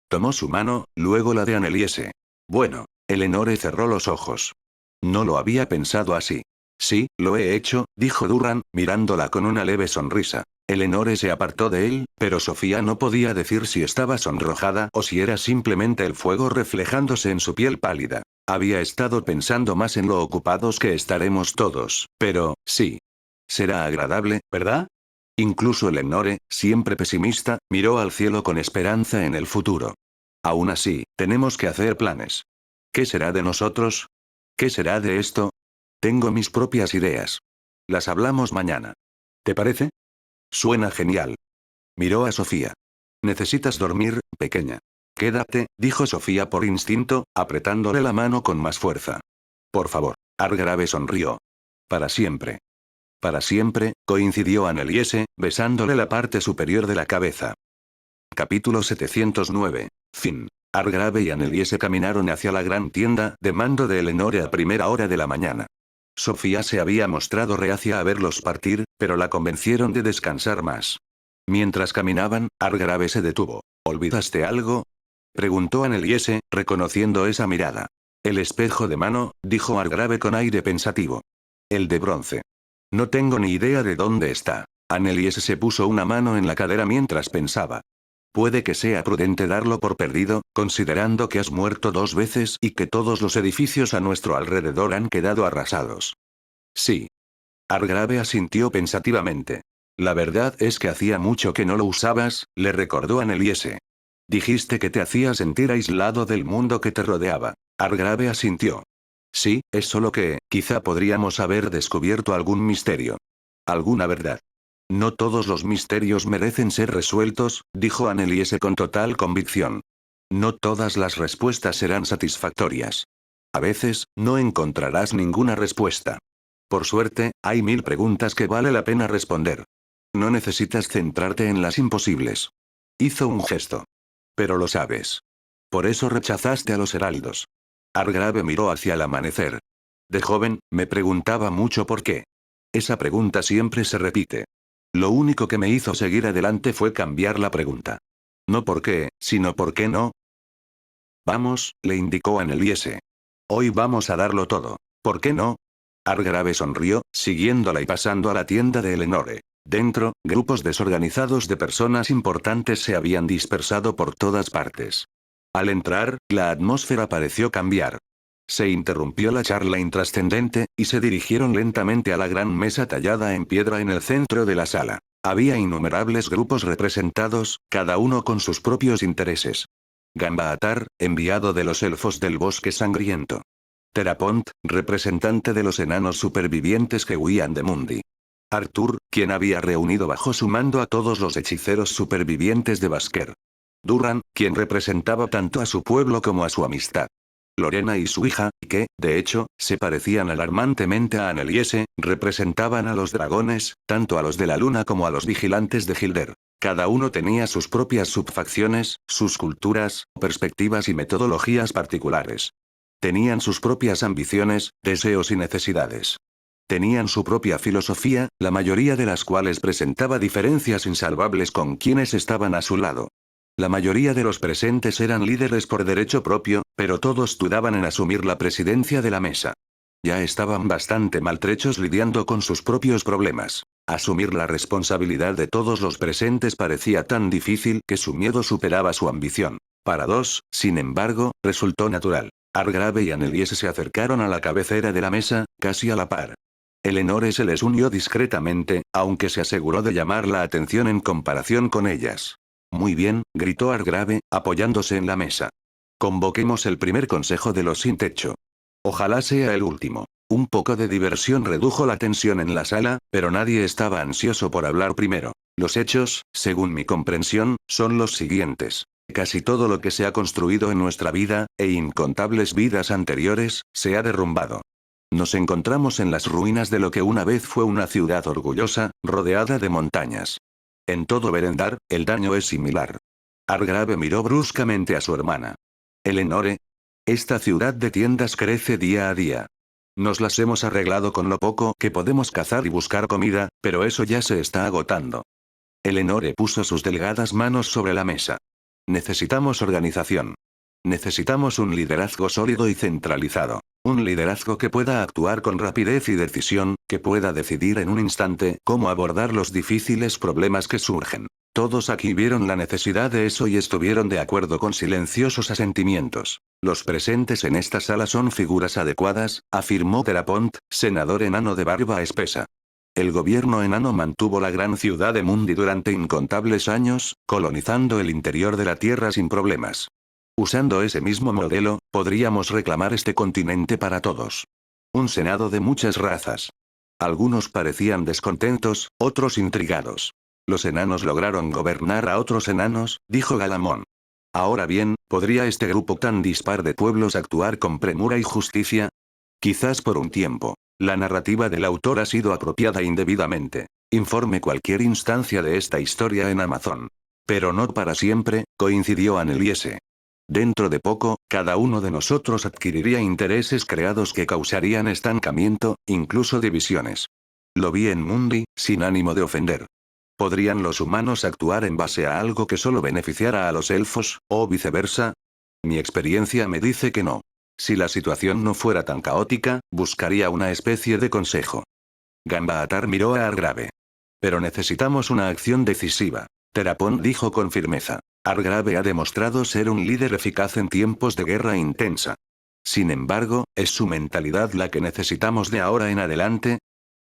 Tomó su mano, luego la de Anneliese. Bueno, Eleonore cerró los ojos. No lo había pensado así. Sí, lo he hecho, dijo Durran, mirándola con una leve sonrisa. Eleonore se apartó de él, pero Sofía no podía decir si estaba sonrojada o si era simplemente el fuego reflejándose en su piel pálida. Había estado pensando más en lo ocupados que estaremos todos, pero, sí. Será agradable, ¿verdad? Incluso Eleonore, siempre pesimista, miró al cielo con esperanza en el futuro. Aún así, tenemos que hacer planes. ¿Qué será de nosotros? ¿Qué será de esto? Tengo mis propias ideas. Las hablamos mañana. ¿Te parece? Suena genial. Miró a Sofía. Necesitas dormir, pequeña. Quédate, dijo Sofía por instinto, apretándole la mano con más fuerza. Por favor. Argrave sonrió. Para siempre. Para siempre, coincidió Anneliese, besándole la parte superior de la cabeza. Capítulo 709. Fin. Argrave y Anneliese caminaron hacia la gran tienda de mando de Eleonore a primera hora de la mañana. Sofía se había mostrado reacia a verlos partir, pero la convencieron de descansar más. Mientras caminaban, Argrave se detuvo. ¿Olvidaste algo? Preguntó Anneliese, reconociendo esa mirada. El espejo de mano, dijo Argrave con aire pensativo. El de bronce. No tengo ni idea de dónde está. Anneliese se puso una mano en la cadera mientras pensaba. Puede que sea prudente darlo por perdido, considerando que has muerto 2 veces y que todos los edificios a nuestro alrededor han quedado arrasados. Sí. Argrave asintió pensativamente. La verdad es que hacía mucho que no lo usabas, le recordó Anneliese. Dijiste que te hacía sentir aislado del mundo que te rodeaba. Argrave asintió. Sí, es solo que, quizá podríamos haber descubierto algún misterio. Alguna verdad. No todos los misterios merecen ser resueltos, dijo Anneliese con total convicción. No todas las respuestas serán satisfactorias. A veces, no encontrarás ninguna respuesta. Por suerte, hay 1000 preguntas que vale la pena responder. No necesitas centrarte en las imposibles. Hizo un gesto. Pero lo sabes. Por eso rechazaste a los heraldos. Argrave miró hacia el amanecer. De joven, me preguntaba mucho por qué. Esa pregunta siempre se repite. Lo único que me hizo seguir adelante fue cambiar la pregunta. No por qué, sino por qué no. Vamos, le indicó Anneliese. Hoy vamos a darlo todo. ¿Por qué no? Argrave sonrió, siguiéndola y pasando a la tienda de Eleonore. Dentro, grupos desorganizados de personas importantes se habían dispersado por todas partes. Al entrar, la atmósfera pareció cambiar. Se interrumpió la charla intrascendente, y se dirigieron lentamente a la gran mesa tallada en piedra en el centro de la sala. Había innumerables grupos representados, cada uno con sus propios intereses. Gambaatar, enviado de los elfos del bosque sangriento. Terapont, representante de los enanos supervivientes que huían de Mundi. Arthur, quien había reunido bajo su mando a todos los hechiceros supervivientes de Basker. Durran, quien representaba tanto a su pueblo como a su amistad. Lorena y su hija, que, de hecho, se parecían alarmantemente a Anneliese, representaban a los dragones, tanto a los de la luna como a los vigilantes de Hilder. Cada uno tenía sus propias subfacciones, sus culturas, perspectivas y metodologías particulares. Tenían sus propias ambiciones, deseos y necesidades. Tenían su propia filosofía, la mayoría de las cuales presentaba diferencias insalvables con quienes estaban a su lado. La mayoría de los presentes eran líderes por derecho propio, pero todos dudaban en asumir la presidencia de la mesa. Ya estaban bastante maltrechos lidiando con sus propios problemas. Asumir la responsabilidad de todos los presentes parecía tan difícil que su miedo superaba su ambición. Para dos, sin embargo, resultó natural. Argrave y Anneliese se acercaron a la cabecera de la mesa, casi a la par. Eleonore se les unió discretamente, aunque se aseguró de llamar la atención en comparación con ellas. Muy bien, gritó Argrave, apoyándose en la mesa. Convoquemos el primer consejo de los sin techo. Ojalá sea el último. Un poco de diversión redujo la tensión en la sala, pero nadie estaba ansioso por hablar primero. Los hechos, según mi comprensión, son los siguientes. Casi todo lo que se ha construido en nuestra vida, e incontables vidas anteriores, se ha derrumbado. Nos encontramos en las ruinas de lo que una vez fue una ciudad orgullosa, rodeada de montañas. En todo Verendar, el daño es similar. Argrave miró bruscamente a su hermana. Eleonore. Esta ciudad de tiendas crece día a día. Nos las hemos arreglado con lo poco que podemos cazar y buscar comida, pero eso ya se está agotando. Eleonore puso sus delgadas manos sobre la mesa. Necesitamos organización. Necesitamos un liderazgo sólido y centralizado. Un liderazgo que pueda actuar con rapidez y decisión, que pueda decidir en un instante cómo abordar los difíciles problemas que surgen. Todos aquí vieron la necesidad de eso y estuvieron de acuerdo con silenciosos asentimientos. Los presentes en esta sala son figuras adecuadas, afirmó Terapont, senador enano de barba espesa. El gobierno enano mantuvo la gran ciudad de Mundi durante incontables años, colonizando el interior de la Tierra sin problemas. Usando ese mismo modelo, podríamos reclamar este continente para todos. Un senado de muchas razas. Algunos parecían descontentos, otros intrigados. Los enanos lograron gobernar a otros enanos, dijo Galamón. Ahora bien, ¿podría este grupo tan dispar de pueblos actuar con premura y justicia? Quizás por un tiempo. La narrativa del autor ha sido apropiada indebidamente. Informe cualquier instancia de esta historia en Amazon. Pero no para siempre, coincidió Anneliese. Dentro de poco, cada uno de nosotros adquiriría intereses creados que causarían estancamiento, incluso divisiones. Lo vi en Mundi, sin ánimo de ofender. ¿Podrían los humanos actuar en base a algo que solo beneficiara a los elfos, o viceversa? Mi experiencia me dice que no. Si la situación no fuera tan caótica, buscaría una especie de consejo. Gambaatar miró a Argrave. Pero necesitamos una acción decisiva. Terapont dijo con firmeza. Argrave ha demostrado ser un líder eficaz en tiempos de guerra intensa. Sin embargo, ¿es su mentalidad la que necesitamos de ahora en adelante?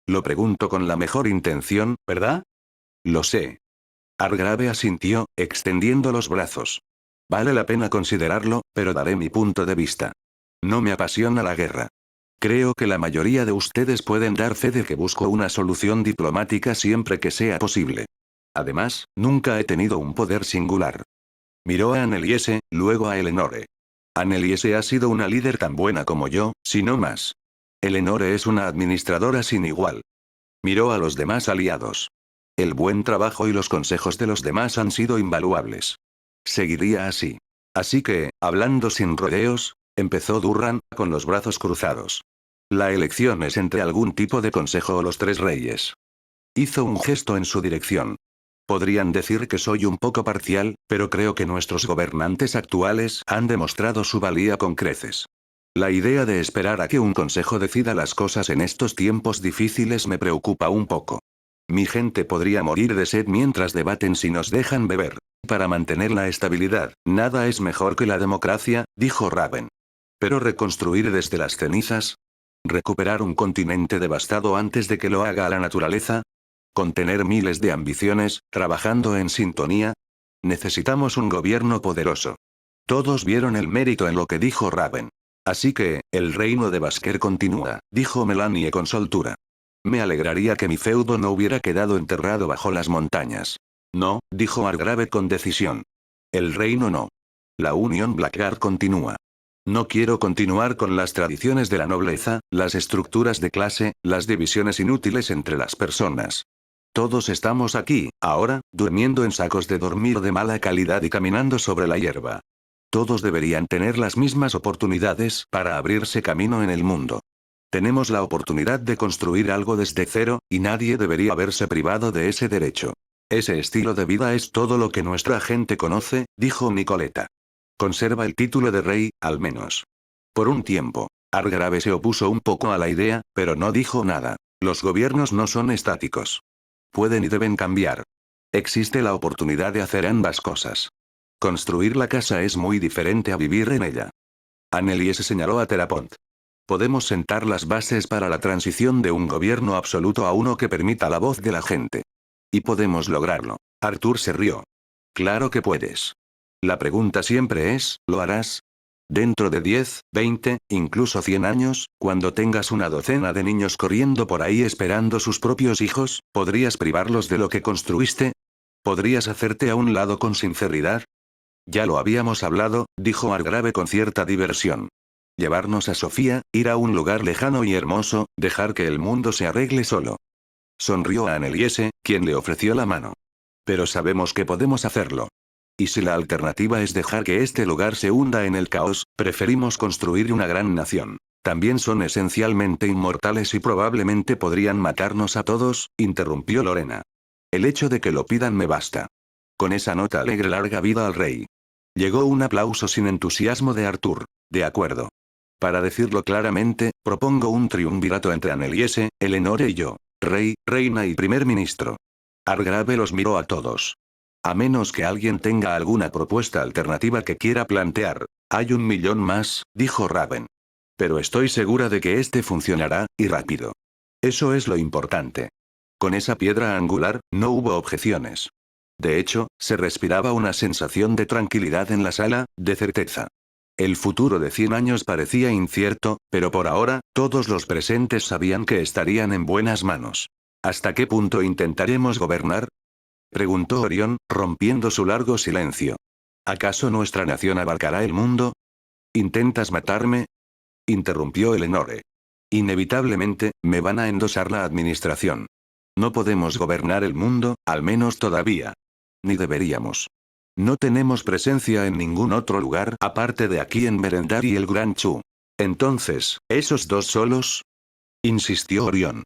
Lo pregunto con la mejor intención, ¿verdad? Lo sé. Argrave asintió, extendiendo los brazos. Vale la pena considerarlo, pero daré mi punto de vista. No me apasiona la guerra. Creo que la mayoría de ustedes pueden dar fe de que busco una solución diplomática siempre que sea posible. Además, nunca he tenido un poder singular. Miró a Anneliese, luego a Eleonore. Anneliese ha sido una líder tan buena como yo, si no más. Eleonore es una administradora sin igual. Miró a los demás aliados. El buen trabajo y los consejos de los demás han sido invaluables. Seguiría así. Así que, hablando sin rodeos, empezó Durran, con los brazos cruzados. La elección es entre algún tipo de consejo o los tres reyes. Hizo un gesto en su dirección. Podrían decir que soy un poco parcial, pero creo que nuestros gobernantes actuales han demostrado su valía con creces. La idea de esperar a que un consejo decida las cosas en estos tiempos difíciles me preocupa un poco. Mi gente podría morir de sed mientras debaten si nos dejan beber. Para mantener la estabilidad, nada es mejor que la democracia, dijo Raven. Pero reconstruir desde las cenizas, recuperar un continente devastado antes de que lo haga la naturaleza, contener miles de ambiciones, trabajando en sintonía. Necesitamos un gobierno poderoso. Todos vieron el mérito en lo que dijo Raven. Así que, el reino de Basker continúa, dijo Melanie con soltura. Me alegraría que mi feudo no hubiera quedado enterrado bajo las montañas. No, dijo Argrave con decisión. El reino no. La Unión Blackguard continúa. No quiero continuar con las tradiciones de la nobleza, las estructuras de clase, las divisiones inútiles entre las personas. Todos estamos aquí, ahora, durmiendo en sacos de dormir de mala calidad y caminando sobre la hierba. Todos deberían tener las mismas oportunidades para abrirse camino en el mundo. Tenemos la oportunidad de construir algo desde cero, y nadie debería verse privado de ese derecho. Ese estilo de vida es todo lo que nuestra gente conoce, dijo Nicoleta. Conserva el título de rey, al menos. Por un tiempo, Argrave se opuso un poco a la idea, pero no dijo nada. Los gobiernos no son estáticos. Pueden y deben cambiar. Existe la oportunidad de hacer ambas cosas. Construir la casa es muy diferente a vivir en ella. Anneliese señaló a Terapont. Podemos sentar las bases para la transición de un gobierno absoluto a uno que permita la voz de la gente. Y podemos lograrlo. Arthur se rió. Claro que puedes. La pregunta siempre es, ¿lo harás? Dentro de 10, 20, incluso 100 años, cuando tengas una docena de niños corriendo por ahí esperando sus propios hijos, ¿podrías privarlos de lo que construiste? ¿Podrías hacerte a un lado con sinceridad? Ya lo habíamos hablado, dijo Argrave con cierta diversión. Llevarnos a Sofía, ir a un lugar lejano y hermoso, dejar que el mundo se arregle solo. Sonrió a Anneliese, quien le ofreció la mano. Pero sabemos que podemos hacerlo. Y si la alternativa es dejar que este lugar se hunda en el caos, preferimos construir una gran nación. También son esencialmente inmortales y probablemente podrían matarnos a todos, interrumpió Lorena. El hecho de que lo pidan me basta. Con esa nota alegre larga vida al rey. Llegó un aplauso sin entusiasmo de Arthur. De acuerdo. Para decirlo claramente, propongo un triunvirato entre Anneliese, Eleonore y yo. Rey, reina y primer ministro. Argrave los miró a todos. A menos que alguien tenga alguna propuesta alternativa que quiera plantear. Hay 1.000.000 más, dijo Raven. Pero estoy segura de que este funcionará, y rápido. Eso es lo importante. Con esa piedra angular, no hubo objeciones. De hecho, se respiraba una sensación de tranquilidad en la sala, de certeza. El futuro de 100 años parecía incierto, pero por ahora, todos los presentes sabían que estarían en buenas manos. ¿Hasta qué punto intentaremos gobernar? Preguntó Orión, rompiendo su largo silencio. ¿Acaso nuestra nación abarcará el mundo? ¿Intentas matarme? Interrumpió Eleonore. Inevitablemente, me van a endosar la administración. No podemos gobernar el mundo, al menos todavía. Ni deberíamos. No tenemos presencia en ningún otro lugar aparte de aquí en Merendar y el Gran Chu. Entonces, ¿esos dos solos? Insistió Orión.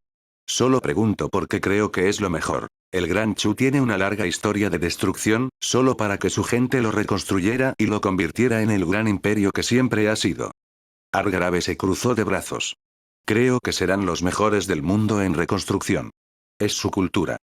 Solo pregunto porque creo que es lo mejor. El Gran Chu tiene una larga historia de destrucción, solo para que su gente lo reconstruyera y lo convirtiera en el gran imperio que siempre ha sido. Argrave se cruzó de brazos. Creo que serán los mejores del mundo en reconstrucción. Es su cultura.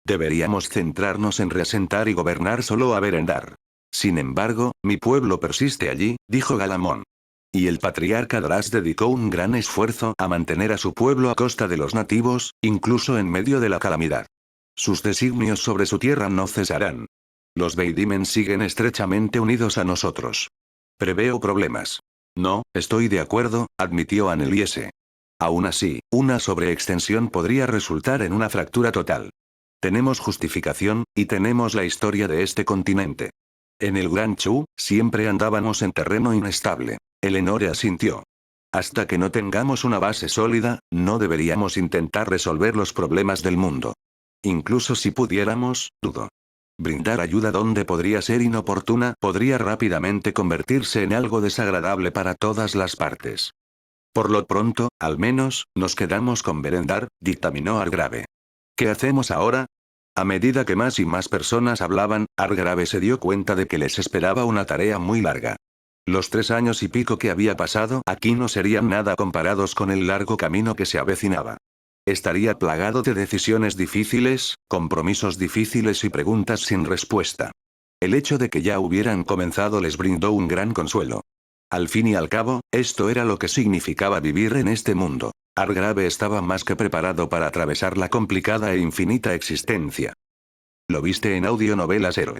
Deberíamos centrarnos en reasentar y gobernar solo a Berendar. Sin embargo, mi pueblo persiste allí, dijo Galamón. Y el patriarca Dras dedicó un gran esfuerzo a mantener a su pueblo a costa de los nativos, incluso en medio de la calamidad. Sus designios sobre su tierra no cesarán. Los Veidimen siguen estrechamente unidos a nosotros. Preveo problemas. No, estoy de acuerdo, admitió Anneliese. Aún así, una sobreextensión podría resultar en una fractura total. Tenemos justificación, y tenemos la historia de este continente. En el Gran Chu, siempre andábamos en terreno inestable. Eleonore asintió. Hasta que no tengamos una base sólida, no deberíamos intentar resolver los problemas del mundo. Incluso si pudiéramos, dudo. Brindar ayuda donde podría ser inoportuna podría rápidamente convertirse en algo desagradable para todas las partes. Por lo pronto, al menos, nos quedamos con Berendar, dictaminó Argrave. ¿Qué hacemos ahora? A medida que más y más personas hablaban, Argrave se dio cuenta de que les esperaba una tarea muy larga. Los 3 años y pico que había pasado aquí no serían nada comparados con el largo camino que se avecinaba. Estaría plagado de decisiones difíciles, compromisos difíciles y preguntas sin respuesta. El hecho de que ya hubieran comenzado les brindó un gran consuelo. Al fin y al cabo, esto era lo que significaba vivir en este mundo. Argrave estaba más que preparado para atravesar la complicada e infinita existencia. Lo viste en Audionovelas Héroe.